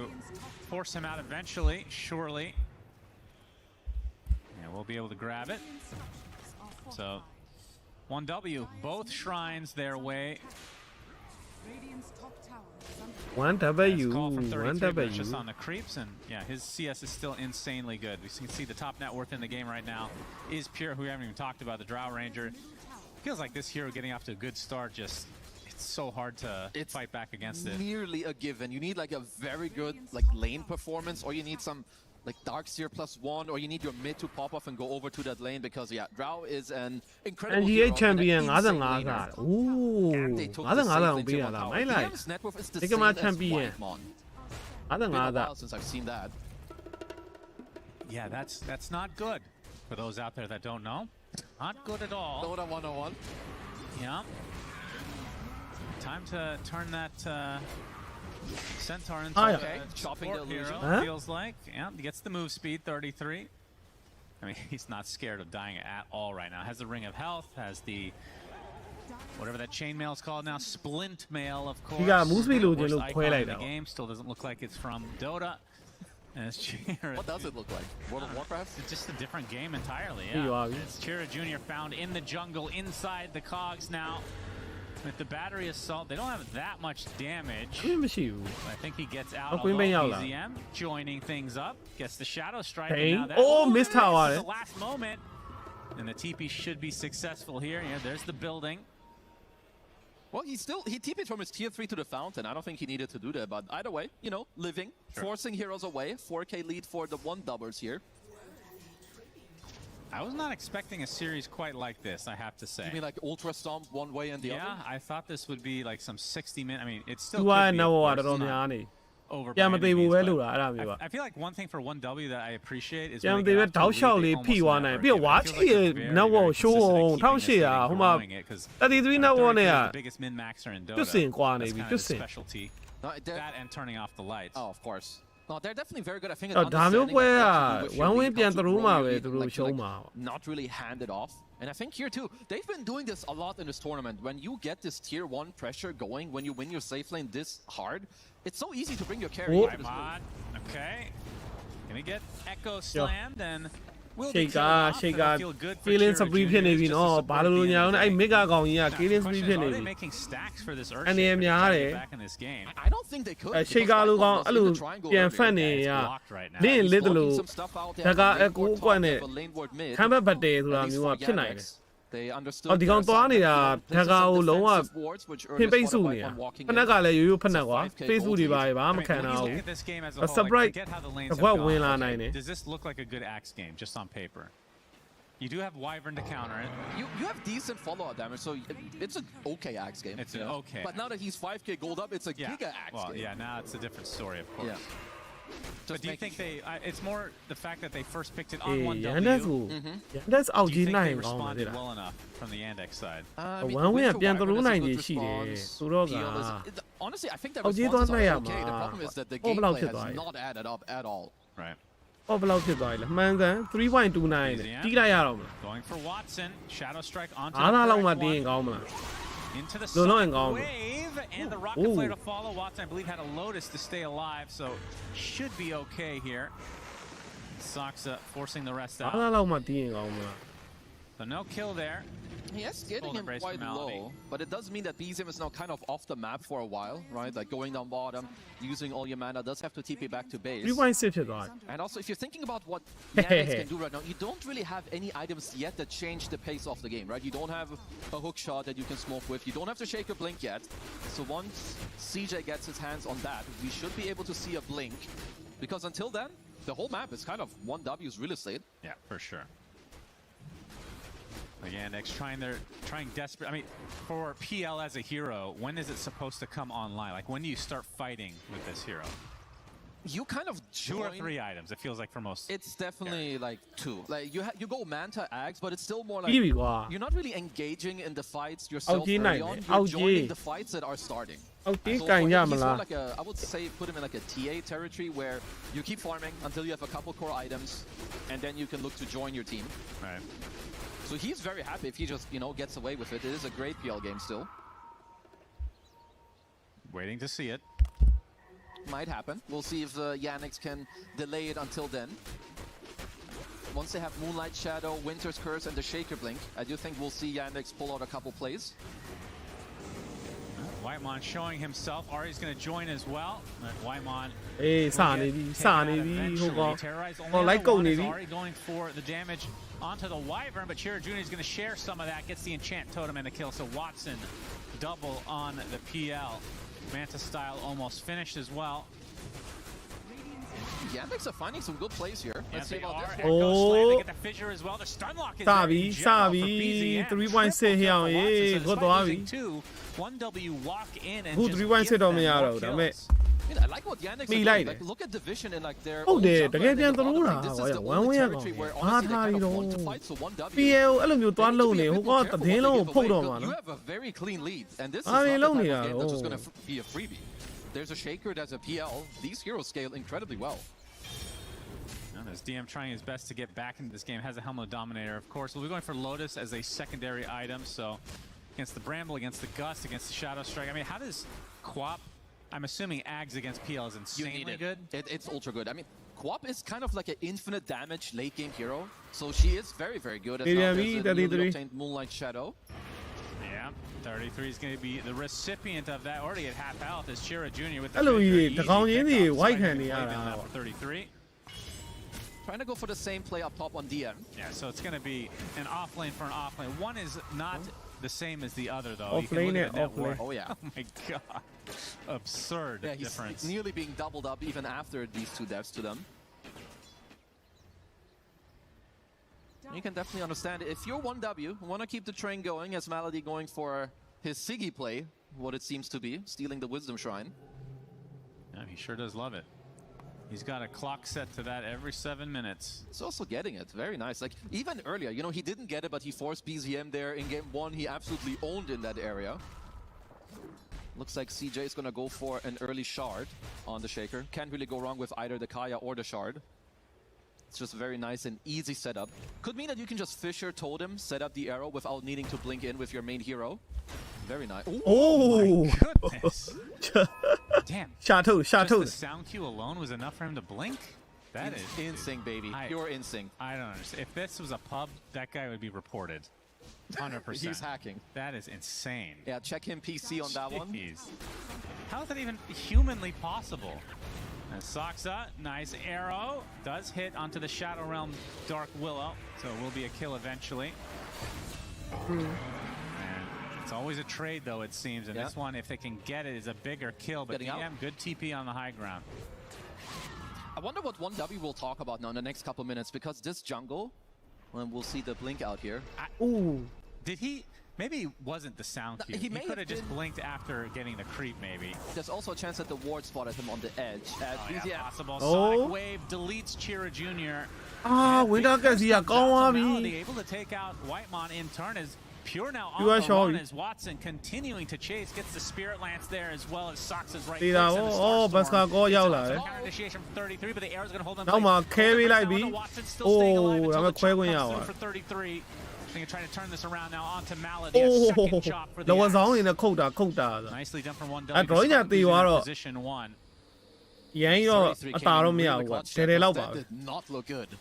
force him out eventually, surely. Yeah, we'll be able to grab it. So 1W, both shrines their way. 1W Call from 33, but it's just 1W on the creeps, and yeah, his CS is still insanely good. We can see the top net worth in the game right now is Pure, who we haven't even talked about, the Drow Ranger. Feels like this hero getting off to a good start, just it's so hard to fight back against it. Nearly a given. You need like a very good like lane performance, or you need some like Darkseer +1, or you need your mid to pop off and go over to that lane, because yeah, Drow is an incredible NGA hero and an champion insane 55 laner. စားအိုး And they took the 55 safe တောင် lane ပေးရ to တာ 1 မိုင်းလိုက် DM's net worth is the Think same about as champion. Whitemon. 55 Been a သား while since I've seen that. Yeah, that's not good for those out there that don't know. Not good at all. DOTA 101. Yeah. Time to turn that Centaur into Ah, a yeah. Okay, chopping the support hero, Huh? feels like. Yeah, he gets the move speed, 33. I mean, he's not scared of dying at all right now. Has the Ring of Health, has the whatever that chainmail is called now, Splint Mail, of course. got move speed လို့ Worstလို့ icon ခွဲလိုက် in တာ the game. Still doesn't look like it's from Dota. As Chira, What does it look like? World of Warcraft? It's just a different game entirely. You Yeah. are. It's Chira Jr. found in the jungle inside the cogs now. With the battery assault, they don't have that much damage. I think he gets out. Queen Bang out. BZM joining things up, gets the Shadow Strike. Bang. Now Oh, missed tower. The last moment, and the TP should be successful here. Yeah, there's the building. Well, he TP'd from his tier 3 to the fountain. I don't think he needed to do that, but either way, you know, living, forcing heroes away. 4K lead for the 1-doubles here. I was not expecting a series quite like this, I have to say. You mean like Ultra Stomp one way and the other? Yeah, I thought this would be like some 60-minute. I mean, it's still. သူကနော်တော့များနေ over. ပြန်မသေးဘူးပဲလို့လားအဲ့ဒါမျိုးပါ I feel like one thing for 1W that I appreciate is ပြန်မသေးပဲတောက်လျှောက်လေးဖိသွားနိုင်ပြီးတော့ဝါချီနော်ရှိုးအောင်1800ဟိုမှာ33နော်နဲ့က the biggest min maxer in Dota. တွတ်စင်ကွာနေပြီ That's တွတ် kind စ of င် the specialty. That and turning off the lights. Oh, of course. No, they're definitely very good. I think. ဒါမျိုးပွဲက1 win ပြန်သလိုးမှာပဲသူတို့ရှုံးမှာ Not really handed off. And I think here too, they've been doing this a lot in this tournament. When you get this tier 1 pressure going, when you win your safe lane this hard, it's so easy to bring your carry into this move. Okay. Gonna get Echo slammed and will ရှိ be က killed off, ရှိ but က I feel good for feeling Chira spree Jr. ဖြစ်နေပြီ just to နော် support ဘာလို့ညာအောင်အဲ့ mega ကောင်ကြီးက Now, feeling question spree is, ဖြစ်နေ are ပြီ they making stacks for this Earth အနေနဲ့များတယ် back in this game? I don't think they could. ရှိကလူကောင်အဲ့လိုပြန်ဖက်နေရ လင်းလစ်တယ်လို့ဒါကအကူအကွက်နဲ့ခံဘက်ဘတ်တယ်ဆိုတာမျိုးကဖြစ်နိုင်တယ် They understood. အော်ဒီကောင်သွားနေတာဒါကကိုလုံးဝဖင်ပိတ်စုနေတာဖနက်ကလည်းရိုးရိုးဖနက်ကွာ Facebook တွေပါဘာမှမခံ I mean, တော့ when you ဘူး look at this game as a whole, I surprise forget how the lanes တစ် have ခွက် gone. ဝင်လာနိုင်တယ် Does this look like a good axe game just on paper? You do have Wyvern to counter it. You have decent follow-up damage, so it's an okay axe game. It's an okay. But now that he's 5K gold up, it's a giga axe Well, game. yeah, now it's a different story, of course. Yeah. But do you think they? It's more the fact that they first picked it on 1W. Yandex ကို Yandex အောက် Do ကြီး you think နိုင် they ကောင်းပါသေး responded လား well enough from the Yandex side? I mean, 1 win က with ပြန် your သလိုး Wyvern, နိုင် it's a ကြီး good ရှိတယ် response.ဆိုတော့က Heal is- Honestly, I think the အောက်ကြီး response သွား is နိုင်ရ okay. The မှာ problem is that the ဟောဘယ်လောက် gameplay ဖြစ်သွား has လဲ not added up at all. Right. ဟောဘယ်လောက်ဖြစ်သွားလဲမှန်ကန်3.29နဲ့တီးလိုက်ရတော့မလား Going for Watson. Shadow Strike onto အား the သားလောက်မှ first တင်းရင် one. ကောင်းမလား Into the No, no, sonic ain't gone. wave and the rocket Ooh. flare to follow. Watson, I believe, had a Lotus to stay alive, so should be okay here. Soxa forcing the rest အား out. သားလောက်မှတင်းရင်ကောင်းမလား So no kill there. Yes, getting him embrace quite formality. low, but it does mean that BZM is now kind of off the map for a while, right? Like going down bottom, using all your mana, does have to TP back to base. 3.6 ဖြစ်သွားတယ် And also, if you're thinking about what Yandex can do right now, you don't really have any items yet that change the pace of the game, right? You don't have a hook shot that you can smoke with. You don't have to shake a blink yet. So once CJ gets his hands on that, we should be able to see a blink. Because until then, the whole map is kind of 1W's real estate. Yeah, for sure. Again, X trying desperate. I mean, for PL as a hero, when is it supposed to come online? Like, when do you start fighting with this hero? You kind of 2 or join- 3 items. It feels like for most. It's definitely like 2. Like you go Manta Axe, but it's still more like ပြီးပြီကွာ you're not really engaging in the fights yourself Out early night, on. out You're joining G. the fights that are starting. အောက်တီး So ကင် for ကြ him, မ he's လား more like I would say put him in like a TA territory where you keep farming until you have a couple core items, and then you can look to join your team. Right. So he's very happy if he just gets away with it. It is a great PL game still. Waiting to see it. Might happen. We'll see if Yandex can delay it until then. Once they have Moonlight Shadow, Winter's Curse, and the Shaker Blink, I do think we'll see Yandex pull out a couple plays. Whitemon showing himself. Ari's going to join as well. Whitemon အေးစနေပြီစနေပြီဟိုကောင် ဟောလိုက်ကုန်နေပြီ Ari going for the damage onto the Wyvern, but Chira Jr. is going to share some of that. Gets the enchant totem and the kill. So Watson double on the PL. Manta style almost finished as well. Yandex are finding some good plays here. Yes, Let's see they about are. this. Echo Slam, they Oh. get the fissure as well. The stun lock is စ there ပြီ in စ general ပြီ for BZM. 3.6 ဟျောင်းရေး Triple ခွတ် kills သွား despite ပြီ losing two. 1W walk in and အခု just 3.6 give တော့ them မရ more တော့ဘူးဒါပေမဲ့ kills. I like what Yandex are မိ doing. လိုက်တယ် Like, look at division in like their ဟုတ်တယ် own တကယ် jungle ပြန် and သလိုး in တာ bottom. This is the ဝမ်း only ဝဲရ territory ကောင် where အား honestly ထား they ပြီး kind of တော့ want to fight. So 1W. PL အဲ့လိုမျိုးသွားလုံနေဟိုကောင်သတင်းလုံးကိုဖုတ်တော့မှာ You နော် have a very clean lead, and this is Ah, not the long type of here. game that's just Oh. going to be a freebie. There's a Shaker, there's a PL. These heroes scale incredibly well. And as DM trying his best to get back into this game, has a Helmet Dominator, of course. We'll be going for Lotus as a secondary item, so against the Bramble, against the Gust, against the Shadow Strike. I mean, how does Quap I'm assuming Ags against PL is insanely good. It's ultra good. I mean, Quap is kind of like an infinite damage late game hero, so she is very, very good. As well as a newly obtained Moonlight Shadow. Yeah, 33 is going to be the recipient of that. Already at half health is Chira Jr. with the Hello, easy white pickoff. candy. For 33. Trying to go for the same play up top on DM. Yeah, so it's going to be an off lane for an off lane. One is not the same as the other, though. Off lane, off lane. Oh, yeah. Oh, my God. Absurd difference. He's nearly being doubled up even after these 2 deaths to them. You can definitely understand it. If you're 1W, want to keep the train going, as Malady going for his Siggy play, what it seems to be, stealing the Wisdom Shrine. Yeah, he sure does love it. He's got a clock set to that every 7 minutes. He's also getting it. Very nice. Like, even earlier, you know, he didn't get it, but he forced BZM there in game 1. He absolutely owned in that area. Looks like CJ is going to go for an early shard on the Shaker. Can't really go wrong with either the Kaya or the shard. It's just very nice and easy setup. Could mean that you can just Fisher Totem, set up the arrow without needing to blink in with your main hero. Very nice. Ooh. Oh my goodness. Damn. Shot two. The sound cue alone was enough for him to blink? That is insync, baby. Pure insync. I don't understand. If this was a pub, that guy would be reported. 100%. He's hacking. That is insane. Yeah, check him PC on that one. How is that even humanly possible? And Soxa, nice arrow. Does hit onto the Shadow Realm Dark Willow. So it will be a kill eventually. And it's always a trade, though, it seems. And this one, if they can get it, is a bigger kill. But DM, good TP on the high ground. I wonder what 1W will talk about now in the next couple minutes, because this jungle, and we'll see the blink out here. Did he? Maybe it wasn't the sound cue. He could have just blinked after getting the creep, maybe. There's also a chance that the ward spotted him on the edge. Possible. Sonic Wave deletes Chira Jr. Malady able to take out Whitemon in turn as Pure now on the run as Watson continuing to chase, gets the Spirit Lance there as well as Soxa's right clicks and the Starstorm. Counter initiation from 33, but the arrow's going to hold them. Carry like Watson still staying alive until the chop comes through for 33. I think trying to turn this around now onto Malady. A second chop for the axe. Nicely done from 1W. Position 1. ရန်ရောအတာတော့မရဘူးကွာတဲတဲလောက်ပါပဲ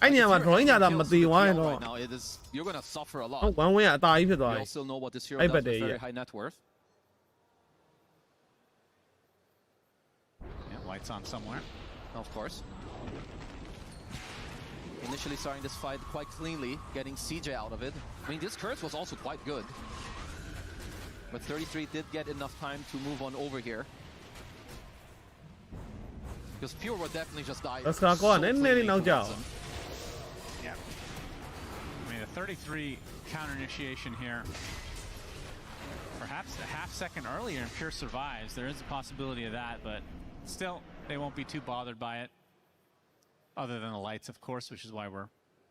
အဲ့ညမှာ drawing ညာတာမသေးဝိုင်းတော့ဟုတ်1 win အတာကြီးဖြစ်သွားပြီအဲ့ဘက်တည်းရ White's on somewhere. Of course. Initially starting this fight quite cleanly, getting CJ out of it. I mean, this curse was also quite good. But 33 did get enough time to move on over here. Because Pure would definitely just die. Let's go on. Yeah. I mean, a 33 counter initiation here. Perhaps a half second earlier and Pure survives. There is a possibility of that, but still, they won't be too bothered by it. Other than the lights, of course, which is why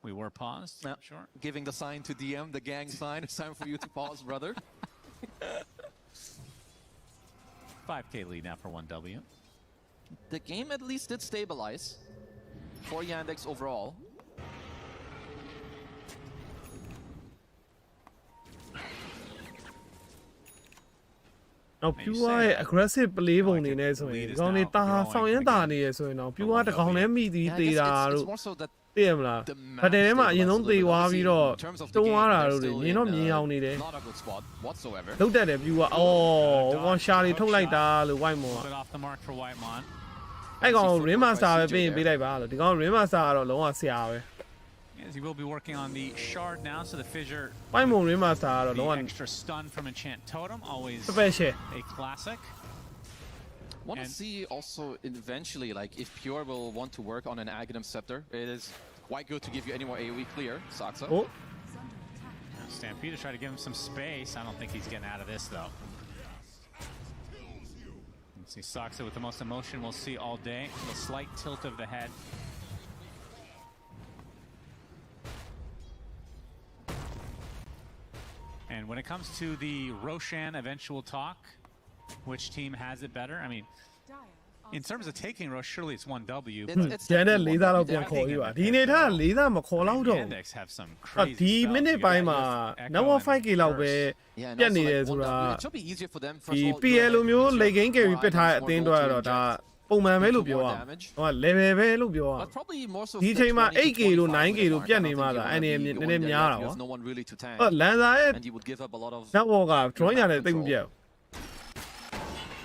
we were paused. Yeah. Sure. Giving the sign to DM, the gang sign. It's time for you to pause, brother. 5K lead now for 1W. The game at least did stabilize for Yandex overall. Now Pure aggressive play ပုံနေနေဆိုရင်ဒီကောင်နေတာဆောင်ရမ်းတာနေရဆိုရင်တော့ Pure တကောင်လည်းမိသေးသေးတာတို့သိရမလားဖတ်တယ်ထဲမှာအရင်ဆုံးသေသွားပြီးတော့တုံးသွားတာတို့တွေမြင်တော့မြင်အောင်နေတယ်လုတ်တက်တယ် Pure အော်ကောင်ရှာတွေထုတ်လိုက်တာလို့ Whitemon အဲ့ကောင် Ring Master ပဲပြင်ပေးလိုက်ပါလို့ဒီကောင် Ring Master ကတော့လုံးဝဆရာပဲ As he will be working on the shard now, so the fissure. Whitemon Ring Master ကတော့လုံးဝ extra stun from Enchant Totem, always special a classic. Want to see also eventually, like if Pure will want to work on an Aghanim Scepter, it is quite good to give you any more AoE clear, Soxa. Stampede to try to give him some space. I don't think he's getting out of this though. Let's see Soxa with the most emotion we'll see all day. The slight tilt of the head. And when it comes to the Roshan eventual talk, which team has it better? I mean, in terms of taking Roche, surely it's 1W. ကျန်တဲ့၄သားလောက်ပြန်ခေါ်ပြီးပါဒီအနေထား၄သားမခေါ်လောက်တော့ Yandex have some crazy ဒီ spells. မိနစ် You ပိုင်း got မှာ Echo number and 5k လောက်ပဲ Yeah, and ပြတ် also, နေတယ် like,ဆိုတာ 1W, it should be easier for them. ဒီ First of all, PL လိုမျိုး to late game carry ပစ်ထားတဲ့အသင်းတွေကတော့ဒါ ပုံမှန်ပဲလို့ပြောရအောင်ဟိုက level ပဲလို့ပြောရအောင် But probably more so ဒီချိန်မှာ for the 8k လို့ 9k လို့ပြတ်နေမှသာအဲ့ဒီနည်းနည်းများတာ you ပေါ့ have no one really to tank, လန်စာရဲ့ and you would give up a lot of network က join ရတယ်တိတ်မပြတ်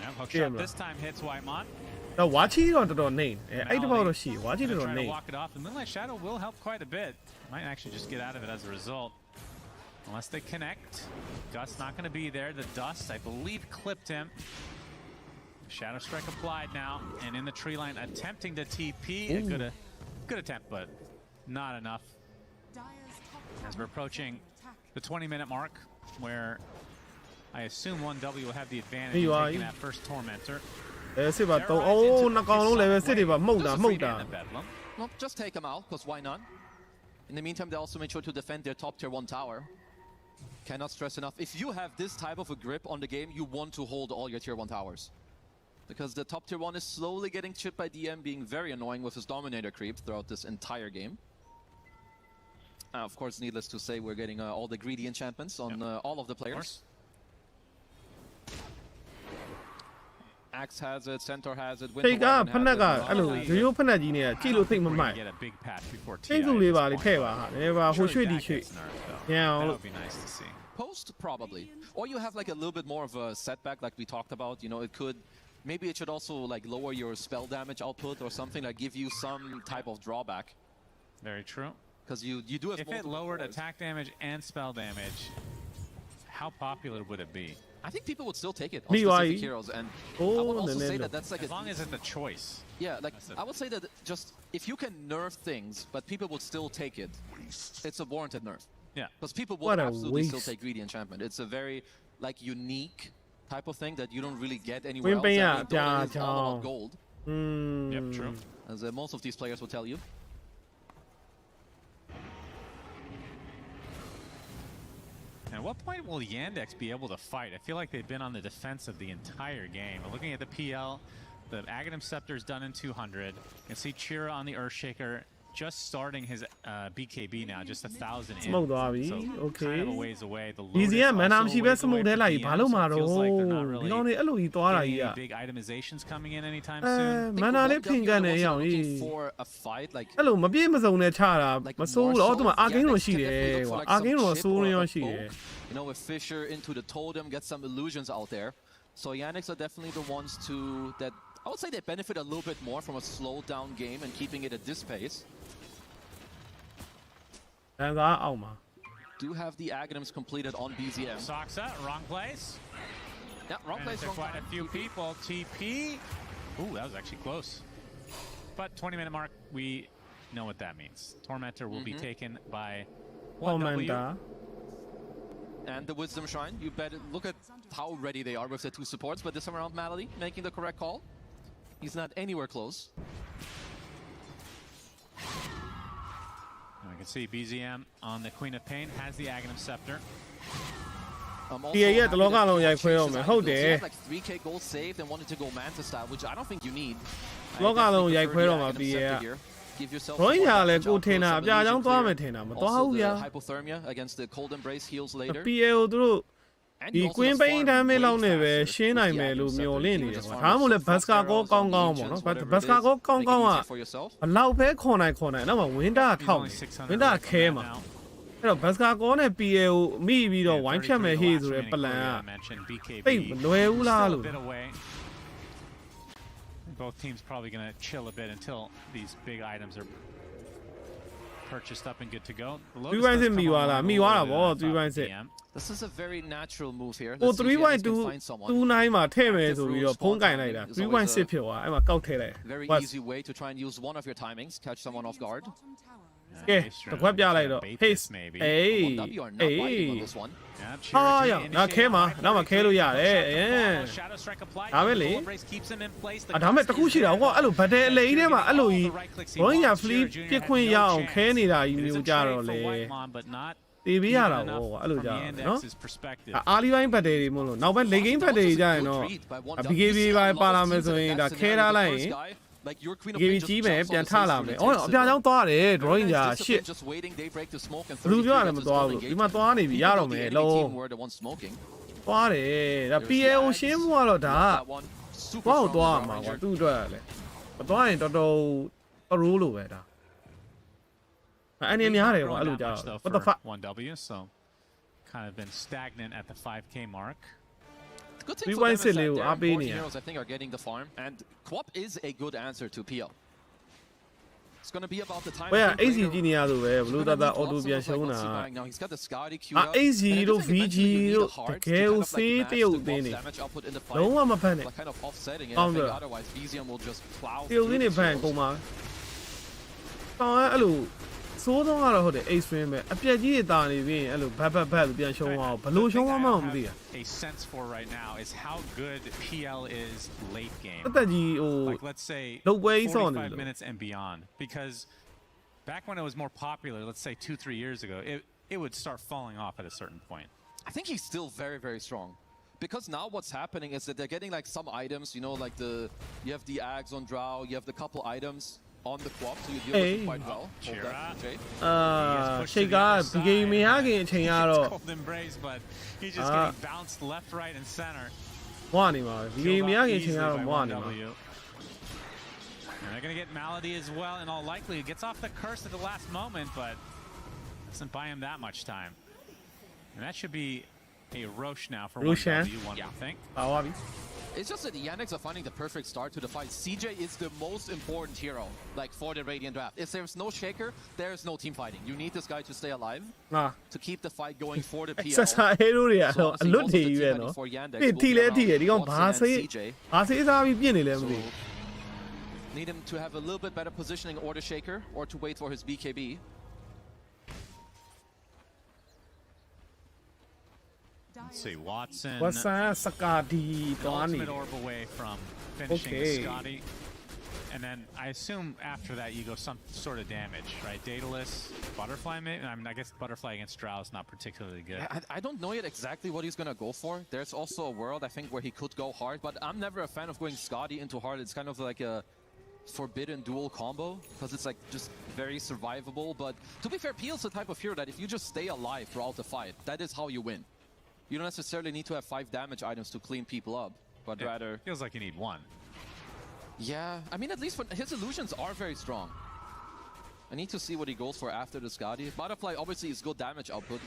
Yeah, hook shot this time hits Whitemon. တော့ဝါချီတော့တော်တော်နေအဲ့တစ်ပေါက်တော့ရှိဝါချီတော် Gonna တော် try နေ to walk it off. The Moonlight Shadow will help quite a bit. Might actually just get out of it as a result. Unless they connect. Gus not going to be there. The dust, I believe, clipped him. Shadow Strike applied now. And in the tree line, attempting to TP. A good attempt, but not enough. As we're approaching the 20-minute mark, where I assume 1W will have the advantage in taking that first Tormentor. စစ်ပါတော့အိုးနှကောင်လုံးလည်းပဲစစ်တွေပါမှုတ်တာ There's a မှု free တ်တာ in the Bedlam. No, just take them out, because why not? In the meantime, they also make sure to defend their top tier 1 tower. Cannot stress enough. If you have this type of a grip on the game, you want to hold all your tier 1 towers. Because the top tier 1 is slowly getting chipped by DM, being very annoying with his Dominator creep throughout this entire game. Of course, needless to say, we're getting all the greedy enchantments on all of the players. Axe has it, Centaur has it, ထိတ်ကဖနက်ကအဲ့လိုရိုးဖနက်ကြီးနဲ့ကြည့်လို့သိမမိုက် Get a big patch before စိတ်စုလေးပါလေးထည့်ပါဟာလေပါဟိုရွှေ့ဒီရွှေ့ That would be nice to see. Post, probably. Or you have like a little bit more of a setback like we talked about. You know, it could... Maybe it should also like lower your spell damage output or something, like give you some type of drawback. Very true. Because you do have... If it lowered attack damage and spell damage, how popular would it be? I think people would still take it on specific heroes, and I would also say that that's like as long as it's a choice. Yeah, like I would say that just if you can nerf things, but people would still take it, it's a warranted nerf. Yeah, because people would absolutely still take greedy enchantment. It's a very like unique type of thing that you don't really get anywhere else. And it's all about gold. Yep, true. As most of these players will tell you. At what point will Yandex be able to fight? I feel like they've been on the defense of the entire game. Looking at the PL, the Aghanim Scepter is done in 200. You can see Chira on the Earthshaker just starting his BKB now, just 1,000 in. So kind of a ways away. The Lotus also a ways away from DM, so it feels like they're not really getting big itemizations coming in anytime soon. Looking for a fight, like အဲ့လိုမပြည့်မစုံနဲ့ချတာမစိုးဘူးတော့သူကအာကင်းလို့ရှိတယ်ကွာအာကင်းလို့စိုးရရှိတယ် You know, with Fisher into the totem, get some illusions out there. So Yandex are definitely the ones that I would say they benefit a little bit more from a slowed down game and keeping it at this pace. လန်စာအောက်မှာ Do have the Aghanims completed on BZM. Soxa, wrong place. Yeah, wrong place, wrong quite time. a few people. TP. Ooh, that was actually close. But 20-minute mark, we know what that means. Tormentor will be taken by 1W. And the Wisdom Shrine, you bet. Look at how ready they are with the 2 supports, but this time around Malady making the correct call. He's not anywhere close. I can see BZM on the Queen of Pain has the Aghanim Scepter. Yeah, the logo on your quail, man. Hold it. Like 3k gold saved and wanted to go Manta style, which I don't think you need. Logo on your quail, man. Give yourself hypothermia against the cold embrace heals later. ဒီ Queen ပိန်းတမ်းမေးလောက်နဲ့ပဲရှင်းနိုင်မယ်လို့မျှော်လင့်နေတယ်ကွာဒါမှမဟုတ်လဲဘတ်စကာကောကောင်းကောင်းပေါ့နော်ဘတ်စကာကောကောင်းကောင်းကဘလောက်ပဲခွန်နိုင်နောက်မှာဝင်းတာထောက်ဝင်းတာခဲမှာအဲ့တော့ဘတ်စကာကောနဲ့ PL ကိုမိပြီးတော့ဝိုင်းဖြတ်မယ်ဟေးဆိုတဲ့ပလန်ကတိတ်မလွယ်ဘူးလားလို့ Both teams probably going to chill a bit until these big items are purchased up and good to go. This is a very natural move here. 3.29မှာထည့်မယ်ဆိုပြီးတော့ဖုံးကင်လိုက်တာ3.6ဖြစ်သွားအဲ့မှာကောက်ထည့်လိုက် Very easy way to try and use one of your timings, catch someone off guard. ကဲတစ်ခွက်ပြလိုက်တော့ haste အေးဟာရနာခဲမှာနောက်မှာခဲလို့ရတယ်ဒါပဲလေဒါမဲ့တခုရှိတာဟောအဲ့လိုဘတ်တဲအလိထဲမှာအဲ့လိုကြီးဘောင်းညာ flip ပြစ်ခွင့်ရအောင်ခဲနေတာကြီးမျိုးကြတော့လေ တေးပေးရတာဗောအဲ့လိုကြာနော်အာလီပိုင်းဘက်တွေမို့လို့နောက်ပိုင်းလေဂိမ်းဘက်တွေကြရင်တော့ BKB ပါပါလာမယ်ဆိုရင်ဒါခဲထားလိုက်ရင် BKB ကြီးမယ်ပြန်ထလာမယ်အော်အပြာချောင်းသွားတယ် drawing ကြာ shit ဘလူးပြောရတယ်မသွားဘူးဒီမှာသွားနေပြီရတော့မယ်လုံးသွားတယ်ဒါ PAO ရှင်းမှုကတော့ဒါဘာလို့သွားမှာကွာသူ့အတွက်လည်းမသွားရင်တော်အရိုးလိုပဲဒါအနေများတယ်ကွာအဲ့လိုကြာ what the fuck 1W so kind of been stagnant at the 5k mark. Good thing for them is that their important heroes I think are getting the farm and Quap is a good answer to PL. It's going to be about the time. ဘယ် AC ကြည့်နေရဆိုပဲဘလူးသားအော်တိုပြန်ရှုံးတာ He's got the Scotty queued up. AC တို့ VG တို့တကယ်ကိုစေးတရုတ်သိနေလုံးဝမဖက်နဲ့ Kind of offsetting it. I think otherwise Vizium will just plow. တရုတ်နေဖန်ကုန်မှာတောင်းအဲ့လိုစိုးဆုံးကတော့ဟုတ်တယ် Ace Win ပဲအပြက်ကြီးတွေတာနေပြီးအဲ့လိုဘတ်လို့ပြန်ရှုံးအောင်ဘလို့ရှုံးအောင်မသိဘူး A sense for right now is how good PL is late game. အသက်ကြီးဟို Like let's say လောက်ပွဲကြီးစောင့်နေ 45 လို့ minutes and beyond because back when it was more popular, let's say 2-3 years ago, it would start falling off at a certain point. I think he's still very, very strong. Because now what's happening is that they're getting like some items, you know, like you have the Ags on Drow, you have the couple items on the Quap, so you deal with them quite well. Shega BKB မရခင်အချိန်ကတော့ Cold embrace, but he's just getting bounced left, right, and center. ဝါနေပါ BKB မရခင်အချိန်ကတော့ဝါနေပါ And they're going to get Malady as well, and all likely gets off the curse at the last moment, but doesn't buy him that much time. And that should be a Roche now for 1W1, I think. It's just that the Yandex are finding the perfect start to the fight. CJ is the most important hero, like for the Radiant draft. If there's no Shaker, there's no team fighting. You need this guy to stay alive to keep the fight going for the PL. ဆက်စားဟဲရိုးတွေကတော့အလွတ်တွေကြီးပဲနော်တီလဲတီတယ်ဒီကောင်ဘာဆေးစားပြီးပြင့်နေလဲမသိဘူး Need him to have a little bit better positioning or the Shaker, or to wait for his BKB. Let's see, Watson. Scotty, ultimate orb away from finishing the Scotty. And then I assume after that you go some sort of damage, right? Daedalus, Butterfly maybe? I mean, I guess Butterfly against Drow is not particularly good. I don't know yet exactly what he's going to go for. There's also a world, I think, where he could go hard, but I'm never a fan of going Scotty into hard. It's kind of like a forbidden dual combo, because it's like just very survivable. But to be fair, PL's the type of hero that if you just stay alive throughout the fight, that is how you win. You don't necessarily need to have 5 damage items to clean people up, but rather... Feels like you need 1. Yeah, I mean, at least his illusions are very strong. I need to see what he goes for after the Scotty. Butterfly obviously is good damage output.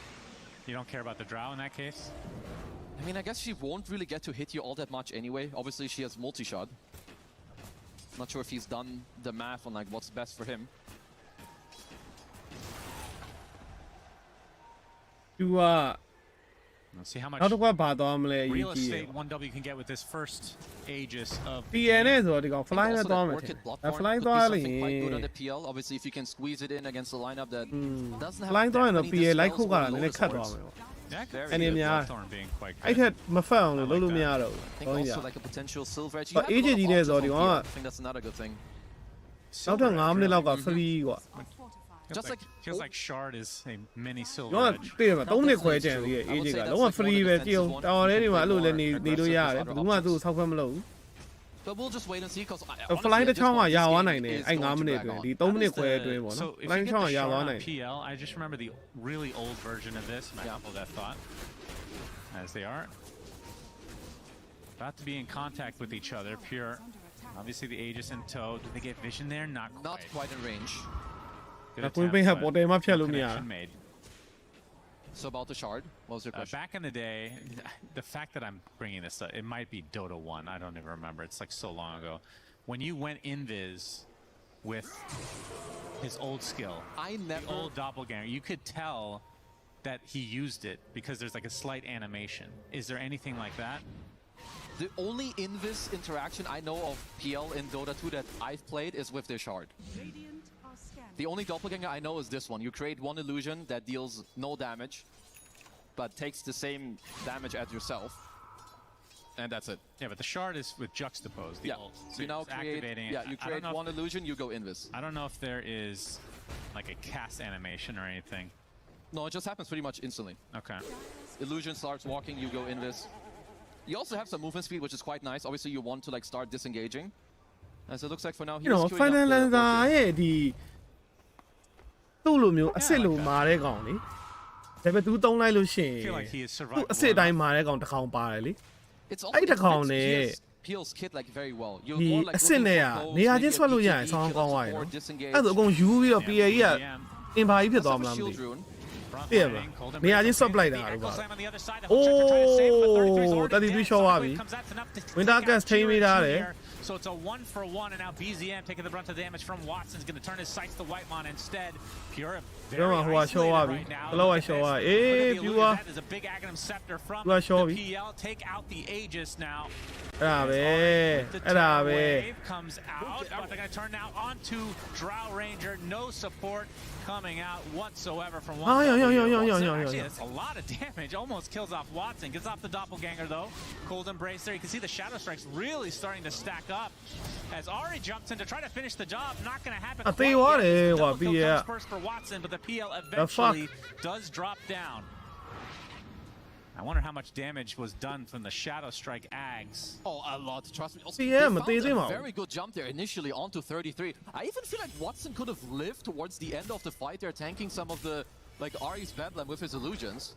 You don't care about the Drow in that case? I mean, I guess she won't really get to hit you all that much anyway. Obviously, she has multi-shot. Not sure if he's done the math on like what's best for him. Let's see how much နောက်တစ်ခါဘာသွားမလဲ real estate 1W can get with this first Aegis of PN နဲ့ဆိုတော့ဒီကောင် fly နဲ့သွားမယ်fly သွားလိမ့် quite good on the PL. Obviously, if you can squeeze it in against the lineup that doesn't have fly သွားရင်တော့ PL လိုက်ခုတ်ကလည်းနည်းနည်းခတ်သွားမယ်ပေါ့အနေများအဲ့ထက်မဖက်အောင်လို့လုပ်လို့မရတော့ဘူး also like a potential silver edge. Agent ကြီးနဲ့ဆိုတော့ဒီကောင်က I think that's another good thing. နောက်ထပ်5မိနစ်လောက်က free ကွာ Just like feels like Shard is a mini silver တော့ edge. တည်မှာ3မိနစ်ခွဲကျန်သေးရဲ့ agent ကလုံးဝ free ပဲကြည့်အောင်တောင်းရဲတွေမှာအဲ့လိုလည်းနေလို့ရတယ်ဘယ်သူမှသူ့ကိုဆောက်ဖက်မလုပ်ဘူး But we'll just wait and see because fly တစ်ချောင်းကရသွားနိုင်တယ်အဲ့5မိနစ်အတွင်းဒီ3မိနစ်ခွဲအတွင်းပေါ့နော် fly တစ်ချောင်းကရသွားနိုင် PL I just remember the really old version of this and I coupled that thought as they are about to be in contact with each other. Pure obviously the Aegis in tow. Do they get vision there? Not quite in range. Made. So about the shard, what was your question? Back in the day, the fact that I'm bringing this up, it might be Dota 1. I don't even remember. It's like so long ago. When you went invis with his old skill, the old doppelganger, you could tell that he used it because there's like a slight animation. Is there anything like that? The only invis interaction I know of PL in Dota 2 that I've played is with their shard. The only doppelganger I know is this one. You create one illusion that deals no damage, but takes the same damage as yourself. And that's it. Yeah, but the shard is with juxtapose. The ult. So you now create, you create one illusion, you go invis. I don't know if there is like a cast animation or anything. No, it just happens pretty much instantly. Okay. Illusion starts walking, you go invis. You also have some movement speed, which is quite nice. Obviously, you want to like start disengaging. As it looks like for now, he's queuing Final up the Lancer orchid. ရဲ့ဒီသူ့လိုမျိုးအစ်စ်လိုမာတဲ့ကောင်လေဒါပေမဲ့သူသုံးလိုက်လို့ရှိရင် I feel like he is သူ့ surviving. အစ်စ်တိုင်းမာတဲ့ကောင်တစ်ကောင်ပါတယ်လေ It's also အဲ့ဒီတစ်ကောင်နဲ့ Peel's kit like very well. ဒီ You're more like အစ်စ်နဲ့ကနေရာချင်းဆွဲလို့ရရင်ဆောင်းကောင်းသွားရင်နော်အဲ့ဒါအကုန်ယူပြီးတော့ PA ကြီးကအင်ဘာကြီးဖြစ်သွားမလားမသိဘူးသိရပါနေရာချင်းဆွဲပလိုက်တာလို့ပါအိုး33 shot သွားပြီ Winter Gas ထိန်းမိတာတယ် So it's a 1-for-1, and now BZM taking the brunt of the damage from Watson's going to turn his sights to Whitemon instead. Pure, very isolated right now. Look at this. That is a big Aghanim Scepter from the PL. Take out the Aegis now. The wave comes out, but they're going to turn now onto Drow Ranger. No support coming out whatsoever from one. Actually, that's a lot of damage. Almost kills off Watson. Gets off the Doppelganger, though. Cold Embrace there. You can see the Shadow Strikes really starting to stack up. As Ari jumps in to try to finish the job. Not going to happen. I tell you what, double kill comes first for Watson, but the PL eventually does drop down. I wonder how much damage was done from the Shadow Strike Ags. Oh, a lot. Trust me. Also, yeah, they found a very good jump there initially onto 33. I even feel like Watson could have lived towards the end of the fight there, tanking some of the like Ari's Bedlam with his illusions.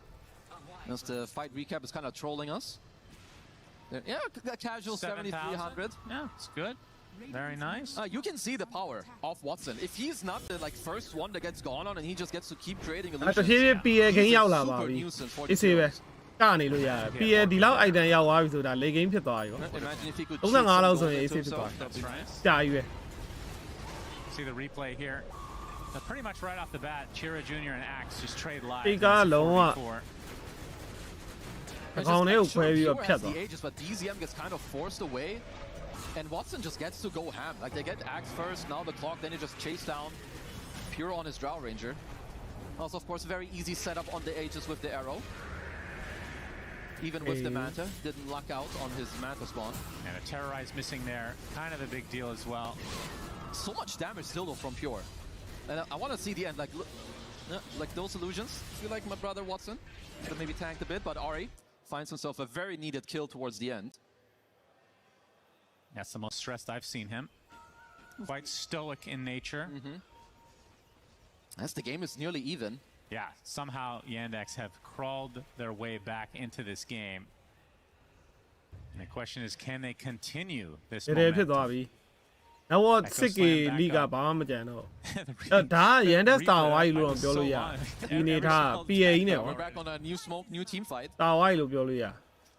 As the fight recap is kind of trolling us. Yeah, a casual 7,300. Yeah, it's good. Very nice. You can see the power of Watson. If he's not the like first one that gets gone on and he just gets to keep creating illusions, he's a super nuisance for the heroes. ကနေလို့ရတယ် PA ဒီလောက် item ရောက်သွားပြီဆိုတာ late game ဖြစ်သွားပြီပေါ့ Imagine if he could 35လောက်ဆိုရင် AC ဖြစ်သွား That's right. ကြာကြီးပဲ See the replay here. But pretty much right off the bat, Chira Jr. and Axe just trade live. ဒီကလုံးဝအကောင်လေးကိုခွဲပြီးတော့ဖြတ်သွား But DZM gets kind of forced away, and Watson just gets to go ham. Like they get Axe first, now the clock, then they just chase down Pure on his Drow Ranger. Also, of course, very easy setup on the Aegis with the arrow. Even with the Manta, didn't luck out on his Manta spawn. And a Terrorize missing there, kind of a big deal as well. So much damage still though from Pure. And I want to see the end, like, look, like those illusions. I feel like my brother Watson could maybe tanked a bit, but Ari finds himself a very needed kill towards the end. That's the most stressed I've seen him. Quite stoic in nature. As the game is nearly even. Yeah, somehow Yandex have crawled their way back into this game. And the question is, can they continue this momentum? နောက်စစ်ကေလီကဘာမှမကြံတော့ဒါ Yandex တာဝိုင်းလို့ပြောလို့ရဒီနေထား PA ကြီးနဲ့ We're back on a new smoke, new team fight. တာဝိုင်းလို့ပြောလို့ရ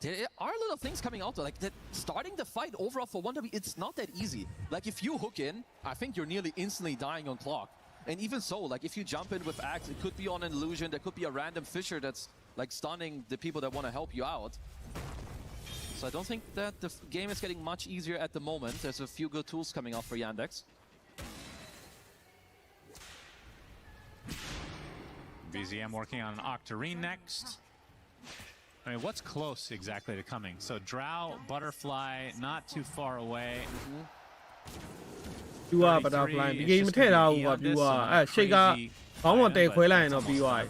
There are little things coming out though, like that starting the fight overall for 1W, it's not that easy. Like if you hook in, I think you're nearly instantly dying on clock. And even so, like if you jump in with Axe, it could be on an illusion, there could be a random Fisher that's like stunning the people that want to help you out. So I don't think that the game is getting much easier at the moment. There's a few good tools coming out for Yandex. BZM working on an Octarine next. I mean, what's close exactly to coming? So Drow, Butterfly, not too far away. ပြူอ่ะ Butterfly ဒီ game မထည့်ထားဘူးကွာပြူอ่ะအဲ့ရှိတ်ကဘောင်းမတဲခွဲလိုက်ရင်တော့ပြီးသွားပြီ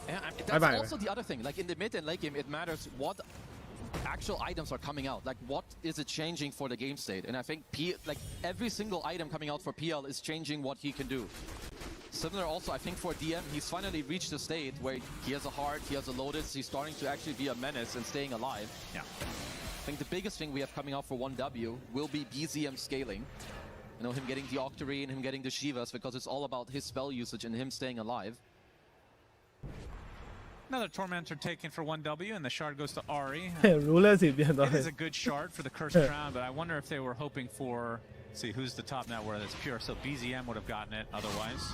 That's also the other thing. Like in the mid and late game, it matters what actual items are coming out. Like what is it changing for the game state? And I think like every single item coming out for PL is changing what he can do. Similar also, I think for DM, he's finally reached a state where he has a heart, he has a Lotus, he's starting to actually be a menace and staying alive. Yeah. I think the biggest thing we have coming out for 1W will be BZM scaling. You know, him getting the Octarine, him getting the Shivas, because it's all about his spell usage and him staying alive. Another Tormentor taken for 1W, and the shard goes to Ari. It is a good shard for the Cursed Crown, but I wonder if they were hoping for... See, who's the top net where that's Pure, so BZM would have gotten it otherwise.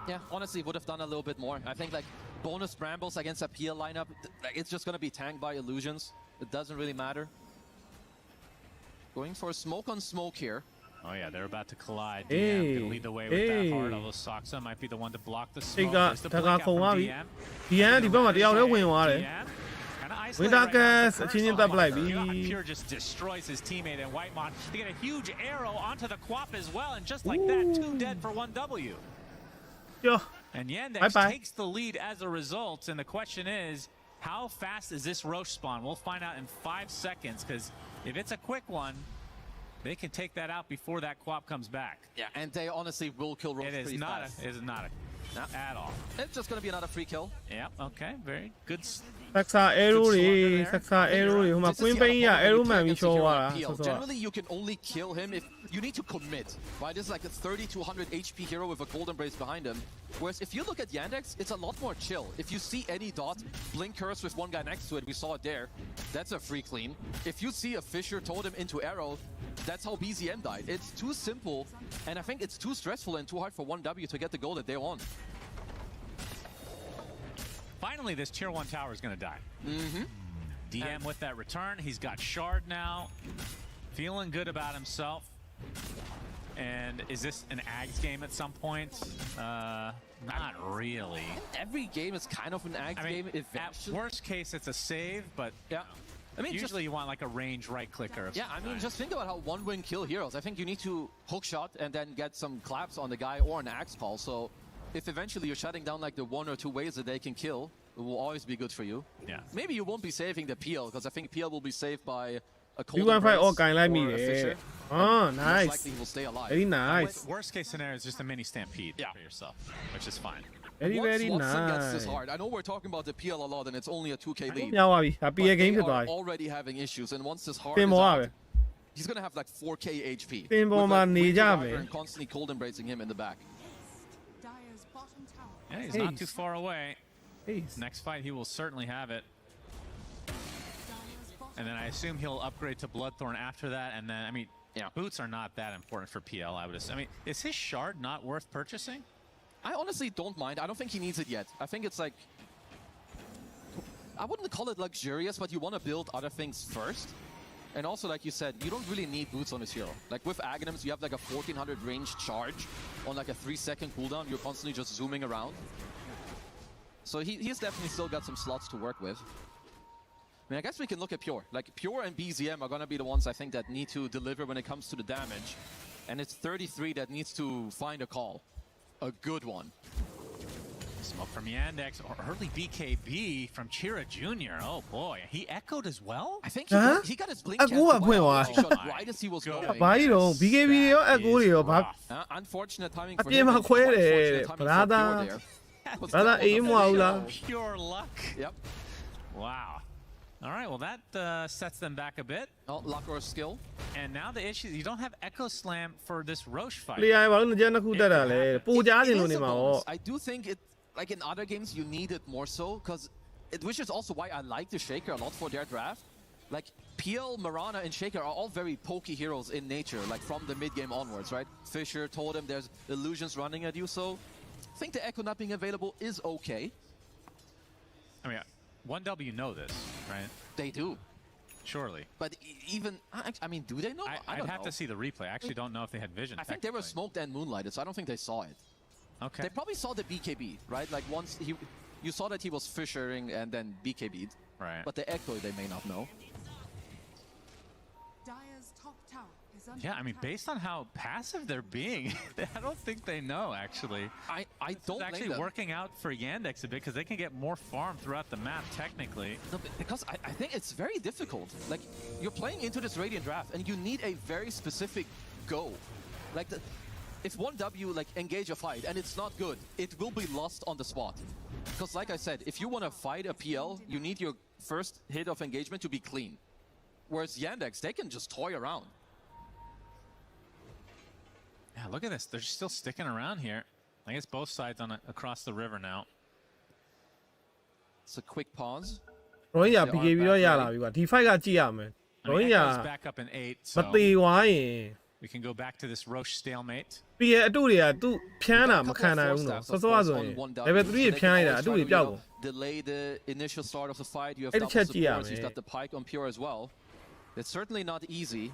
Yeah, honestly, would have done a little bit more. I think, like, bonus Brambles against a PL lineup, it's just going to be tanked by illusions. It doesn't really matter. Going for a smoke on smoke here. Oh yeah, they're about to collide. DM gonna lead the way with that hard, although Soxa might be the one to block the smoke. There's the blink out from DM. DM ဒီဘက်မှာတယောက်လည်းဝင်သွားတယ် Winter Gas အချင်းချင်းတက်ပလိုက်ပြီ Pure just destroys his teammate and Whitemon. They get a huge arrow onto the Quap as well, and just like that, 2 dead for 1W. ကျော် And Yandex takes the lead as a result, and the question is, how fast is this Roche spawn? We'll find out in 5 seconds, because if it's a quick one, they can take that out before that Quap comes back. Yeah, and they honestly will kill Roche pretty fast. It is not at all. It's just going to be another free kill. Yeah, okay, very good. Saxa arrow တွေ Saxa arrow တွေဟိုမှာ Queen Pain ရ arrow မှန်ပြီးချောသွားတာ Generally you can only kill him if you need to commit, right? This is like a 30 to 100 HP hero with a golden brace behind him. Whereas if you look at Yandex, it's a lot more chill. If you see any dot, blink curse with one guy next to it, we saw it there, that's a free clean. If you see a Fisher totem into arrow, that's how BZM died. It's too simple, and I think it's too stressful and too hard for 1W to get the goal that they want. Finally, this tier 1 tower is going to die. DM with that return. He's got Shard now. Feeling good about himself. And is this an Ags game at some point? Not really. Every game is kind of an Ags game. At worst case, it's a save, but yeah. I mean, usually you want like a range right clicker. Yeah, I mean, just think about how one-win kill heroes. I think you need to hook shot and then get some claps on the guy or an axe call. So if eventually you're shutting down like the 1 or 2 ways that they can kill, it will always be good for you. Yeah. Maybe you won't be saving the PL, because I think PL will be saved by a cold all kind like me. Oh, nice. Most likely he will stay alive. Very nice. Worst case scenario is just a mini stampede for yourself, which is fine. Very Once nice. gets this hard, I know we're talking about the PL a lot and it's only a 2k lead. But they are already having issues, and once this hard is out, he's going to have like 4k HP. With and constantly cold embracing him in the back. Yeah, he's not too far away. Next fight, he will certainly have it. And then I assume he'll upgrade to Bloodthorn after that. And then, I mean, boots are not that important for PL, I would assume. I mean, is his Shard not worth purchasing? I honestly don't mind. I don't think he needs it yet. I think it's like, I wouldn't call it luxurious, but you want to build other things first. And also, like you said, you don't really need boots on this hero. Like with Aghanims, you have like a 1400 range charge on like a 3-second cooldown. You're constantly just zooming around. So he's definitely still got some slots to work with. I mean, I guess we can look at Pure. Like, Pure and BZM are going to be the ones, I think, that need to deliver when it comes to the damage. And it's 33 that needs to find a call. A good one. Smoke from Yandex, or early BKB from Chira Jr. Oh boy, he echoed as well? I think he got his blink shot right as he was going. BKB unfortunate timing for him. Unfortunate timing for Pure there. Pure luck. Yep. Wow. All right, well, that sets them back a bit. Oh, luck or skill. And now the issue is you don't have Echo Slam for this Roche fight. I do think it, like in other games, you need it more so, which is also why I like the Shaker a lot for their draft. Like, PL, Mirana, and Shaker are all very pokey heroes in nature, like from the mid-game onwards, right? Fisher told him there's illusions running at you, so I think the Echo not being available is okay. I mean, 1W know this, right? They do. Surely. But even, I mean, do they know? I'd have to see the replay. I actually don't know if they had vision. I think they were smoked and moonlighted, so I don't think they saw it. Okay. They probably saw the BKB, right? Like once you saw that he was fishering and then BKB'd. Right. But the Echo, they may not know. Yeah, I mean, based on how passive they're being, I don't think they know, actually. I don't It's actually working out for Yandex a bit, because they can get more farm throughout the map, technically. No, because I think it's very difficult. Like, you're playing into this Radiant draft, and you need a very specific go. Like, if 1W, like, engage a fight, and it's not good, it will be lost on the spot. Because, like I said, if you want to fight a PL, you need your first hit of engagement to be clean. Whereas Yandex, they can just toy around. Yeah, look at this. They're still sticking around here. I guess both sides across the river now. It's a quick pause. Roya BKB တော့ရလာပြီကွာဒီ fight ကကြည့်ရမယ် Roya back up in 8 မသေးဝိုင်းရင် we can go back to this Roche stalemate ပြီးရအတူတွေကသူဖြန်းတာမခံနိုင်ဘူးနော်စောစောဆိုရင် level 3တွေဖြန်းလိုက်တာအတူတွေပျောက်ကုန် delay the initial start of the fight. You have double supports. You've got the Pike on Pure as well. It's certainly not easy.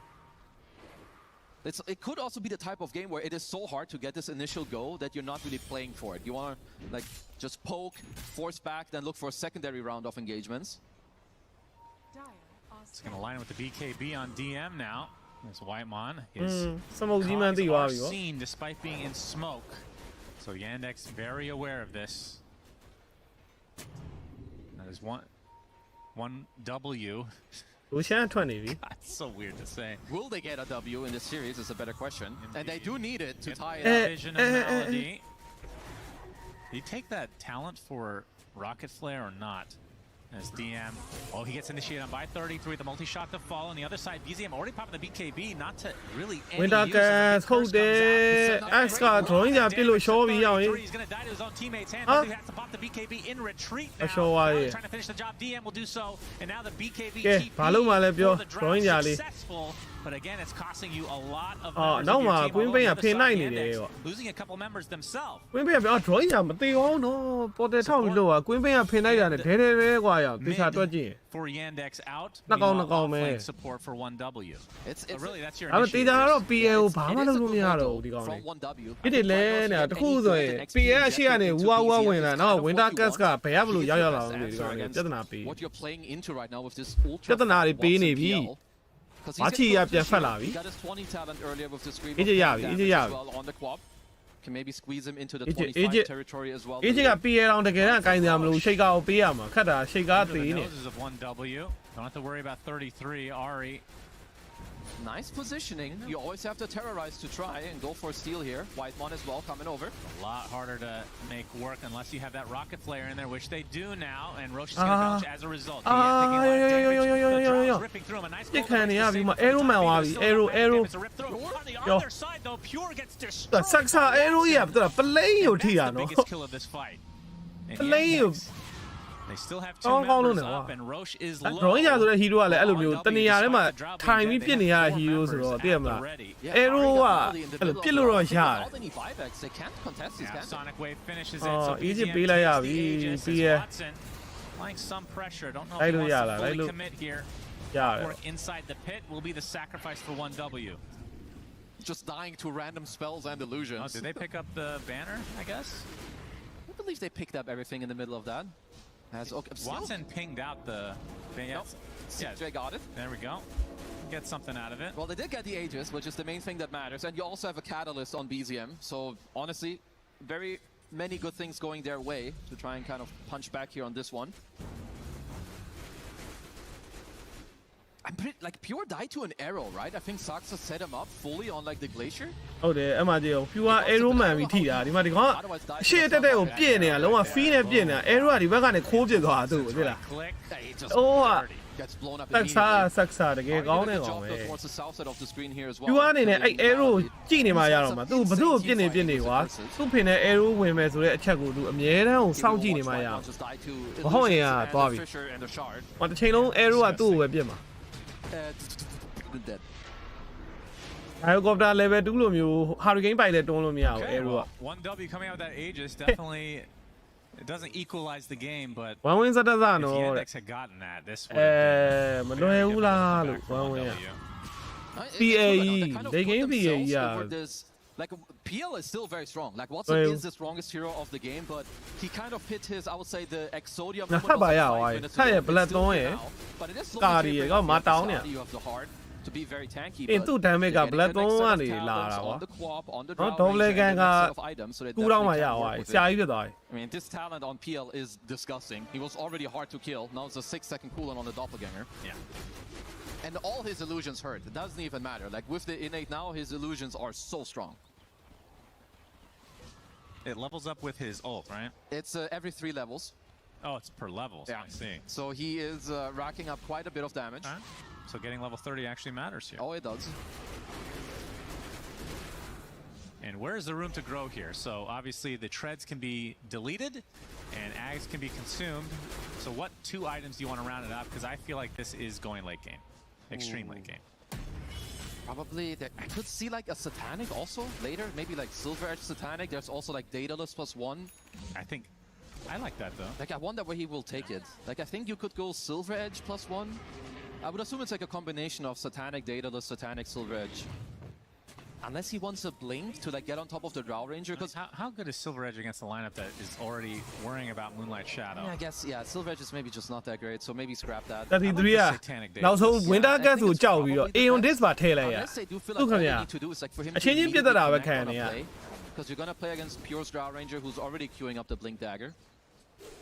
It could also be the type of game where it is so hard to get this initial go that you're not really playing for it. You want to like just poke, force back, then look for a secondary round of engagements. It's going to line up with the BKB on DM now. There's Whitemon. His smoke demon seen despite being in smoke. So So Yandex very aware of this. That is one W. That's so weird to say. Will they get a W in this series is a better question. And they do need it to tie it up. Vision of Melody. Did he take that talent for Rocket Flare or not? As DM, oh, he gets initiated on by 33, the multi-shot to fall on the other side. BZM already popping the BKB, not to really any use. Hold it. He's gonna die to his own teammate's hand, but he has to pop the BKB in retreat now. Trying to finish the job, DM will do so, and now the BKB TP for the drop successful. But again, it's costing you a lot of members of your team. Yandex, losing a couple members themselves. Mid for Yandex out. Playing support for 1W. It's really that's your from 1W. What you're playing into right now with this ultra he got his 20 talent earlier with the screen as well on the quad. Can maybe squeeze him into the 25 territory as well. Noses of 1W. Don't have to worry about 33. Ari. Nice positioning. You always have to terrorize to try and go for steal here. Whitemon as well coming over. A lot harder to make work unless you have that rocket flare in there, which they do now, and Roche is going to belch as a result. Ripping through him. A nice goal. Other side though, Pure gets destroyed. That's the biggest kill of this fight. They still have two members up, and Roche is low. Drawing out the hero, I love you. Tanya, time if you are heroes or Dema. Arrow, Pillar shot. Sonic Wave finishes it. So easy be like applying some pressure. Don't know if he wants to fully commit here. Work inside the pit will be the sacrifice for 1W. Just dying to random spells and illusions. Oh, did they pick up the banner, I guess? I believe they picked up everything in the middle of that. Watson pinged out the... Yes. CJ got it. There we go. Get something out of it. Well, they did get the Aegis, which is the main thing that matters. And you also have a Catalyst on BZM. So, honestly, very many good things going their way to try and kind of punch back here on this one. I'm pretty, like, Pure died to an arrow, right? I think Saxa set him up fully on, like, the Glacier. Oh, the MRD. Pure arrow man, we tear. The Madigan. Shit, that will be in there. Long Fina Piena. Arrow, the Bagane Cold to do. Oh, gets blown up. Saxa, the game on it. Towards the south side of the screen here as well. You are in an arrow, Genie Mayama. Do Pinny was. Supin arrow women to let check to Amiena, South Genie Maya. Oh, yeah, Bobby. What the channel arrow at 2 with Bima. Dead. I got that level 2 hurricane by the Dolomia. 1W coming out with that Aegis definitely it doesn't equalize the game, but if Yandex had gotten that, this would have been they gave BAE. Like, PL is still very strong. Like, Watson is the strongest hero of the game, but he kind of hit his, I would say, the Exodia moment of 5 minutes ago. But it is slowly you have the heart to be very tanky. But again, on the Quap, on the Drow, of items, so I mean, this talent on PL is disgusting. He was already hard to kill. Now it's a 6-second cooldown on the Doppelganger. Yeah. And all his illusions hurt. It doesn't even matter. Like, with the innate now, his illusions are so strong. It levels up with his ult, right? It's every 3 levels. Oh, it's per level, so I see. So he is racking up quite a bit of damage. Right. So getting level 30 actually matters here. Oh, it does. And where's the room to grow here? So obviously the treads can be deleted and ags can be consumed. So what 2 items do you want to round it up? Because I feel like this is going late game. Extreme late game. Probably, I could see like a Satanic also later. Maybe like Silver Edge Satanic. There's also like Daedalus +1. I like that though. Like, I wonder where he will take it. Like, I think you could go Silver Edge +1. I would assume it's like a combination of Satanic, Daedalus, Satanic, Silver Edge. Unless he wants a Blink to like get on top of the Drow Ranger. Because how good is Silver Edge against a lineup that is already worrying about Moonlight Shadow? Yeah, I guess, yeah, Silver Edge is maybe just not that great, so maybe scrap that. Now, so when that gets to Joe, on this part, Taylor, unless they do feel like all they need to do is like for him to immediately connect on a play. because you're gonna play against Pure's Drow Ranger, who's already queuing up the Blink Dagger.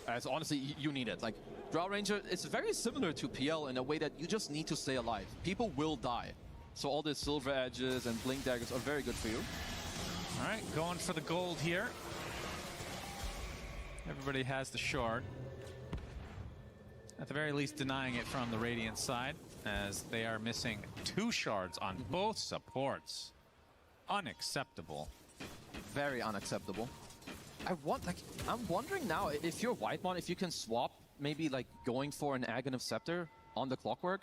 As honestly, you need it. Like Drow Ranger, it's very similar to PL in a way that you just need to stay alive. People will die, so all the Silver Edges and Blink Daggers are very good for you. All right, going for the gold here. Everybody has the shard. At the very least, denying it from the Radiant side, as they are missing 2 shards on both supports. Unacceptable. Very unacceptable. I'm wondering now if you're Whitemon, if you can swap maybe like going for an Aghanim Scepter on the Clockwork.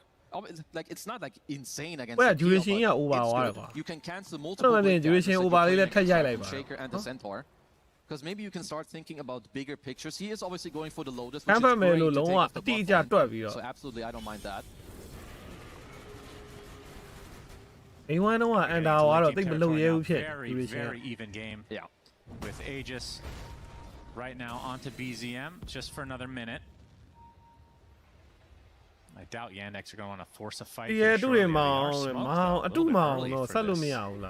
Like it's not like insane against the PL, but you can cancel multiple Shaker and the Centaur. Because maybe you can start thinking about bigger pictures. He is obviously going for the Lotus, which is great to take off the bot lane. So absolutely, I don't mind that. Very even game. Yeah. With Aegis right now onto BZM just for another minute. I doubt Yandex are going to want to force a fight. Yeah,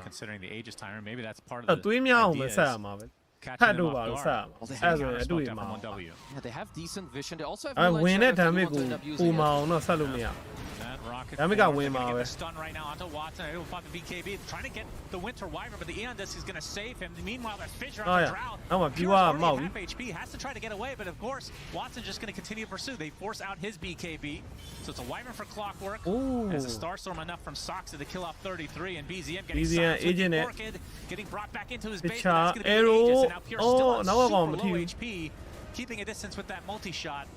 considering the Aegis timer. Maybe that's part of the idea. Catching them off guard. Yeah, they have decent vision. They also have win it. That rocket get the stun right now onto Watson. He'll pop the BKB, trying to get the Winter Wyvern, but the Yandex is going to save him. Meanwhile, that Fissure on the Drow. Pure's already half HP, has to try to get away, but of course, Watson's just going to continue to pursue. They force out his BKB, so it's a Wyvern for Clockwork. As a Starstorm enough from Soxa to kill off 33, and BZM getting silenced. Orchid getting brought back into his base, but that's going to be Aegis, and now Pure still super low HP, keeping a distance with that multi-shot.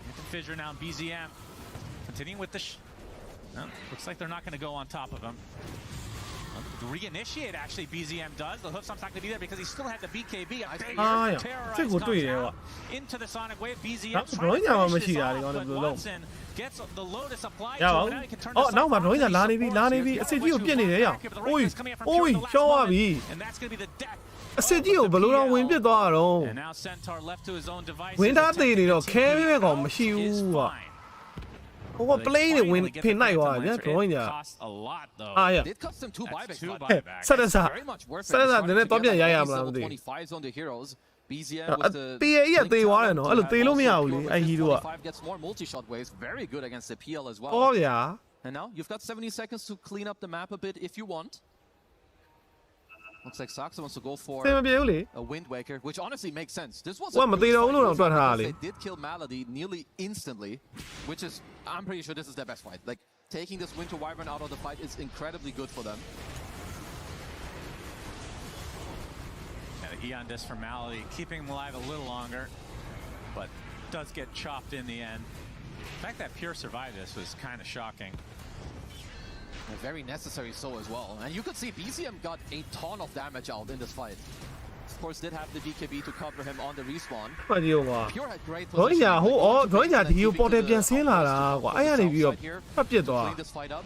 Get the Fissure now, and BZM continuing with the looks like they're not going to go on top of him. Reinitiate, actually, BZM does. The Hoofstomp's not going to be there because he still had the BKB. Into the Sonic Wave. BZM trying to finish this off, but Watson gets the Lotus applied to him. Now he can turn this off. And that's going to be the death. And now Centaur left to his own devices. Is fine. Playing win pin night cost a lot though. It cost them 2 buybacks. Very much worth it. 25s on the heroes. BZM with the 25 gets more multi-shot waves. Very good against the PL as well. Oh yeah. And now you've got 70 seconds to clean up the map a bit if you want. Looks like Soxa wants to go for a Wind Waker, which honestly makes sense. This was a good fight. They did kill Malady nearly instantly, which is, I'm pretty sure this is their best fight. Like, taking this Winter Wyvern out of the fight is incredibly good for them. Yeah, the Eon Disc for Malady, keeping him alive a little longer, but does get chopped in the end. The fact that Pure survived this was kind of shocking. Very necessary so as well. And you could see BZM got a ton of damage out in this fight. Of course, did have the BKB to cover him on the respawn. Pure had great position. Clean this fight up.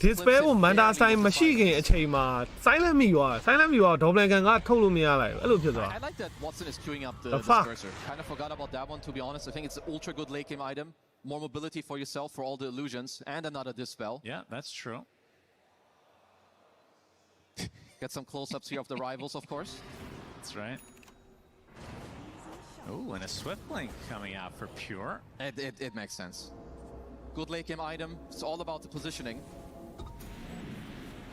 display ကို Manta sign မရှိခင်အချိန်မှာ silent မိသွား silent မိသွား double gun ကထုတ်လို့မရလိုက်ဘူးအဲ့လိုဖြစ်သွား I like that Watson is queuing up the disperser. Kind of forgot about that one, to be honest. I think it's an ultra good late game item. More mobility for yourself for all the illusions and another dispel. Yeah, that's true. Get some close-ups here of the rivals, of course. That's right. Oh, and a Swift Blink coming out for Pure. It makes sense. Good late game item. It's all about the positioning.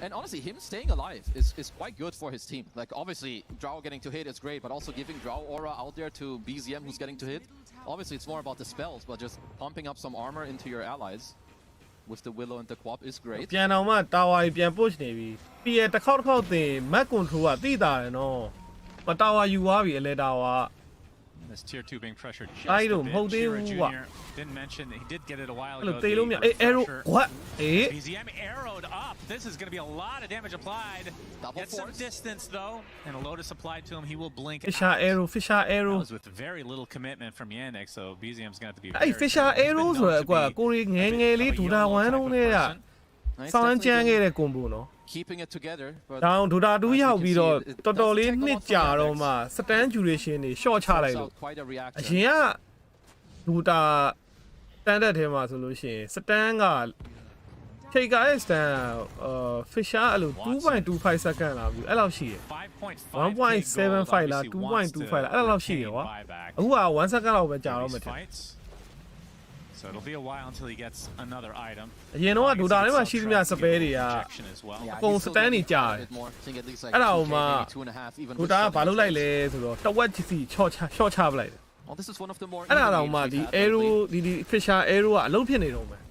And honestly, him staying alive is quite good for his team. Like, obviously, Drow getting to hit is great, but also giving Drow aura out there to BZM who's getting to hit. Obviously, it's more about the spells, but just pumping up some armor into your allies with the Willow and the Quap is great. ပြန်တော့မှ tower ပြန် push နေပြီ PA တစ်ခေါက်တင် map control ကတိတာတယ်နော် tower ယူသွားပြီအလဲ tower This tier 2 being pressured just I a don't bit. hold Shira it. Jr. didn't mention that he did get it a while ago. Arrow what? BZM arrowed up. This is going to be a lot of damage applied. Get some distance though, and a Lotus applied to him. He will blink. Fisher arrow. That was with very little commitment from Yandex, so BZM's going to have to be very Fisher arrow ဆိုကွာကိုရီငယ်ငယ်လေးဒူတာ1လုံးနဲ့ကစောင်းကျန်းခဲ့တဲ့ combo နော် Keeping it together. တောင်ဒူတာ2ရောက်ပြီးတော့တော်တော်လေးနှစ်ကြာတော့မှ stand duration တွေ short ချလိုက်လို့အရင်ကဒူတာ standard ထဲမှာဆိုလို့ရှိရင် stand က ချိန်ကရဲ့ stand Fisher အဲ့လို 2.25 second လာပြီအဲ့လောက်ရှိရ 1.75 လား 2.25 လားအဲ့လောက်ရှိရကွာအခုက1 second လောက်ပဲကြာတော့မယ်ထင် So it'll be a while until he gets another item. အရင်တော့ DOTA ထဲမှာရှိသမျှ spare တွေက အကုန် stand နေကြာတယ်အဲ့ဒါဟိုမှာ DOTA ကဘာလုပ်လိုက်လဲဆိုတော့တဝက်စီချော့ချပလိုက်တယ် Well, this is one of the more အဲ့ဒါတော့မှဒီ arrow ဒီ Fisher arrow ကအလုံးဖြစ်နေတော့မယ်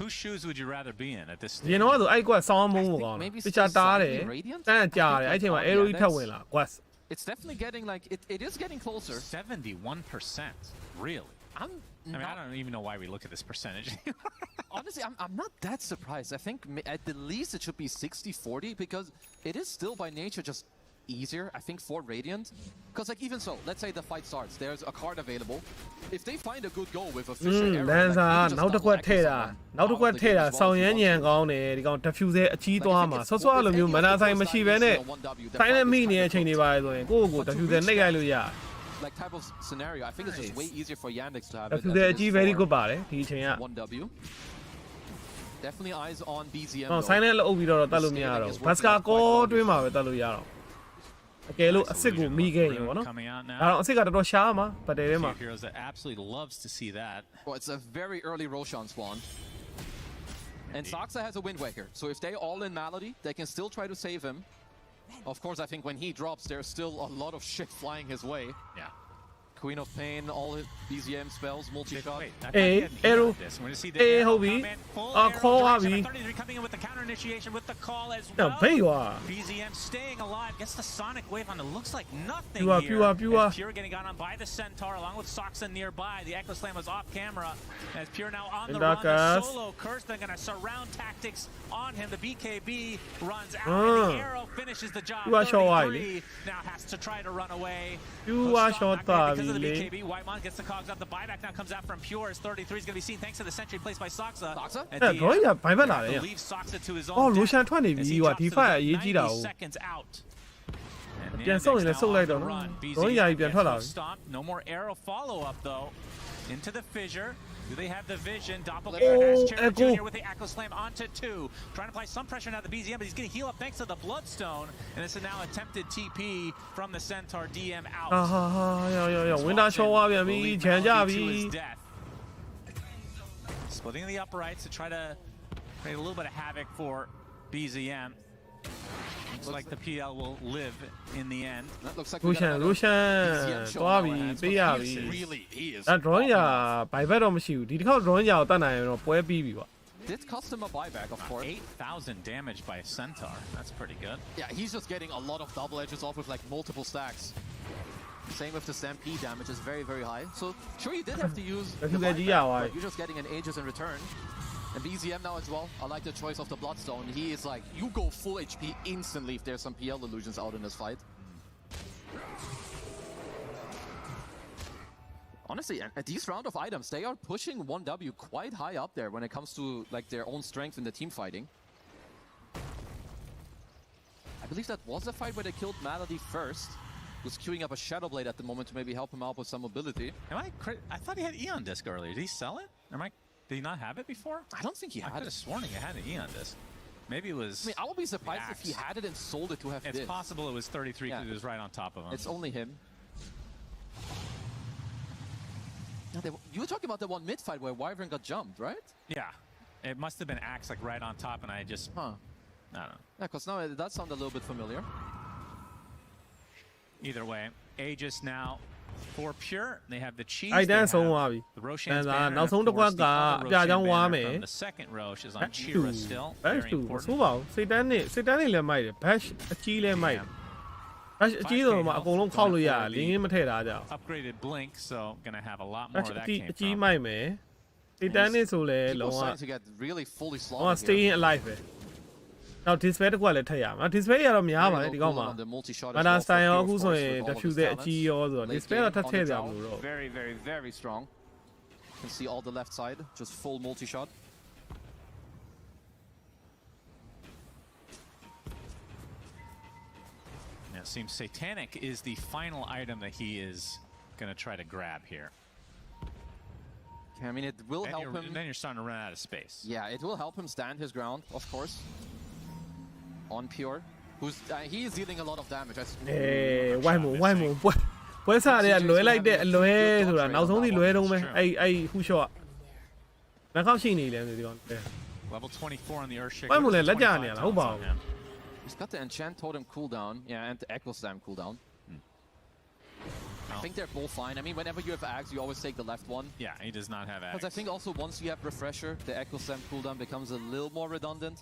Whose shoes would you rather be in at this stage? ရင်တော့ဆိုအဲ့ကွက်ဆောင်းမုန်းပေါ့ကောင်းတယ် Fisher တားတယ်တန်းကြာတယ်အဲ့ချိန်မှာ arrow ကြီးထပ်ဝင်လာကွက် It's definitely getting like it is getting closer. 71%. Really? I mean, I don't even know why we look at this percentage. Honestly, I'm not that surprised. I think at the least it should be 60-40 because it is still by nature just easier, I think, for Radiant. Because like even so, let's say the fight starts, there's a card available. If they find a good goal with a Fisher arrow, လန်စာနောက်တစ်ခွက်ထည့်တာနောက်တစ်ခွက်ထည့်တာဆောင်းရမ်းညံကောင်းတယ်ဒီကောင် diffuser အကြီးသွားမှာဆော့ဆော့လိုမျိုးမနာဆိုင်မရှိဘဲနဲ့တိုင်းနဲ့မိနေတဲ့အချိန်တွေပါဆိုရင်ကိုယ့်ကို diffuser နှိပ်ရိုက်လို့ရ like type of scenario. I think it's just way easier for Yandex to have diffuser အကြီး very good ပါတယ်ဒီအချိန်က 1W. Definitely eyes on BZM. ဟောဆိုင်နဲ့လှုပ်ပြီးတော့တတ်လို့မရတော့ဘတ်စကာကောတွင်းမှာပဲတတ်လို့ရတော့အကယ်လို့အစ်စ်ကိုမိခဲ့ရင်ပေါ့နော်ဒါတော့အစ်စ်ကတော်တော်ရှားမှာပတ်တယ်ထဲမှာ Heroes that absolutely loves to see that. Well, it's a very early Roshan spawn. And Saksa has a Wind Waker, so if they all in Malady, they can still try to save him. Of course, I think when he drops, there's still a lot of shit flying his way. Yeah. Queen of Pain, all his BZM spells, multi-shot. arrow ဟုတ်ပြီခေါ်သွားပြီ 33 coming in with the counter initiation with the call as တော့ well. ဘေးရွာ BZM staying alive, gets the Sonic Wave on. It looks like nothing Pure, here. pure. As Pure getting got on by the Centaur along with Soxa nearby. The Echo Slam was off camera. As Pure now on the run, the solo curse. They're going to surround tactics on him. The BKB runs out. And the arrow finishes the job. 33 now has to try to run away. Because of the BKB, Whitemon gets the cogs up. The buyback now comes out from Pure as 33 is going to be seen thanks to the sentry placed by Soxa. အဲ့တော့ရဘိုင်ဘက်လာတယ် Leave Soxa to his own. အော် Roshan ထွက်နေပြီကွာဒီဖိုက်အရေးကြီးတာကို seconds out. ပြန်ဆုပ်ရင်လည်းဆုပ်လိုက်တော့နော်တော့ရာကြီးပြန်ထွက်လာပြီ No more arrow follow up though. Into the fissure. Do they have the vision? Doppelganger has Cherry Jr. with the Echo Slam onto 2. Trying to apply some pressure now to the BZM, but he's going to heal up thanks to the Bloodstone. And this is now attempted TP from the Centaur DM out. ဟာဝင်းတာချောသွားပြန်ပြီခြံကြပြီ Splitting the uprights to try to create a little bit of havoc for BZM. Looks like the PL will live in the end. That looks like Roshan သွားပြီပေးရပြီ he is. ဒါ drawing ရဘိုင်ဘက်တော့မရှိဘူးဒီတစ်ခေါက် drawing ရကိုတတ်နိုင်ရင်တော့ပွဲပြီးပြီကွာ Did cost him a buyback, of course. 8,000 damage by Centaur. That's pretty good. Yeah, he's just getting a lot of double edges off with like multiple stacks. Same with the Stampede damage is very, very high. So sure you did have to use the buyback, but you're just getting an Aegis in return. And BZM now as well, I like the choice of the Bloodstone. He is like, you go full HP instantly if there's some PL illusions out in this fight. Honestly, at these round of items, they are pushing 1W quite high up there when it comes to like their own strength in the team fighting. I believe that was the fight where they killed Malady first. Was queuing up a Shadow Blade at the moment to maybe help him out with some mobility. I thought he had Eon Disc earlier. Did he sell it? Did he not have it before? I don't think he had it. I could have sworn he had an Eon Disc. Maybe it was. I mean, I would be surprised if he had it and sold it to have It's possible it was 33 because it was right on top of him. It's only him. Now you were talking about the one mid fight where Wyvern got jumped, right? Yeah. It must have been Axe like right on top, and I just. Huh. I don't know. Yeah, because now it does sound a little bit familiar. Either way, Aegis now for Pure. They have the cheese. အဲ့တန်းဆုံးသွားပြီ The Roshan's banner. နောက်ဆုံးတစ်ခွက်ကပြကြောင်းဝါမယ် The second Rosh is on Chira still. Very important. ဆိုးပါဦးစိတ်တန်းနေလည်းမိုက်တယ် bash အကြီးလည်းမိုက်တယ် bash အကြီးတော့မှအကုန်လုံးခောက်လို့ရတယ်လင်းမထည့်တာကြောင့် Upgraded Blink, so gonna have a lot more of that. အကြီးမိုက်မယ်စိတ်တန်းနေဆိုလည်းလုံးဝ really fully ဟော staying alive ပဲနောက် display တစ်ခုလည်းထည့်ရမှာ display ရတော့များပါလေဒီကောင်မှာ Meta style ရောအခုဆိုရင် diffuser အကြီးရောဆိုတော့ display တော့ထပ်ထည့်ကြမလို့တော့ Very, very, very strong. You can see all the left side, just full multi-shot. Yeah, it seems Satanic is the final item that he is going to try to grab here. I mean, it will help him. Then you're starting to run out of space. Yeah, it will help him stand his ground, of course. On Pure, who's he is dealing a lot of damage. Why move? ပွဲစားတွေကလွဲလိုက်တဲ့အလွဲဆိုတာနောက်ဆုံးထိလွဲတော့မယ်အဲ့ဟူရှော့နှာခေါက်ရှိနေတယ်ဒီကောင် Level 24 on the Earthshake. ဘာမို့လဲလက်ကြနေရလားဟုတ်ပါဘူး He's got the enchant totem cooldown, yeah, and the echo slam cooldown. I think they're both fine. I mean, whenever you have axe, you always take the left one. Yeah, he does not have axe. Because I think also once you have refresher, the echo slam cooldown becomes a little more redundant.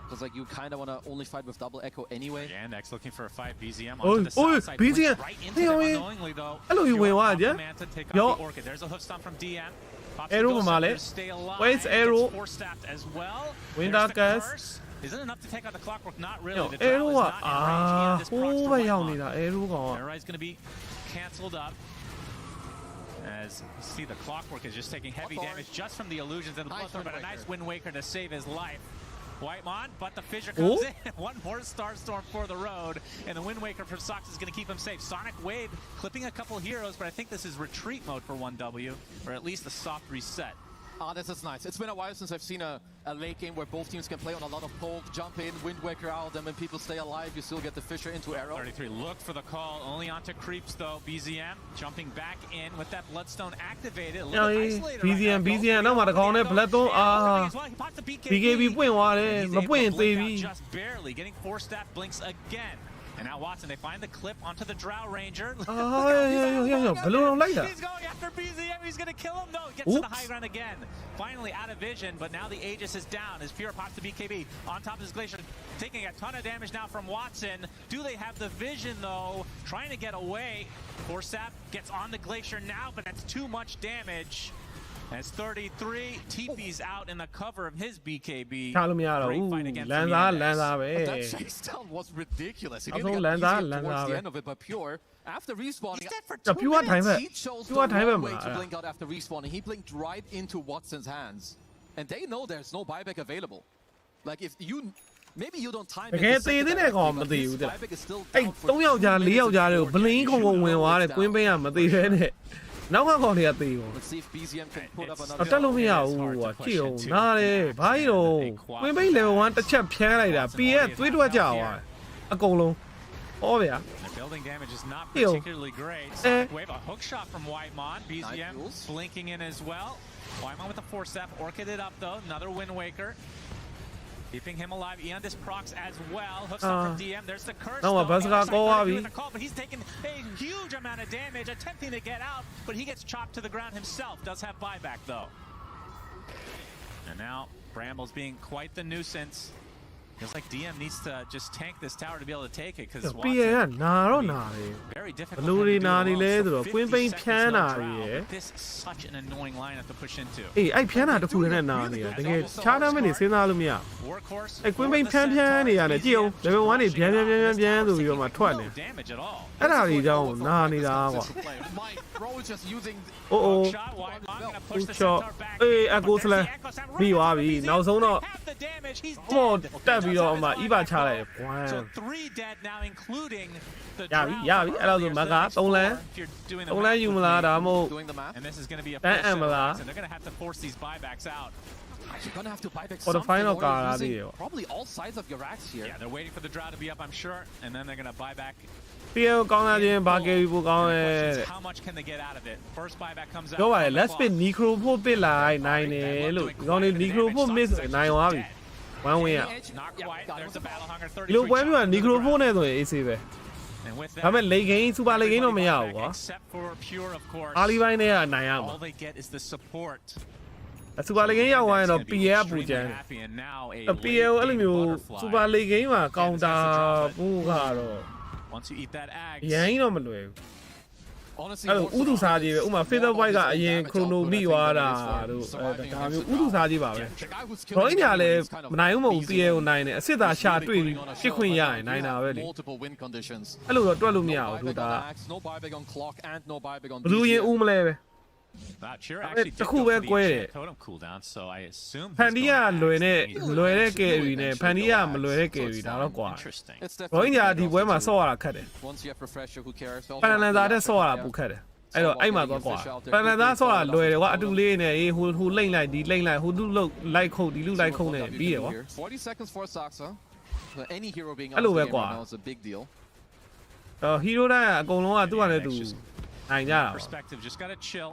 Because like you kind of want to only fight with double echo anyway. Yandex looking for a fight. BZM onto the south side. BZM right into them unknowingly though. Hello, you win what? Yeah. Take out the Orchid. There's a hoof stomp from DM. Arrow male. Wait, arrow. Four staffed as well. Window gas. Is it enough to take out the clockwork? Not really. The arrow is not in range. This procs to Whitemon. Everybody's going to be canceled up. As you see, the clockwork is just taking heavy damage just from the illusions and the bloodthorn, but a nice Wind Waker to save his life. Whitemon, but the Fissure comes in. One more Starstorm for the road, and the Wind Waker for Sox is going to keep him safe. Sonic Wave clipping a couple heroes, but I think this is retreat mode for 1W, or at least a soft reset. Ah, this is nice. It's been a while since I've seen a late game where both teams can play on a lot of poke, jump in, Wind Waker out, and when people stay alive, you still get the Fissure into arrow. 33, look for the call, only onto creeps though. BZM jumping back in with that Bloodstone activated. A little bit isolated BZM နောက်မှာတကောင်နဲ့ Bloodstone BKB ပွင့်သွားတယ်မပွင့်သေးဘူး Just barely getting 4-staff blinks again. And now Watson, they find the clip onto the Drow Ranger. He's going after BZM. He's going to kill him. No, he gets to the high ground again. Finally out of vision, but now the Aegis is down as Pure pops the BKB on top of his Glacier, taking a ton of damage now from Watson. Do they have the vision, though? Trying to get away. Forsap gets on the Glacier now, but that's too much damage. As 33 TP's out in the cover of his BKB. Great fight against Yandex. That chase down was ridiculous. He didn't get towards the end of it, but Pure, after respawning, he chose the wrong way to blink out after respawning. He blinked right into Watson's hands. And they know there's no buyback available. Like if you... Maybe you don't time it. Buyback is still down for 3ယောက်ကြား4ယောက်ကြားတွေကိုဘလင်းခုံခုံဝင်သွားတယ်ကွင်းပေးရမသိပဲနဲ့နောက်ကကောင်တွေကသိဘူး Let's see if BZM can put up အတက်လို့မရဘူးကွာကြည့်အောင်နားတယ်ဘာကြီးတော့ကွင်းပေး level 1တစ်ချက်ဖြန်းလိုက်တာ P ရဲ့သွေးတွက်ကြသွားအကုန်လုံးဟောဗျာ Building damage is not particularly great. Wave, a hook shot from Whitemon. BZM blinking in as well. Whitemon with a 4-step. Orchid it up though. Another Wind Waker. Keeping him alive. Yandex procs as well. Hooks up from DM. There's the curse. No, But he's taking a huge amount of damage, attempting to get out, but he gets chopped to the ground himself. Does have buyback though. And now Bramble's being quite the nuisance. Feels like DM needs to just tank this tower to be able to take it because very difficult. This is such an annoying lineup to push into. Workhorse. level 1 တွေပြန်ဆိုပြီးတော့မှထွက်နေ Damage at all. အဲ့ဒါတွေကြောင့်နာနေတာကွာ Bro is just using Shot, Whitemon gonna push the shot. centaur back. Hey, Echo Slam. ပြီးသွားပြီနောက်ဆုံးတော့ Half the damage. He's ဟော dead. တက်ပြီးတော့မှ EVA ချလိုက်ဘွမ် So 3 dead now, including the ရပြီအဲ့ဒါဆိုမက3လမ်း If you're doing the 3လမ်းယူမလားဒါမှမဟုတ် doing the math. and this is going to be a That push of Amala. Watson. They're going to have to force these buybacks out. You're gonna have to buy back For the something, final or you're card, using probably all sides of your racks here. Yeah, they're waiting for the Drow to be up, I'm sure, and then they're going to buy back. ပြီးတော့ကောင်းလာခြင်းဘာကေဘူးကောင်းရဲ How much can they get out of it? First buyback comes out. ပြောပါလေ let's spin necro ဖို့ပစ်လိုက်နိုင်တယ်လို့ဒီကောင်လေး necro ဖို့ miss နိုင်သွားပြီ1 win ရ Not quite. There's the battle hunger 33. ဒီလိုပွဲမျိုးက necro ဖို့နဲ့ဆိုရင် AC ပဲ And with ဒါပေမဲ့ late game super late game တော့မရဘူးကွာ except for Pure, of course. early ဘိုင်းနဲ့ကနိုင်ရမှာ All they get is the support. super late game ရောက်သွားရင်တော့ PL ပူကြမ်းတယ် PL အဲ့လိုမျိုး super late game မှာ counter ပို့ကတော့ Once you eat that egg. ရမ်းတော့မလွယ်ဘူး Honestly, အဲ့လိုဥဒုစားကြီးပဲဥမာ feather white ကအရင် chrono မိသွားတာတို့ဒါမျိုးဥဒုစားကြီးပါပဲ ဘရိုင်းညာလည်းမနိုင်ဘူးမဟုတ် PL ကိုနိုင်တယ်အစ်စ်သာရှာတွေ့ပြီးပြစ်ခွင့်ရရင်နိုင်တာပဲလေ multiple win conditions. အဲ့လိုတော့တွက်လို့မရဘူးတို့ဒါ No buyback on clock and no buyback on ဘလူးရင်ဦးမလဲပဲ Wow, Pure actually did go for the totem cooldown, so I assume ဖန်ဒီကလွယ်တဲ့ carry နဲ့ဖန်ဒီကမလွယ်တဲ့ carry ဒါတော့ကွာ interesting. It's ဘရိုင်း definitely ညာဒီပွဲမှာဆော့ရတာခက်တယ် once you have refresher, who cares? ပန်လန်သာတဲ့ဆော့ရတာပိုခက်တယ် အဲ့တော့အဲ့မှာသွားကွာပန်သားဆော့တာလွယ်တယ်ကွာအတူလေးနဲ့ဟိုလိမ့်လိုက်ဒီလိမ့်လိုက်ဟိုလူလုတ်လိုက်ခုတ်ဒီလူလိုက်ခုတ်နေပြီးတယ်ကွာ 40 seconds for Saxa. Any hero being Hello, out of the game Ekwa. right now is a big deal. ဟီရိုတိုင်းအကုန်လုံးကသူ့ဟာနဲ့သူနိုင်ကြတာ Perspective, just gotta chill.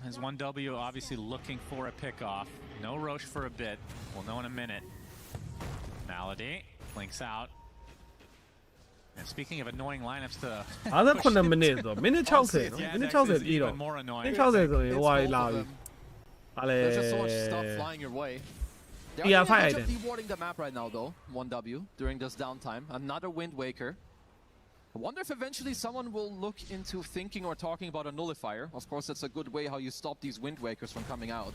As 1W obviously looking for a pick off. No Roche for a bit. We'll know in a minute. Malady blinks out. And speaking of annoying lineups to 59မိနစ်ဆိုမိနစ်60နော်မိနစ်60ပြီးတော့ more မိန annoying. စ်60ဆိုရင်ဟိုဟာလာပြီဟာလေ There's just so much stuff flying your way. They Yeah, are doing a fine good job item. dewarding the map right now, though. 1W during this downtime. Another Wind Waker. I wonder if eventually someone will look into thinking or talking about a nullifier. Of course, that's a good way how you stop these Wind Wakers from coming out.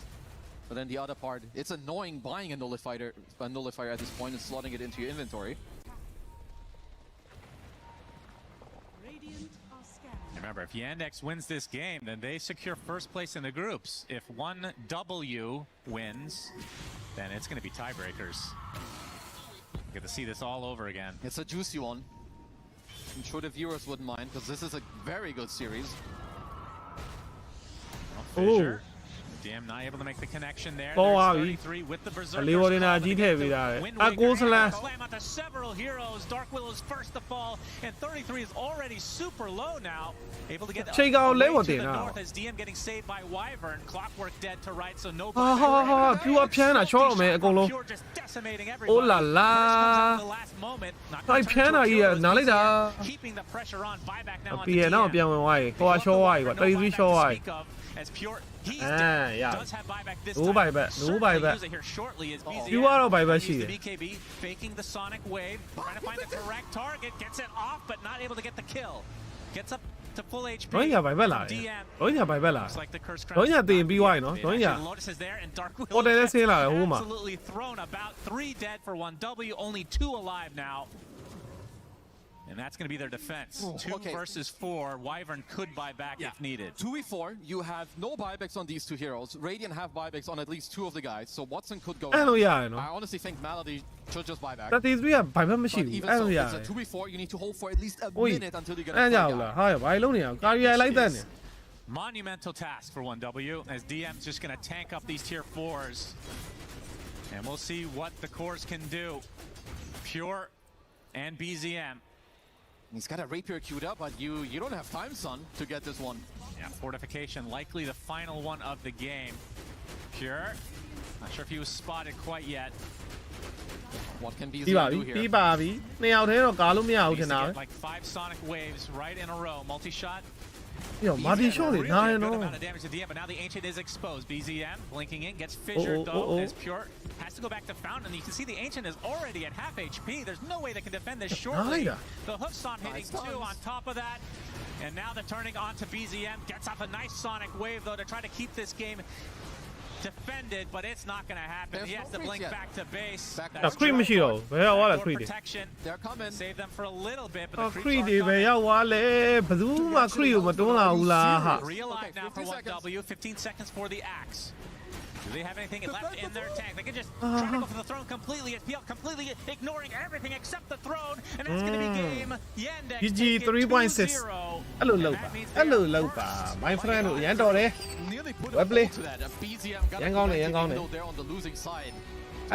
But then the other part, it's annoying buying a nullifier at this point and slotting it into your inventory. Remember, if Yandex wins this game, then they secure first place in the groups. If 1W wins, then it's going to be tiebreakers. Get to see this all over again. It's a juicy one. I'm sure the viewers wouldn't mind because this is a very good series. Fisher. DM not able to make the connection there. Oh, There's wow. 33 with the Berserkers. လေးဝရနာကြီးထည့်ပေးတာလေအကိုစလန် Slam onto several heroes. Dark Willow is first to fall, and 33 is already super low now. Able to getချိန်ကောင်လဲဝ away to တင် the တာ north as DM getting saved by Wyvern. Clockwork dead to right, so no. ဟာပြူအဖြန်းတာချောတော့မယ်အကုန်လုံး Pure just decimating everybody. အိုလာလာ Comes out at the last moment. Not gonna တိုက် turn ဖြန်းတာ to a ကြီးက kill as နားလိုက်တာ BZM keeping the pressure on. Buyback now onto ပြီးရတော့ DM. ပြန်ဝင်သွားပြီဟိုကချောသွားပြီကွာ33ချောသွားပြီ As Pure, he's yeah. does have buyback this No time. buyback, no Certainly buyback. use it here shortly as BZM You are no buyback use here. the BKB, faking the sonic wave, trying to find the correct target, gets it off, but not able to get the kill. Gets up to full HP. တော့ညာပိုင်ဘက်လာတယ် DM တော့ညာပိုင်ဘက်လာ looks like the curse တော့ညာတင်ပြီးသွားပြီနော်တော့ညာ Lotus is there and Dark Will ပေါ်တယ်လဲဆင်းလာတယ်ဟိုမှာ absolutely thrown about 3 dead for 1W, only 2 alive now. And that's going to be their defense. 2 okay. versus 4. Wyvern could buy back if needed. 2v4, you have no buybacks on these two heroes. Radiant have buybacks on at least 2 of the guys, so Watson could go အဲ့လိုရတယ်နော် I honestly think Malady should just buy back. 33ကဘိုင်ဘက်မရှိ But ဘူး even အဲ့ so, လိုရ it's တယ် a 2v4, you need to hold for at least a Oi. minute until you get အဲ့ a ကြ free ဘူးလား guy. ဟာဘာလုံးနေအောင်ကာရီယာလိုက်တဲ့နေ Monumental task for 1W as DM's just going to tank up these tier 4s. And we'll see what the cores can do. Pure and BZM. He's got a rapier queued up, but you don't have time, son, to get this one. Yeah, fortification likely the final one of the game. Pure, not sure if he was spotted quite yet. What can ပြီးပါ BZM ပြီ do ပြီး here? ပါပြီနှစ်ယောက်တည်းတော့ကားလို့မရဘူး Needs ထင် to တာပဲ get like 5 sonic waves right in a row. Multi-shot. ပြီးတော့မာတီရှော့တွေနားရ Really နော် good amount of damage to DM, but now the Ancient is exposed. BZM blinking in, gets fissured though, as Pure has to go back to Fountain. You can see the Ancient is already at half HP. There's no way they can defend this shortly. Nice. The hook stomp hitting Nice 2 stuns. on top of that. And now they're turning on to BZM. Gets off a nice sonic wave though to try to keep this game defended, but it's not going to happen. There's He no has to freeze blink yet. back to base. Back to ဒါ crit မရှိတော့ဘူးဘယ်ရောက်သွားလဲ Backdoor crit တွေ protection. They're coming. Save them for a little bit, but အော် the ခ creeps ရီ are တွေပဲ coming. ရောက်သွားလဲဘယ်သူမှခရီကိုမတွန်းလာဘူးလားဟာ Real alive Okay, now for 15 seconds. 1W. 15 seconds for the axe. Do they have anything left in their tank? They can just try to go for the throne completely. As PL completely ignoring everything except the throne, and that's going to be game. Yandex GG take it 3.6 2-0. အဲ့လိုလောက်ပါအဲ့လိုလောက်ပါ my friend တို့ရန်တော်တယ် Nearly put Web a play. hold to that. BZM got Yan it gone, prevented yan gone. even though they're on the losing side.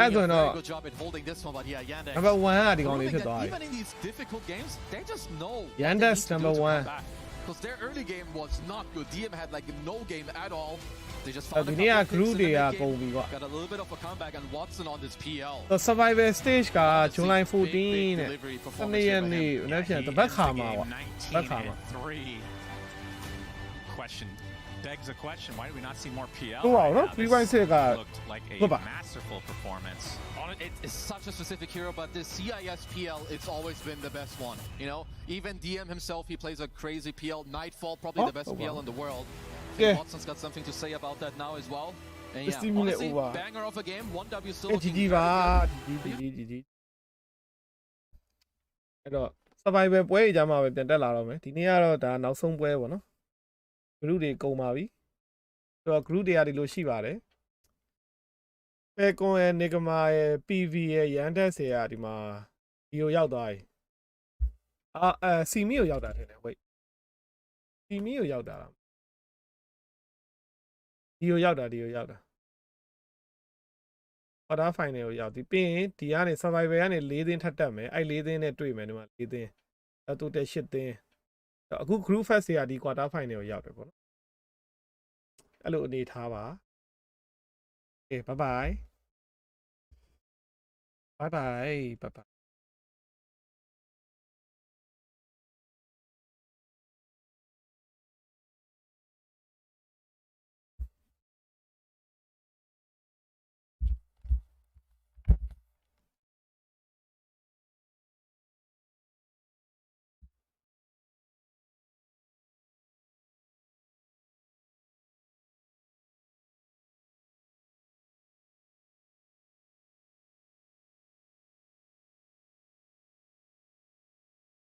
As Doing we a know. very good job at holding this one, but yeah, Yandex. number 1ကဒီကောင်လေး proving ဖြစ် that သွားပြီ even in these difficult games, they just know Yandex number 1 because their early game was not good. DM had like no game at all. They just ဒီ found a နေ့က couple of group picks တွေ in က the mid ကုန် game. ပြီကွာ Got a little bit of a comeback and Watson on this PL. the survival stage က July 14 Big နဲ့ delivery တ performance နေ့ here ရက် by နေ့ him. နောက်ပြန် He တစ်ပတ် ends ခါ the မှာ game ကွာ 19 တစ်ခါမှာ and 3. Question begs a question. Why do we not see more PL? ဟုတ်ပါ right ဘူးနော် now? This 3.6 က looked like a Good. masterful performance. It's such a specific hero, but the CIS PL, it's always been the best one. You know, even DM himself, he plays a crazy PL. Nightfall, probably the best Oh, wow. PL in the world. Yeah. Watson's got something to say about that now as well. And 60 yeah, minute honestly, over. banger of a game. 1W still အဲ့ looking GG ပါ GG အဲ့တော့ survival ပွဲကြီးကြမှာပဲပြန်တက်လာတော့မယ်ဒီနေ့ကတော့ဒါနောက်ဆုံးပွဲပေါ့နော် group တွေကုန်ပါပြီဆိုတော့ group တွေကဒီလိုရှိပါတယ်ပေကွန်ရဲ့နေဂမာရဲ့ PV ရဲ့ရန်တက်ဆေကဒီမှာဒီကိုရောက်သွားပြီစီမီကိုရောက်တာထင်တယ် wait စီမီကိုရောက်တာလား ဒီကိုရောက်တာquarter final ကိုရောက်ဒီပြီးရင်ဒီကနေ survivor ကနေ4သင်းထပ်တက်မယ်အဲ့4သင်းနဲ့တွေ့မယ်ဒီမှာ4သင်းအဲ့ total 8သင်းအခု group phase တွေကဒီ quarter final ကိုရောက်တယ်ပေါ့နော်အဲ့လိုအနေထားပါโอเค bye bye